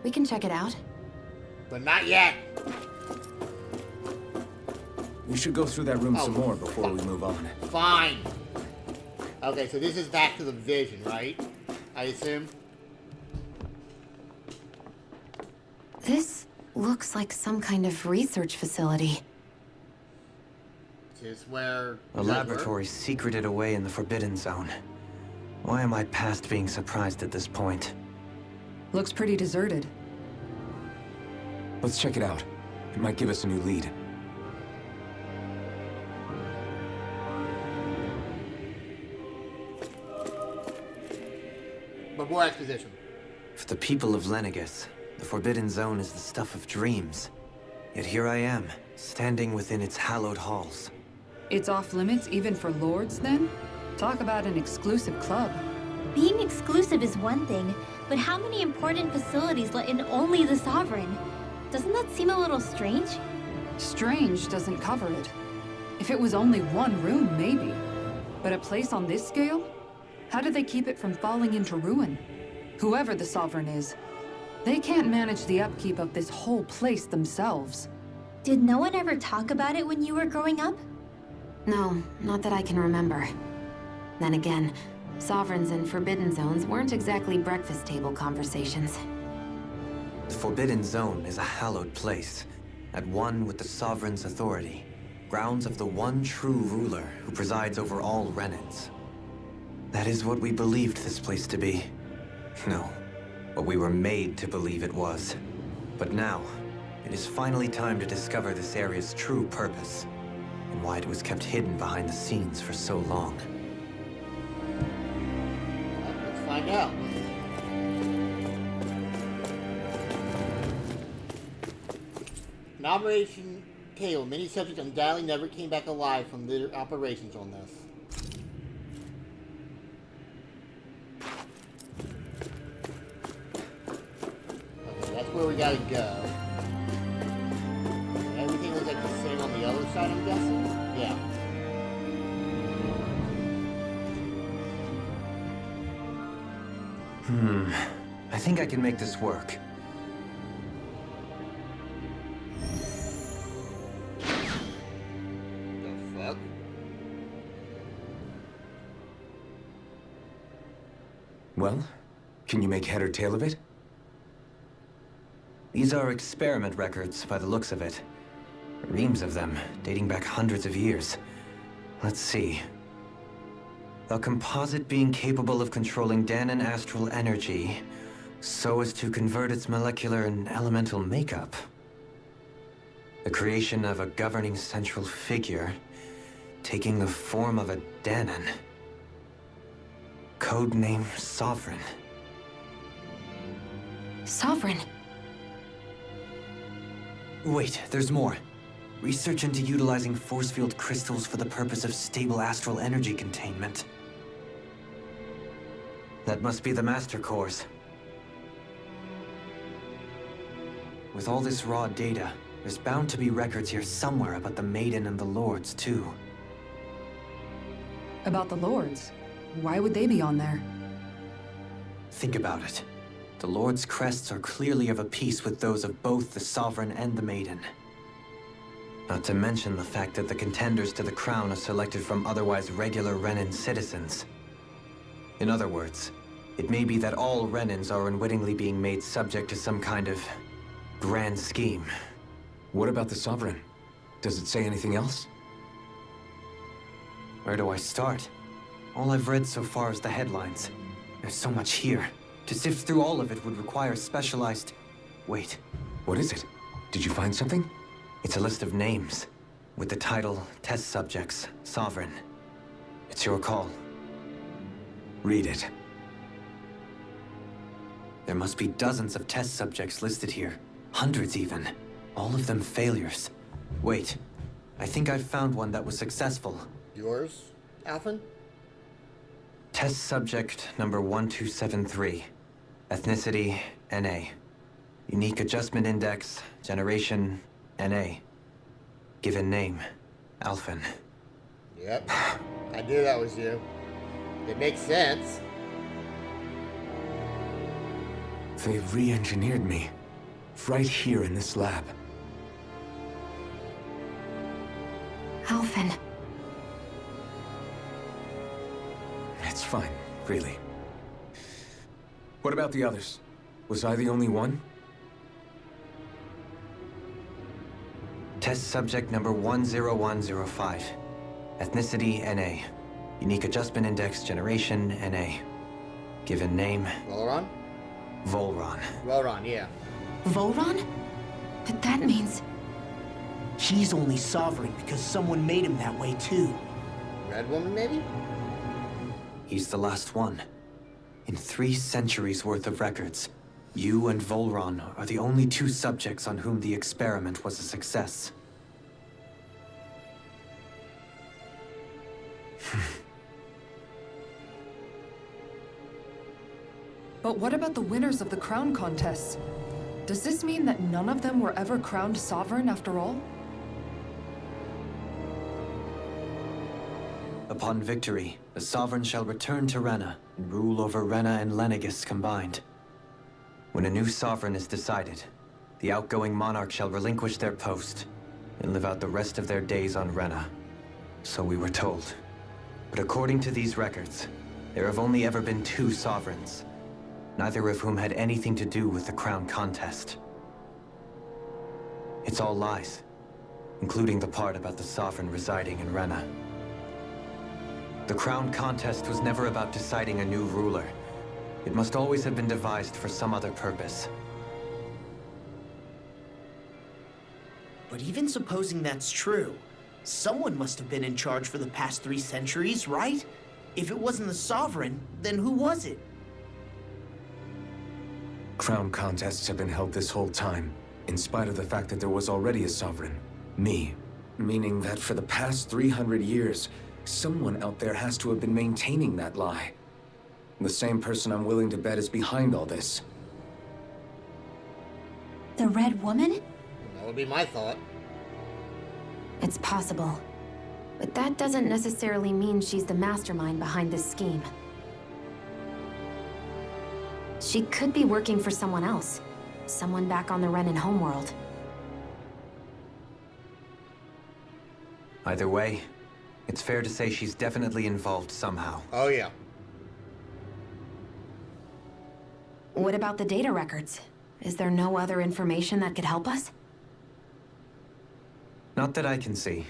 We can check it out. But not yet. We should go through that room Oh, some more before we move on. Fine. Okay, so this is back to the vision, right? I assume? This looks like some kind of research facility. This is where... A laboratory secreted away in the Forbidden Zone. Why am I past being surprised at this point? Looks pretty deserted. Let's check it out. It might give us a new lead. But more exposition. For the people of Lenegis, the Forbidden Zone is the stuff of dreams. Yet here I am, standing within its hallowed halls. It's off limits even for lords, then? Talk about an exclusive club. Being exclusive is one thing, but how many important facilities let in only the Sovereign? Doesn't that seem a little strange? Strange doesn't cover it. If it was only one room, maybe. But a place on this scale? How did they keep it from falling into ruin? Whoever the Sovereign is, they can't manage the upkeep of this whole place themselves. Did no one ever talk about it when you were growing up? No, not that I can remember. Then again, Sovereigns and Forbidden Zones weren't exactly breakfast table conversations. The Forbidden Zone is a hallowed place, at one with the Sovereign's authority, grounds of the one true ruler who presides over all Renans. That is what we believed this place to be. No, what we were made to believe it was. But now, it is finally time to discover this area's true purpose. and why it was kept hidden behind the scenes for so long. Let's find out. In Operation Kale, many subjects undoubtedly never came back alive from their operations on this. Okay, that's where we gotta go. Everything looks like the same on the other side, I'm guessing? Yeah. I think I can make this work. Well, can you make head or tail of it? These are experiment records, by the looks of it. Reams of them, dating back hundreds of years. Let's see. A composite being capable of controlling Danon astral energy, so as to convert its molecular and elemental makeup. The creation of a governing central figure, taking the form of a Danon. Codename Sovereign. Sovereign? Wait, there's more. Research into utilizing force field crystals for the purpose of stable astral energy containment. That must be the Master Cores. With all this raw data, there's bound to be records here somewhere about the Maiden and the Lords, too. About the Lords? Why would they be on there? Think about it. The Lord's crests are clearly of a piece with those of both the Sovereign and the Maiden. Not to mention the fact that the contenders to the crown are selected from otherwise regular Renan citizens. In other words, it may be that all Renans are unwittingly being made subject to some kind of grand scheme. What about the Sovereign? Does it say anything else? Where do I start? All I've read so far is the headlines. There's so much here. To sift through all of it would require specialized... Wait. What is it? Did you find something? It's a list of names, with the title, Test Subjects, Sovereign. It's your call. Read it. There must be dozens of test subjects listed here. Hundreds even. All of them failures. Wait. I think I've found one that was successful. Yours, Alphen? Test subject number 1273. Ethnicity, NA. Unique adjustment index, generation, NA. Given name, Alphen. Yep. I knew that was you. It makes sense. They've re-engineered me. Right here in this lab. Alphen. It's fine, really. What about the others? Was I the only one? Test subject number 10105. Ethnicity, NA. Unique adjustment index, generation, NA. Given name... Volron? Volron. Volron, yeah. Volron? But that means... He's only sovereign because someone made him that way too. Red Woman, maybe? He's the last one. In 3 centuries worth of records, you and Volron are the only 2 subjects on whom the experiment was a success. But what about the winners of the crown contests? Does this mean that none of them were ever crowned sovereign after all? Upon victory, the Sovereign shall return to Rena and rule over Rena and Lenegis combined. When a new Sovereign is decided, the outgoing monarch shall relinquish their post and live out the rest of their days on Rena. So we were told. But according to these records, there have only ever been 2 Sovereigns, neither of whom had anything to do with the crown contest. It's all lies, including the part about the Sovereign residing in Rena. The crown contest was never about deciding a new ruler. It must always have been devised for some other purpose. But even supposing that's true, Someone must have been in charge for the past 3 centuries, right? If it wasn't the Sovereign, then who was it? Crown contests have been held this whole time, in spite of the fact that there was already a Sovereign. Me. Meaning that for the past 300 years, someone out there has to have been maintaining that lie. The same person I'm willing to bet is behind all this. The Red Woman? That would be my thought. It's possible. But that doesn't necessarily mean she's the mastermind behind this scheme. She could be working for someone else. Someone back on the Renan homeworld. Either way, it's fair to say she's definitely involved somehow. Oh, yeah. What about the data records? Is there no other information that could help us? Not that I can see.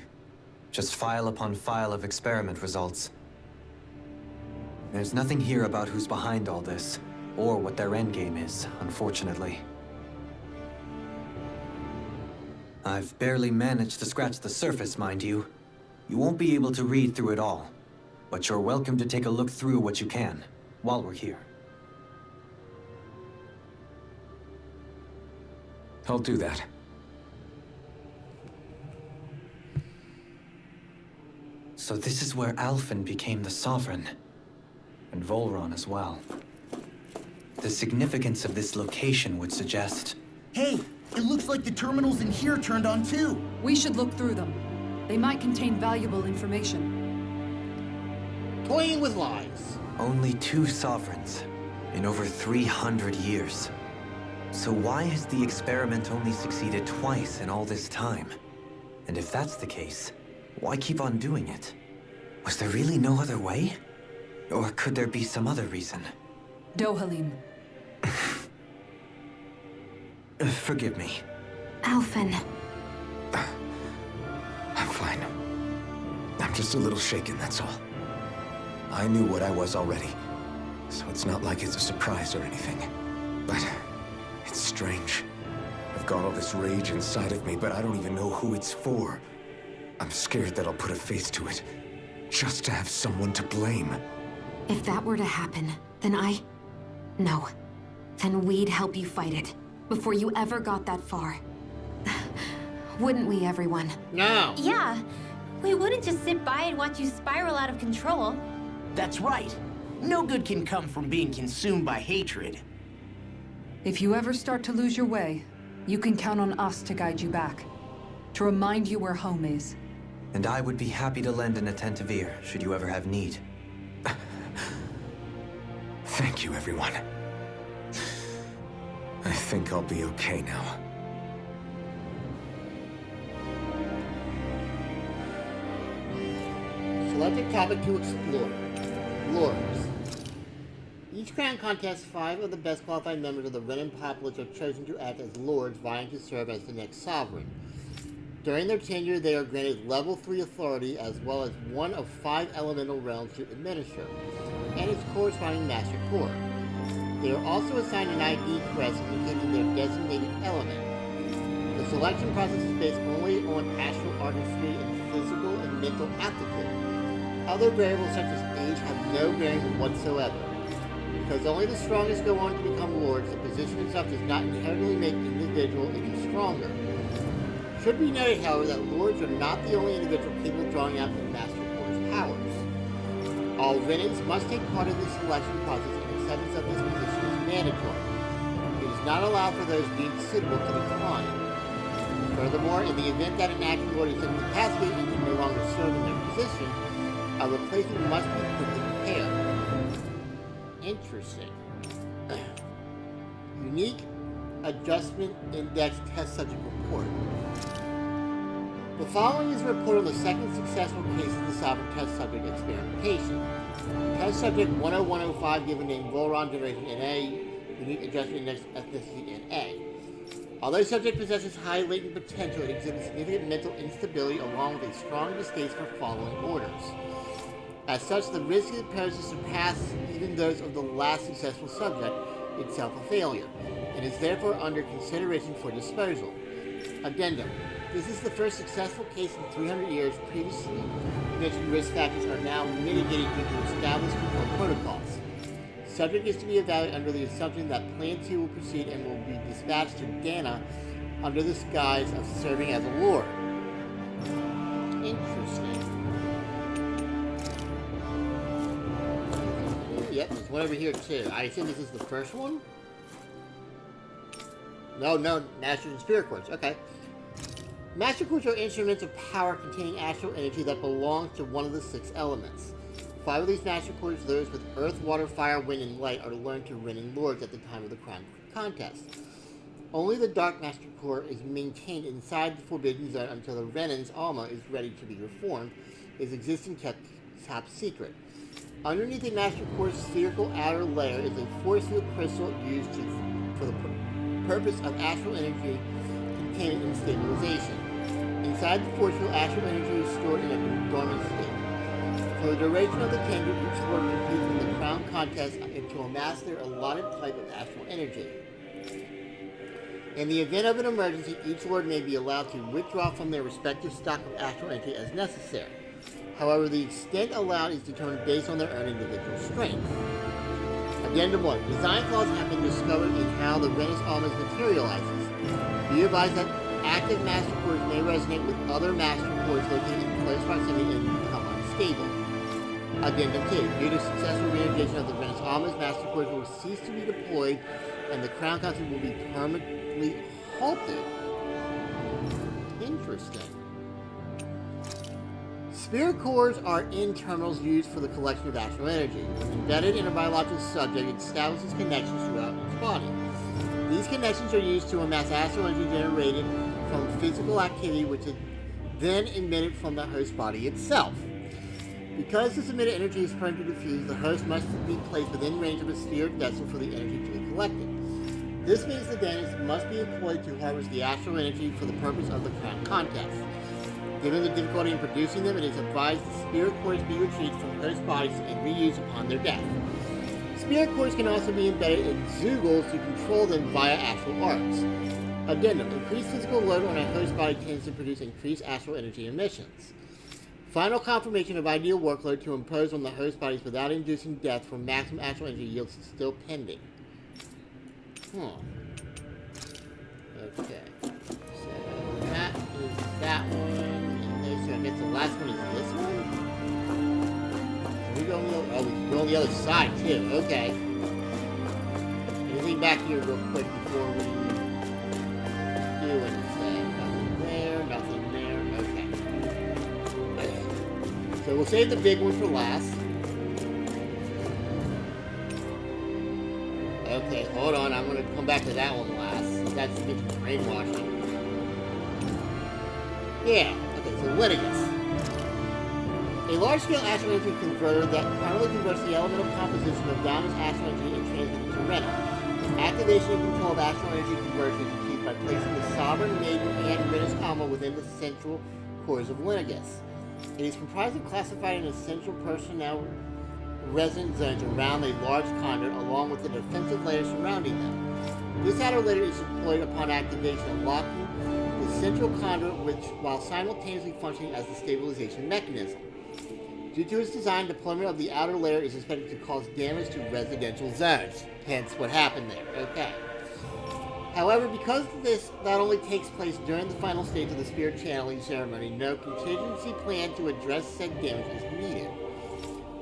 Just file upon file of experiment results. There's nothing here about who's behind all this, or what their endgame is, unfortunately. I've barely managed to scratch the surface, mind you. You won't be able to read through it all, but you're welcome to take a look through what you can, while we're here. I'll do that. So this is where Alphen became the Sovereign. And Volron as well. The significance of this location would suggest... Hey, it looks like the terminals in here turned on too. We should look through them. They might contain valuable information. Toying with lies. Only 2 sovereigns in over 300 years. So why has the experiment only succeeded twice in all this time? And if that's the case, why keep on doing it? Was there really no other way? Or could there be some other reason? Dohalim. Forgive me. Alphen. I'm fine. I'm just a little shaken, that's all. I knew what I was already, so it's not like it's a surprise or anything. But it's strange. I've got all this rage inside of me, but I don't even know who it's for. I'm scared that I'll put a face to it, just to have someone to blame. If that were to happen, then No. Then we'd help you fight it, before you ever got that far. Wouldn't we, everyone? No. Yeah. We wouldn't just sit by and watch you spiral out of control. That's right. No good can come from being consumed by hatred. If you ever start to lose your way, you can count on us to guide you back. To remind you where home is. And I would be happy to lend an attentive ear, should you ever have need. Thank you, everyone. I think I'll be okay now. Select a topic to explore. Lords. Each Crown contest, 5 of the best qualified members of the Renan populace are chosen to act as lords vying to serve as the next sovereign. During their tenure, they are granted level 3 authority as well as one of 5 elemental realms to administer, and its corresponding master core. They are also assigned an ID crest indicating their designated element. The selection process is based only on astral artistry and physical and mental aptitude. Other variables such as age have no bearing whatsoever. Because only the strongest go on to become lords, the position itself does not inherently make the individual any stronger. Should be noted, however, that lords are not the only individual capable of drawing out the Master Core's powers. All Renans must take part in the selection process, and acceptance of this position is mandatory. It is not allowed for those deemed suitable to decline. Furthermore, in the event that an acting lord is incapacitated and can no longer serve in their position, a replacement must be quickly prepared. Interesting. Unique Adjustment Index Test Subject Report. The following is a report on the second successful case of the Sovereign Test Subject experimentation. Test Subject 10105, given name Volron, Generation NA, Unique Adjustment Index Ethnicity NA. Although subject possesses high latent potential, it exhibits significant mental instability along with a strong distaste for following orders. As such, the risk it poses surpass even those of the last successful subject, itself a failure, and is therefore under consideration for disposal. Addendum. This is the first successful case in 300 years. Previously mentioned risk factors are now mitigated due to established control protocols. Subject is to be evaluated under the assumption that Plan 2 will proceed and will be dispatched to Dana under the guise of serving as a lord. Interesting. Yep, there's one over here too. I assume this is the first one? No, Master and Spirit Quartz. Okay. Master Quartz are instruments of power containing astral energy that belongs to one of the 6 elements. 5 of these Master Quartz, those with earth, water, fire, wind, and light, are learned to Renin Lords at the time of the Crown Contest. Only the Dark Master Core is maintained inside the Forbidden Zone until the Renin's Alma is ready to be reformed, its existence kept top secret. Underneath the Master Core's spherical outer layer is a force field crystal used for the purpose of astral energy containment and stabilization. Inside the force field, astral energy is stored in a dormant state. For the duration of the tender, each lord competes in the Crown Contest to amass their allotted type of astral energy. In the event of an emergency, each lord may be allowed to withdraw from their respective stock of astral energy as necessary. However, the extent allowed is determined based on their own individual strength. Addendum 1. Design flaws have been discovered in how the Renis Almas materializes. Be advised that active Master Cores may resonate with other Master Cores located in close proximity and become unstable. Addendum 2. Due to successful reintegration of the Renis Almas, Master Cores will cease to be deployed and the Crown Council will be permanently halted. Interesting. Spirit cores are internals used for the collection of astral energy. When embedded in a biological subject, it establishes connections throughout its body. These connections are used to amass astral energy generated from physical activity, which is then emitted from the host body itself. Because this emitted energy is prone to diffuse, the host must be placed within range of a spirit vessel for the energy to be collected. This means the Danis must be employed to harvest the astral energy for the purpose of the Crown Contest. Given the difficulty in producing them, it is advised the spirit cores be retrieved from host bodies and reused upon their death. Spirit cores can also be embedded in Zoogles to control them via astral arts. Addendum: increased physical load on a host body tends to produce increased astral energy emissions. Final confirmation of ideal workload to impose on the host bodies without inducing death for maximum astral energy yields is still pending. Okay. So that is that one. So I guess the last one is this one? We go on the other, we can go on the other side too. Okay. Anything back here real quick before we do anything? Nothing there, nothing there. Okay. So we'll save the big one for last. Okay, hold on. I'm gonna come back to that one last. That's the brainwashing. Yeah. Okay, so Lenegis. A large-scale astral energy converter that primarily converts the elemental composition of Dana's astral energy and transmits it to Rena. Activation and control of astral energy conversion is achieved by placing the Sovereign, Maiden, and Renis Alma within the central cores of Lenegis. It is comprised of classified and essential personnel resident zones around a large conduit, along with the defensive layer surrounding them. This outer layer is deployed upon activation, unlocking the central conduit, while simultaneously functioning as the stabilization mechanism. Due to its design, deployment of the outer layer is expected to cause damage to residential zones. Hence what happened there. Okay. However, because this not only takes place during the final stage of the spirit channeling ceremony, no contingency plan to address said damage is needed.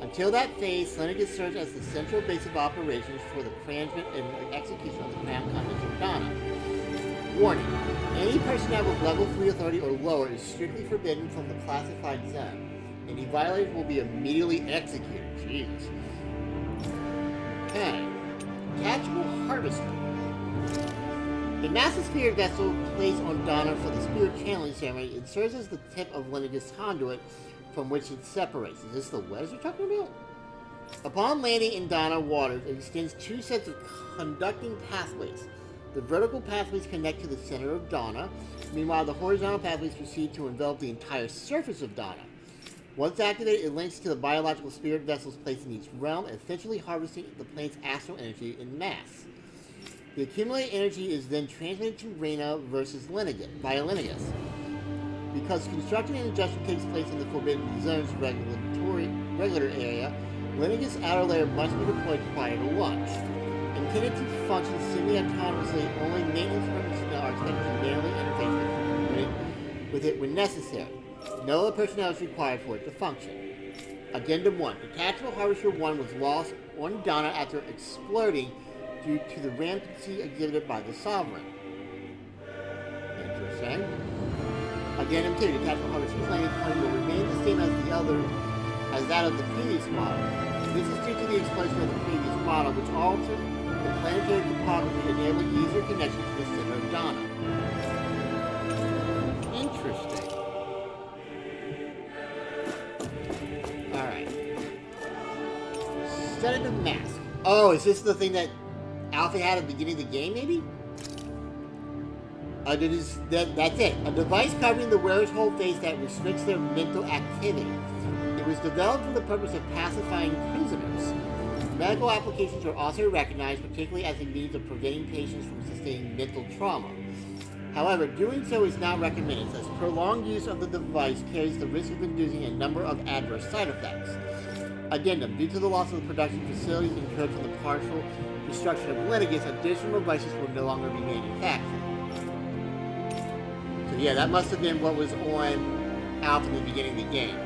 Until that phase, Lenegis serves as the central base of operations for the management and execution of the Crown Contest of Dana. Warning: any personnel with level 3 authority or lower is strictly forbidden from the classified zone. Any violators will be immediately executed. Jeez. Okay. Catchable Harvester. A massive spirit vessel placed on Dana for the spirit channeling ceremony, it serves as the tip of Lenegis' conduit from which it separates. Is this the wedge you're talking about? Upon landing in Dana waters, it extends 2 sets of conducting pathways. The vertical pathways connect to the center of Dana. Meanwhile, the horizontal pathways proceed to envelop the entire surface of Dana. Once activated, it links to the biological spirit vessels placed in each realm, essentially harvesting the plane's astral energy in mass. The accumulated energy is then transmitted to Rena versus Lenegis, via Lenegis. Because construction and adjustment takes place in the Forbidden Zone's regular area, Lenegis' outer layer must be deployed prior to launch. Intended to function semi-autonomously, only maintenance personnel are expected to manually interface with it when necessary. No other personnel is required for it to function. Addendum 1. Detachable Harvester 1 was lost on Dana after exploding due to the rampancy exhibited by the Sovereign. Interesting. Addendum 2. Detachable Harvester landing point will remain the same as that of the previous model. This is due to the explosion of the previous model, which altered the planetary topography, enabling easier connection to the center of Dana. Interesting. Alright. Sedative mask. Oh, is this the thing that Alpha had at the beginning of the game, maybe? That's it. A device covering the wearer's whole face that restricts their mental activity. It was developed for the purpose of pacifying prisoners. Medical applications are also recognized, particularly as a means of preventing patients from sustaining mental trauma. However, doing so is not recommended, as prolonged use of the device carries the risk of inducing a number of adverse side effects. Addendum: due to the loss of the production facilities incurred from the partial destruction of Lenegis, additional devices will no longer be manufactured. So yeah, that must have been what was on Alpha in the beginning of the game.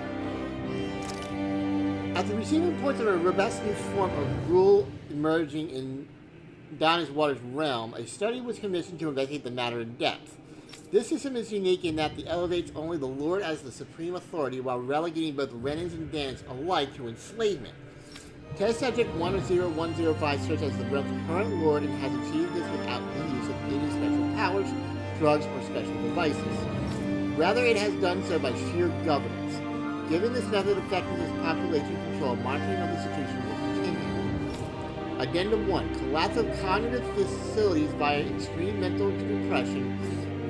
After receiving reports of a robust new form of rule emerging in Dana's Water's realm, a study was commissioned to investigate the matter in depth. This system is unique in that it elevates only the Lord as the supreme authority while relegating both Renans and Danans alike to enslavement. Test subject 10105 serves as the realm's current Lord and has achieved this without the use of any special powers, drugs, or special devices. Rather, it has done so by sheer governance. Given this method of effectiveness population control, monitoring of the situation will continue. Addendum 1. Collapse of cognitive facilities via extreme mental depression,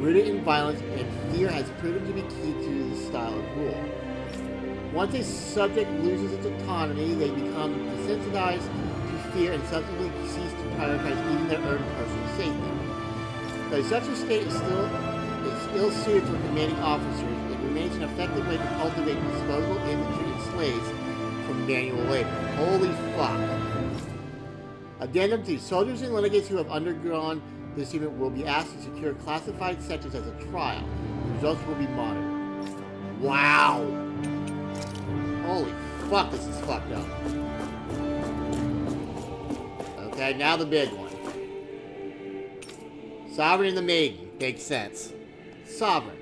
rooted in violence and fear, has proven to be key to the style of rule. Once a subject loses its autonomy, they become desensitized to fear and subsequently cease to prioritize even their own personal safety. Though such a state is ill-suited for commanding officers, it remains an effective way to cultivate disposable infantry and slaves from manual labor. Holy fuck. Addendum 2. Soldiers in Lenegis who have undergone this treatment will be asked to secure classified sections as a trial. The results will be monitored. Wow! Holy fuck, this is fucked up. Okay, now the big one. Sovereign and the Maiden. Makes sense. Sovereign.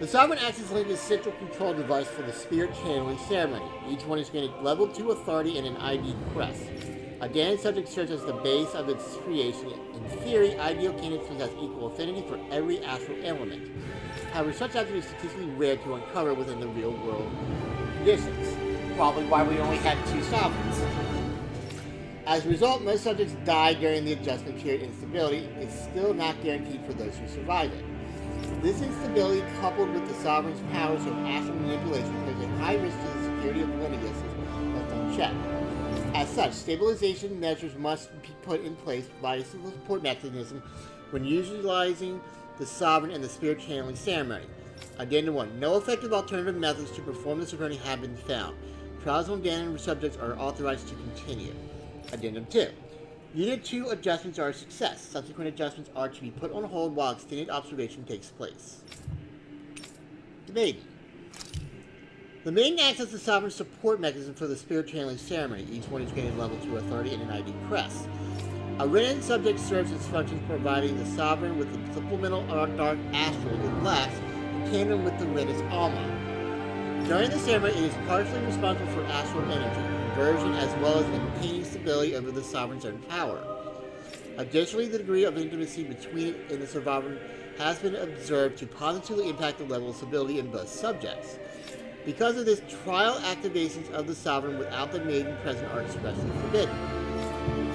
The Sovereign acts as Lenegis' central control device for the spirit channeling ceremony. Each one is granted level 2 authority and an ID crest. A Danan subject serves as the base of its creation. In theory, ideal candidates possess equal affinity for every astral element. However, such attributes are statistically rare to uncover within the real world conditions. Probably why we only had 2 sovereigns. As a result, most subjects die during the adjustment period. Instability is still not guaranteed for those who survive it. This instability, coupled with the Sovereign's powers of astral manipulation, poses a high risk to the security of Lenegis left unchecked. As such, stabilization measures must be put in place by a support mechanism when utilizing the Sovereign and the Spirit Channeling Ceremony. Addendum 1. No effective alternative methods to perform the ceremony have been found. Trials on Danan subjects are authorized to continue. Addendum 2. Unit 2 adjustments are a success. Subsequent adjustments are to be put on hold while extended observation takes place. The Maiden. The Maiden acts as the Sovereign support mechanism for the Spirit Channeling Ceremony. Each one is granted level 2 authority and an ID crest. A Renan subject serves its functions providing the Sovereign with the supplemental dark astral it lacks in tandem with the Renis Alma. During the ceremony, it is partially responsible for astral energy conversion as well as maintaining stability over the Sovereign's own power. Additionally, the degree of intimacy between it and the Sovereign has been observed to positively impact the level of stability in both subjects. Because of this, trial activations of the Sovereign without the Maiden present are expressly forbidden.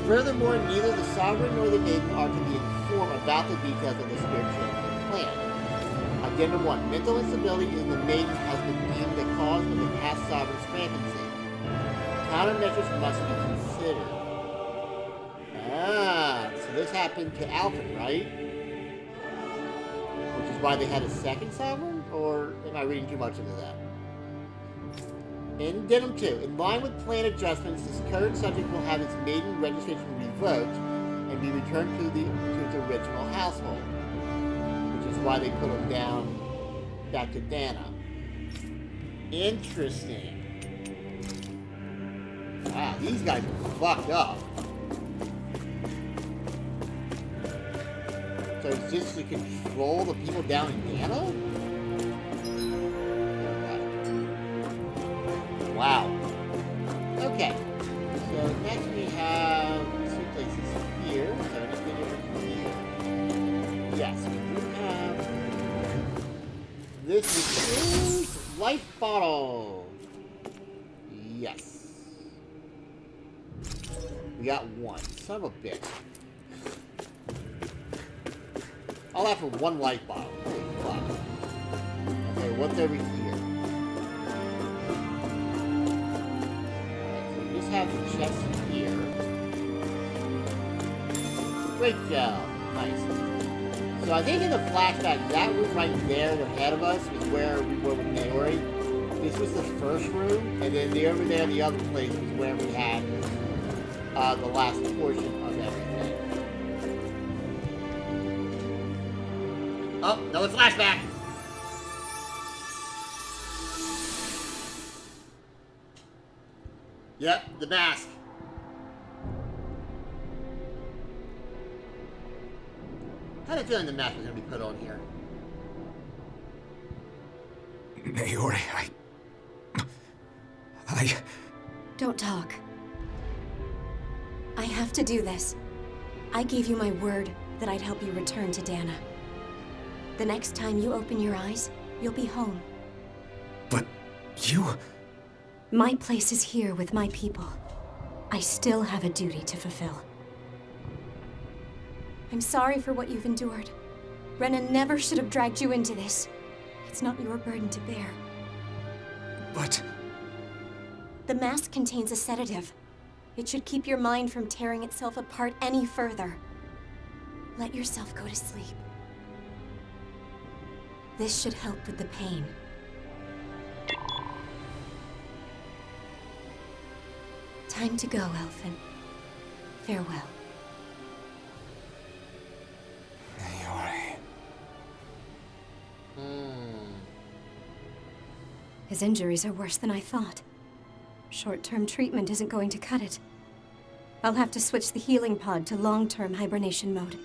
Furthermore, neither the Sovereign nor the Maiden are to be informed about the details of the Spirit Channeling plan. Addendum 1. Mental instability in the Maiden has been deemed the cause of the past Sovereign's rampancy. Countermeasures must be considered. So this happened to Alphen, right? Which is why they had a second Sovereign? or am I reading too much into that? In Denim 2, in line with plan adjustments, this current subject will have its maiden registration revoked and be returned to its original household, which is why they put him down back to Dana. Interesting. Wow, these guys are fucked up. So is this to control the people down in Dana? Wow. Okay. So next we have two places here. So anything over here? Yes, we do have this is life bottle. Yes. We got one. Son of a bitch. All that for one life bottle. Holy fuck. Okay, what's over here? Have the chest here. Great job. Nice. So I think in the flashback, that room right there ahead of us is where we were with Naori. This was the first room, and then over there, the other place was where we had the last portion of everything. Oh, no, it's flashback! Yep, the mask. How did I feel the mask was going to be put on here? Naori, I... Don't talk. I have to do this. I gave you my word that I'd help you return to Dana. The next time you open your eyes, you'll be home. But you... My place is here with my people. I still have a duty to fulfill. I'm sorry for what you've endured. Renan never should have dragged you into this. It's not your burden to bear. But... The mask contains a sedative. It should keep your mind from tearing itself apart any further. Let yourself go to sleep. This should help with the pain. Time to go, Elfin. Farewell. Naori. His injuries are worse than I thought. Short-term treatment isn't going to cut it. I'll have to switch the healing pod to long-term hibernation mode.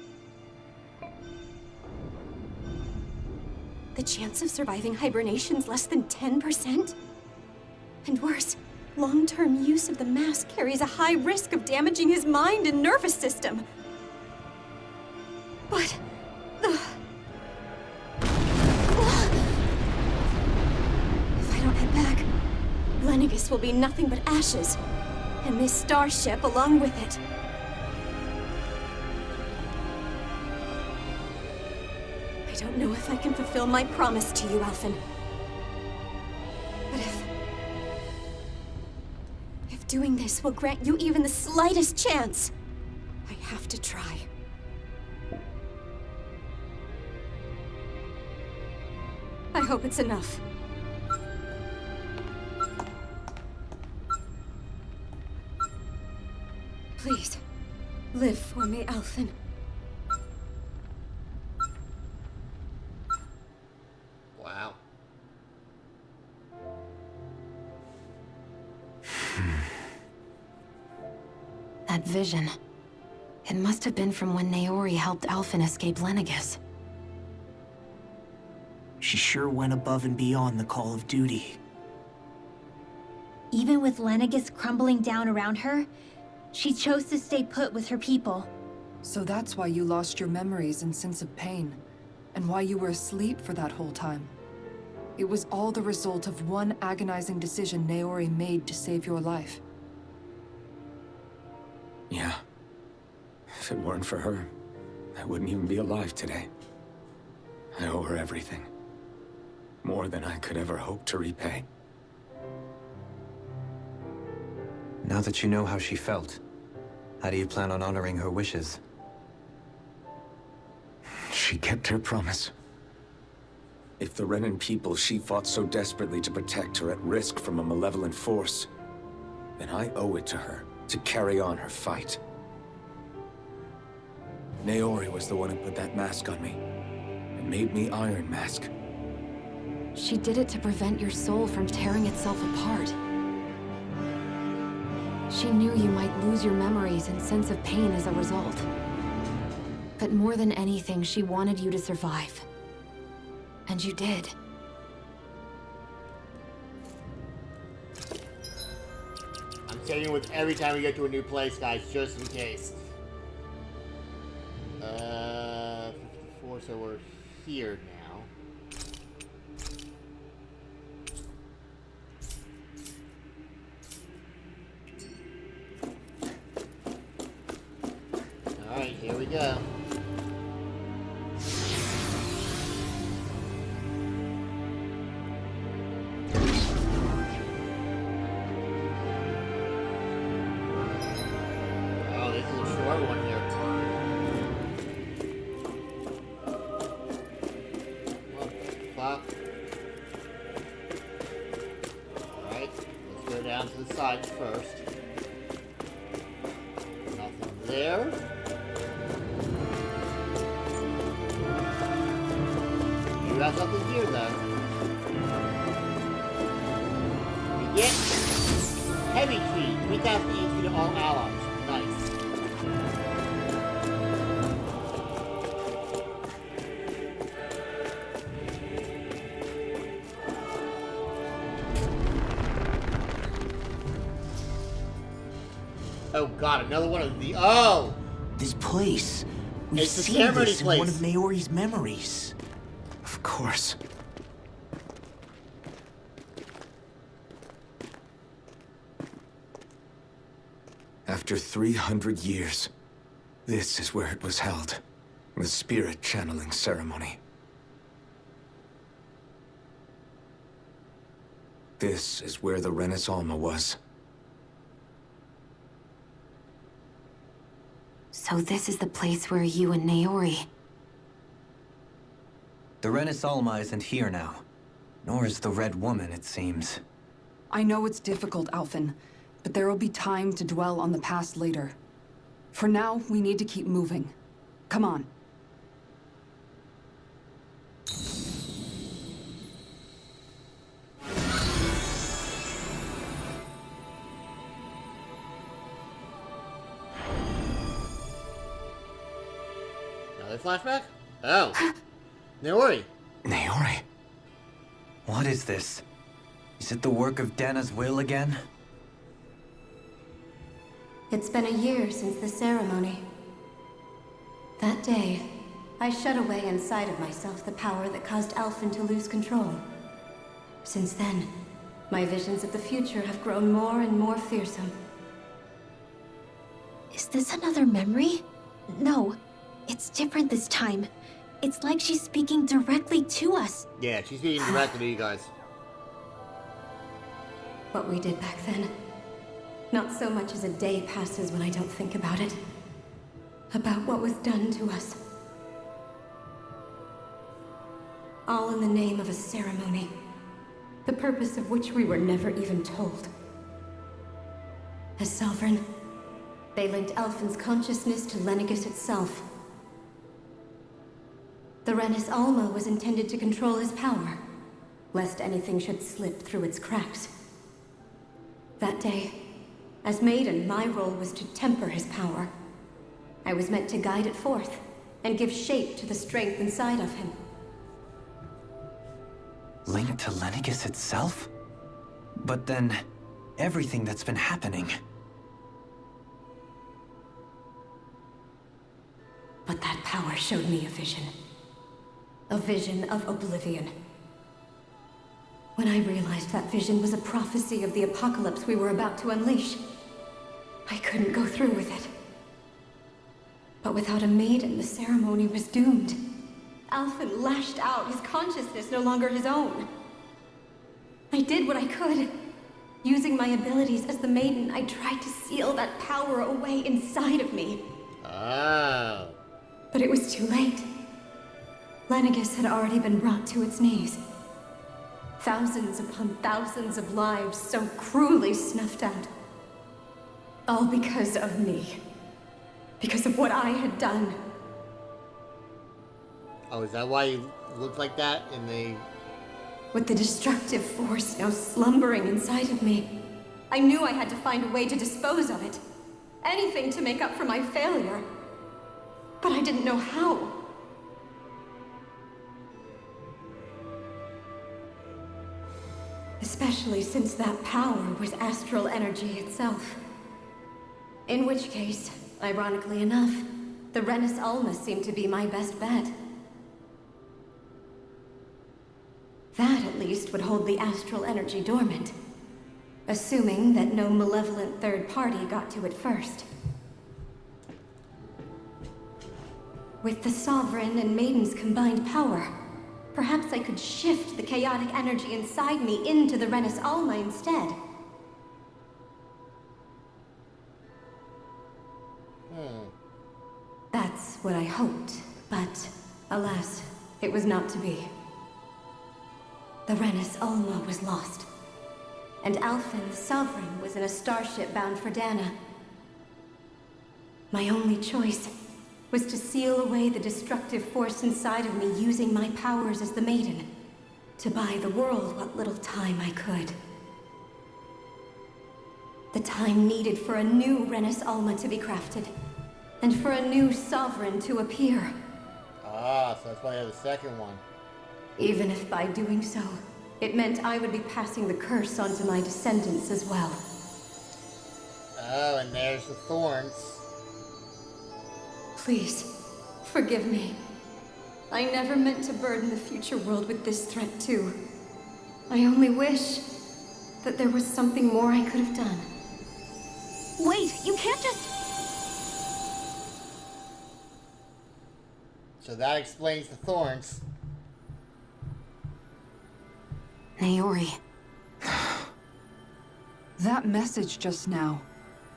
The chance of surviving hibernation's less than 10%? And worse, long-term use of the mask carries a high risk of damaging his mind and nervous system. But... If I don't head back, Lenegis will be nothing but ashes, and this starship along with it. I don't know if I can fulfill my promise to you, Elfin. But if doing this will grant you even the slightest chance, I have to try. I hope it's enough. Please, live for me, Elfin. Wow. That vision. It must have been from when Naori helped Alphen escape Lenegis. She sure went above and beyond the call of duty. Even with Lenegis crumbling down around her, she chose to stay put with her people. So that's why you lost your memories and sense of pain, and why you were asleep for that whole time. It was all the result of one agonizing decision Naori made to save your life. Yeah. If it weren't for her, I wouldn't even be alive today. I owe her everything. More than I could ever hope to repay. Now that you know how she felt, how do you plan on honoring her wishes? She kept her promise. If the Renan people she fought so desperately to protect are at risk from a malevolent force, then I owe it to her to carry on her fight. Naori was the one who put that mask on me, and made me Iron Mask. She did it to prevent your soul from tearing itself apart. She knew you might lose your memories and sense of pain as a result. But more than anything, she wanted you to survive. And you did. I'm saving with every time we get to a new place, guys, just in case. 54, so we're here now. Alright, here we go. Oh, this is a short one here. Well, alright, let's go down to the sides first. Nothing there. You got something here, though. We get heavy tree, 3,000 HP to all allies. Nice. Oh god, another one of the. Oh! This place. We've It's the seen ceremony this in place. one of Naori's memories. Of course. After 300 years, this is where it was held. The spirit channeling ceremony. This is where the Renis Alma was. So this is the place where you and Naori... The Renis Alma isn't here now. Nor is the Red Woman, it seems. I know it's difficult, Alphen, but there will be time to dwell on the past later. For now, we need to keep moving. Come on. Another flashback? Oh. Naori. Naori? What is this? Is it the work of Dana's will again? It's been a year since the ceremony. That day, I shut away inside of myself the power that caused Alphen to lose control. Since then, my visions of the future have grown more and more fearsome. Is this another memory? No, it's different this time. It's like she's speaking directly to us. Yeah, she's speaking directly to you guys. What we did back then. Not so much as a day passes when I don't think about it. About what was done to us. All in the name of a ceremony. The purpose of which we were never even told. As Sovereign, they linked Alphen's consciousness to Lenegis itself. The Renis Alma was intended to control his power, lest anything should slip through its cracks. That day, as Maiden, my role was to temper his power. I was meant to guide it forth, and give shape to the strength inside of him. Linked to Lenegis itself? But then, everything that's been happening... But that power showed me a vision. A vision of oblivion. When I realized that vision was a prophecy of the apocalypse we were about to unleash, I couldn't go through with it. But without a maiden, the ceremony was doomed. Alphen lashed out, his consciousness no longer his own. I did what I could. Using my abilities as the maiden, I tried to seal that power away inside of me. Oh. But it was too late. Lenegis had already been brought to its knees. Thousands upon thousands of lives so cruelly snuffed out. All because of me. Because of what I had done. Oh, is that why you look like that in the... With the destructive force now slumbering inside of me, I knew I had to find a way to dispose of it. Anything to make up for my failure. But I didn't know how. Especially since that power was astral energy itself. In which case, ironically enough, the Renis Alma seemed to be my best bet. That, at least, would hold the astral energy dormant. Assuming that no malevolent third party got to it first. With the Sovereign and Maiden's combined power, perhaps I could shift the chaotic energy inside me into the Renis Alma instead. That's what I hoped, but alas, it was not to be. The Renis Alma was lost, and Alphen, the Sovereign, was in a starship bound for Dana. My only choice was to seal away the destructive force inside of me using my powers as the Maiden, to buy the world what little time I could. The time needed for a new Renis Alma to be crafted, and for a new Sovereign to appear. Ah, so that's why you have the second one. Even if by doing so, it meant I would be passing the curse on to my descendants as well. Oh, and there's the thorns. Please, forgive me. I never meant to burden the future world with this threat too. I only wish that there was something more I could have done. Wait, you can't just... So that explains the thorns. Naori. That message just now,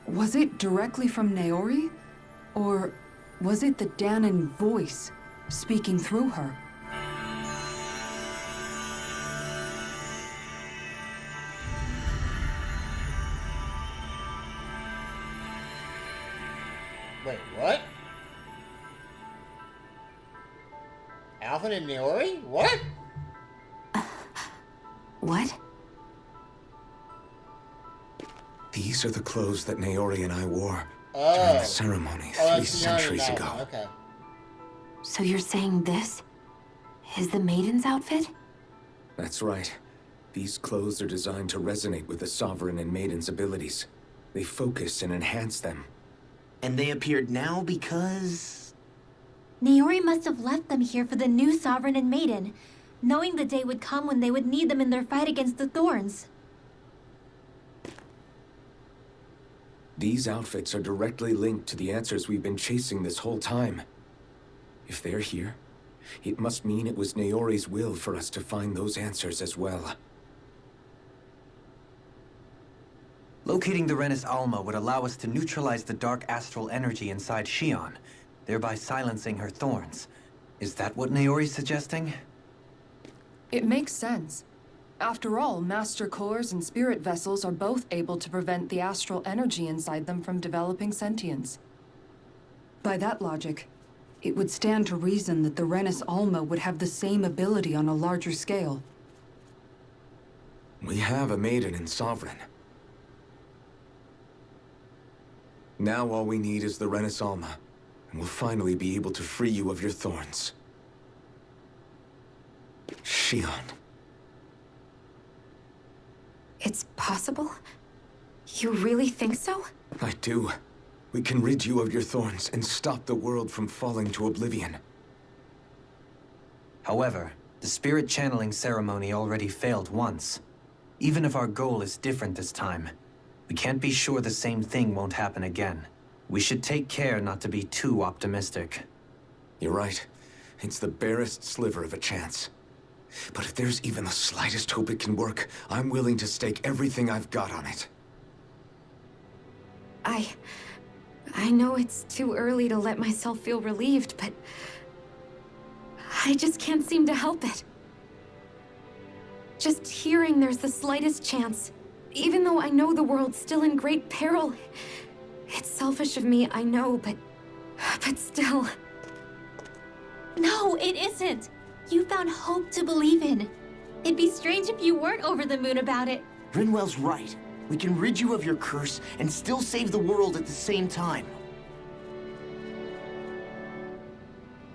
was it directly from Naori? Or was it the Danan voice speaking through her? Wait, what? Alphen and Naori? What? What? These are the clothes that Naori and I wore Oh. during the ceremony 3 centuries ago. Okay. So you're saying this is the Maiden's outfit? That's right. These clothes are designed to resonate with the Sovereign and Maiden's abilities. They focus and enhance them. And they appeared now because... Naori must have left them here for the new Sovereign and Maiden, knowing the day would come when they would need them in their fight against the Thorns. These outfits are directly linked to the answers we've been chasing this whole time. If they're here, it must mean it was Naori's will for us to find those answers as well. Locating the Renis Alma would allow us to neutralize the dark astral energy inside Shion, thereby silencing her thorns. Is that what Naori's suggesting? It makes sense. After all, Master Cores and Spirit Vessels are both able to prevent the astral energy inside them from developing sentience. By that logic, it would stand to reason that the Renis Alma would have the same ability on a larger scale. We have a Maiden and Sovereign. Now all we need is the Renis Alma, and we'll finally be able to free you of your thorns. Shion. It's possible? You really think so? I do. We can rid you of your thorns and stop the world from falling to oblivion. However, the spirit channeling ceremony already failed once. Even if our goal is different this time, we can't be sure the same thing won't happen again. We should take care not to be too optimistic. You're right. It's the barest sliver of a chance. But if there's even the slightest hope it can work, I'm willing to stake everything I've got on it. I know it's too early to let myself feel relieved, but I just can't seem to help it. Just hearing there's the slightest chance, even though I know the world's still in great peril. It's selfish of me, I know, but still. No, it isn't. You found hope to believe in. It'd be strange if you weren't over the moon about it. Rinwell's right. We can rid you of your curse and still save the world at the same time.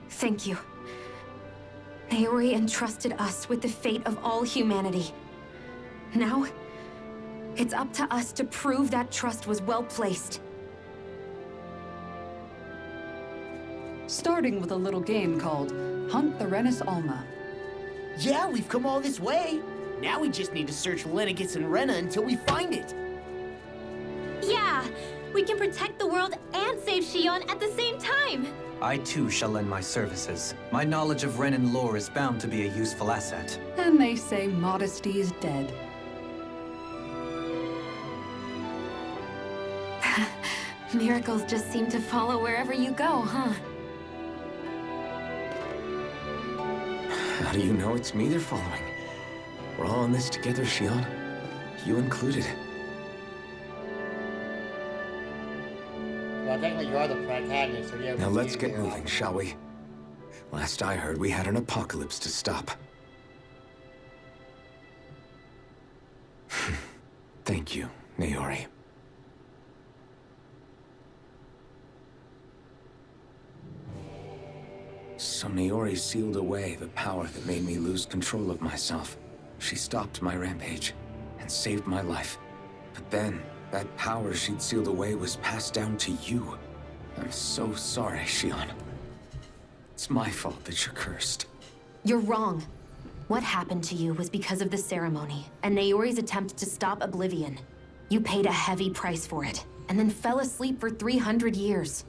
Thank you. Naori entrusted us with the fate of all humanity. Now, it's up to us to prove that trust was well placed. Starting with a little game called Hunt the Rennis Alma. Yeah, we've come all this way. Now we just need to search Lenegis and Rena until we find it. Yeah, we can protect the world and save Shion at the same time. I too shall lend my services. My knowledge of Renan lore is bound to be a useful asset. And they say modesty is dead. Miracles just seem to follow wherever you go, huh? How do you know it's me they're following? We're all in this together, Shion. You included. Well, technically you are the protagonist, so yeah. Now let's get moving, shall we? Last I heard, we had an apocalypse to stop. Thank you, Naori. So Naori sealed away the power that made me lose control of myself. She stopped my rampage and saved my life. But then, that power she'd sealed away was passed down to you. I'm so sorry, Shion. It's my fault that you're cursed. You're wrong. What happened to you was because of the ceremony, and Naori's attempt to stop Oblivion. You paid a heavy price for it, and then fell asleep for 300 years.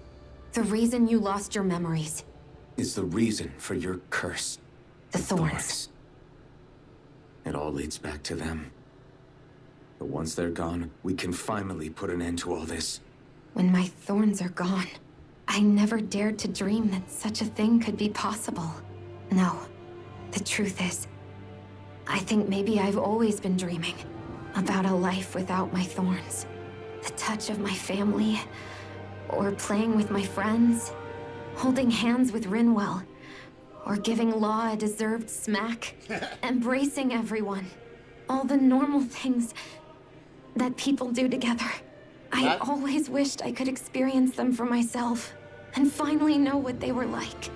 The reason you lost your memories is the reason for your curse. The thorns. It all leads back to them. But once they're gone, we can finally put an end to all this. When my thorns are gone, I never dared to dream that such a thing could be possible. No, the truth is, I think maybe I've always been dreaming about a life without my thorns. The touch of my family, or playing with my friends, holding hands with Rinwell, or giving Law a deserved smack, embracing everyone. All the normal things that people do together. I always wished I could experience them for myself, and finally know what they were like.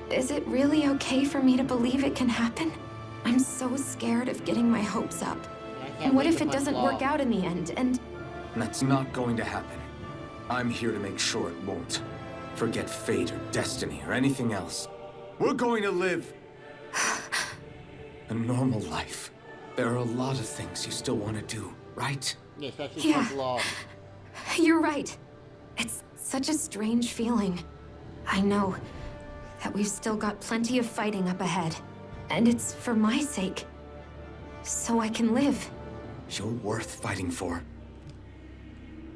Is it really okay for me to believe it can happen? I'm so scared of getting my hopes up. And what if it doesn't work out in the end, and... That's not going to happen. I'm here to make sure it won't. Forget fate or destiny or anything else. We're going to live a normal life. There are a lot of things you still want to do, right? Yeah, especially from Law. You're right. It's such a strange feeling. I know that we've still got plenty of fighting up ahead. And it's for my sake. So I can live. You're worth fighting for.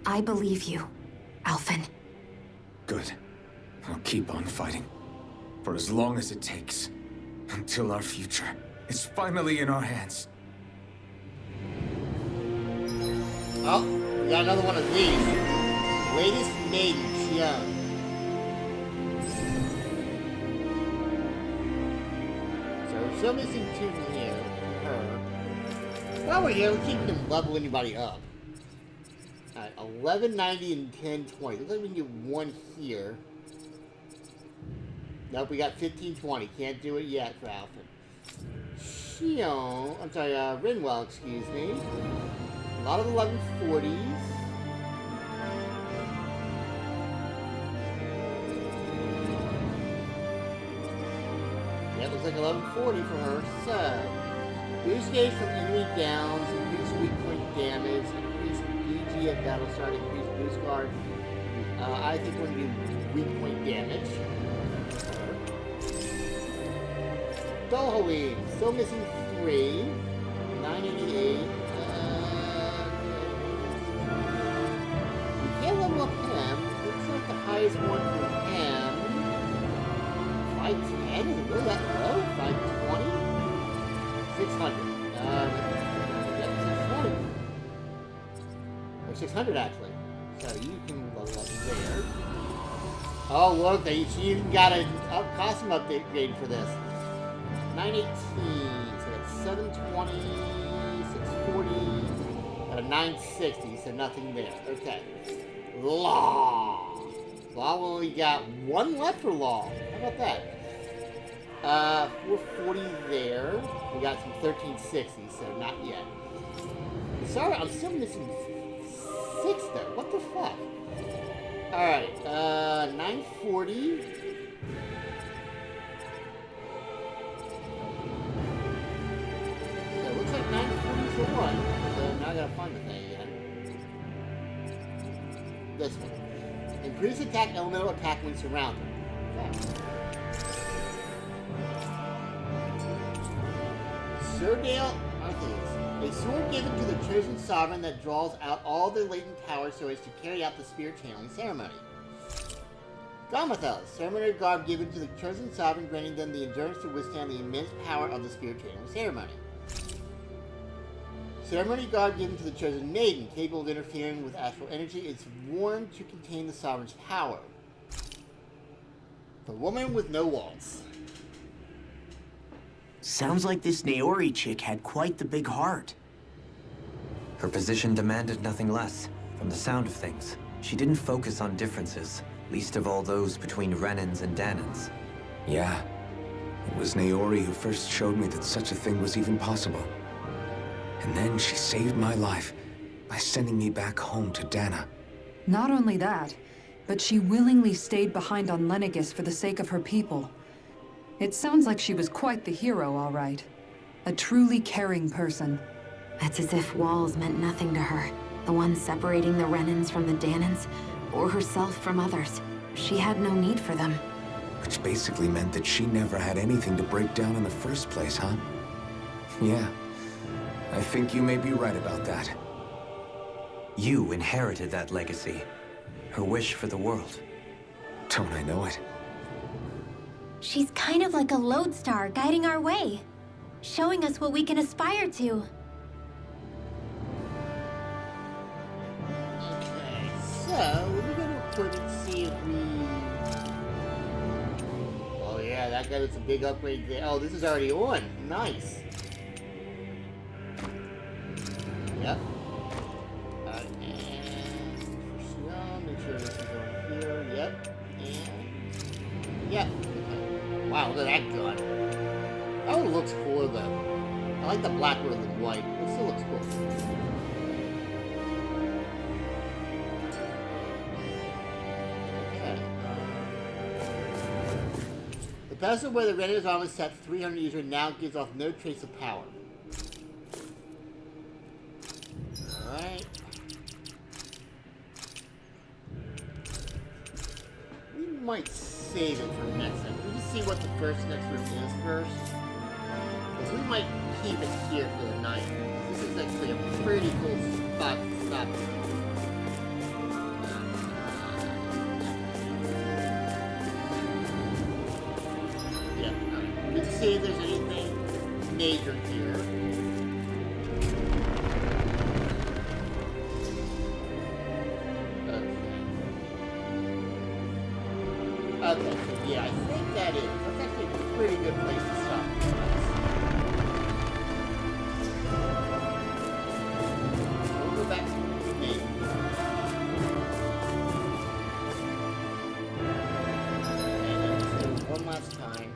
I believe you, Alphen. Good. I'll keep on fighting. For as long as it takes. Until our future is finally in our hands. Oh, we got another one of these. Latest maidens, yeah. So we're still missing two from here. Her. While we're here, let's see if we can level anybody up. Alright, 1190 and 1020. Looks like we can get one here. Nope, we got 1520. Can't do it yet for Alphen. Shion, I'm sorry, Rinwell, excuse me. A lot of 1140s. Yeah, looks like 1140 for her. So, boost gauge from enemy downs, increased weak point damage, increased BG at battle start, increased boost guard. I think we're going to do weak point damage. Dolhoe, still missing 3. 988. We can't level up him. Looks like the highest one for him. 510? Is it really that low? 600. Yep, 620. Or 600 actually. So you can level up there. Oh look, she even got a costume upgrade for this. 918. So that's 720, 640, got a 960. So nothing there. Okay. Law. Law only got one left for Law. How about that? 440 there. We got some 1360, so not yet. Sorry, I'm still missing 6 though. What the fuck? Alright, 940. So it looks like 940 for one. So now I gotta find the thing again. This one. Increase attack elemental attack when surrounded. Okay. Surdale Arthas. A sword given to the chosen sovereign that draws out all the latent power so as to carry out the spirit channeling ceremony. Gomathel. Ceremonial garb given to the chosen sovereign, granting them the endurance to withstand the immense power of the spirit channeling ceremony. Ceremony garb given to the chosen maiden, capable of interfering with astral energy, is worn to contain the sovereign's power. The woman with no walls. Sounds like this Naori chick had quite the big heart. Her position demanded nothing less. From the sound of things, she didn't focus on differences, least of all those between Renans and Danans. Yeah. It was Naori who first showed me that such a thing was even possible. And then she saved my life by sending me back home to Dana. Not only that, but she willingly stayed behind on Lenegis for the sake of her people. It sounds like she was quite the hero, all right. A truly caring person. It's as if walls meant nothing to her. The ones separating the Renans from the Danans, or herself from others. She had no need for them. Which basically meant that she never had anything to break down in the first place, huh? Yeah. I think you may be right about that. You inherited that legacy. Her wish for the world. Don't I know it? She's kind of like a lodestar guiding our way, showing us what we can aspire to. Okay, so we're gonna put and see if we. Oh yeah, that got us a big upgrade there. Oh, this is already on. Nice. Yep. And make sure this is on here. Yep. And yep. Wow, look at that gun. That one looks cooler though. I like the black rather than white. It still looks cool. Okay. The pedestal where the Renegis armor set 300 user now gives off no trace of power. Alright. We might save it for next time. We'll just see what the next room is first. But we might keep it here for the night. This is actually a pretty cool spot to stop. Yeah, alright. Let's see if there's anything major here. Okay, so yeah, I think that is. That's actually a pretty good place to stop. We'll go back to the main. And then let's do it one last time.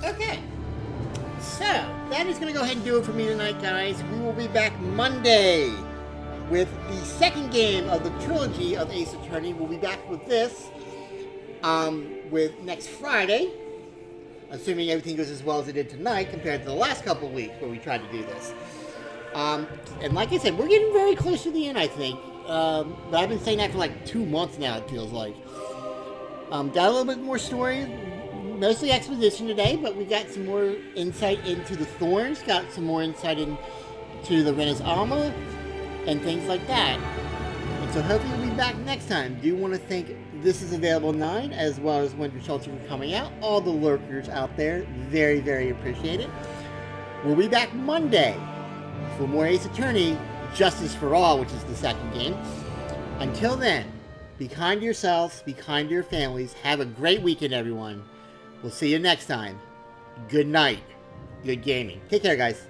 Okay. So, that is going to go ahead and do it for me tonight, guys. We will be back Monday with the second game of the trilogy of Ace Attorney. We'll be back with this with next Friday, assuming everything goes as well as it did tonight compared to the last couple of weeks where we tried to do this. And like I said, we're getting very close to the end, I think. But I've been saying that for like 2 months now, it feels like. Got a little bit more story, mostly exposition today, but we got some more insight into the Thorns, got some more insight into the Renegis armor, and things like that. And so hopefully we'll be back next time. Do want to thank this is available 9, as well as Winter Soldier coming out. All the lurkers out there, very, very appreciated. We'll be back Monday for more Ace Attorney, Justice for All, which is the second game. Until then, be kind to yourselves, be kind to your families. Have a great weekend, everyone. We'll see you next time. Good night. Good gaming. Take care, guys.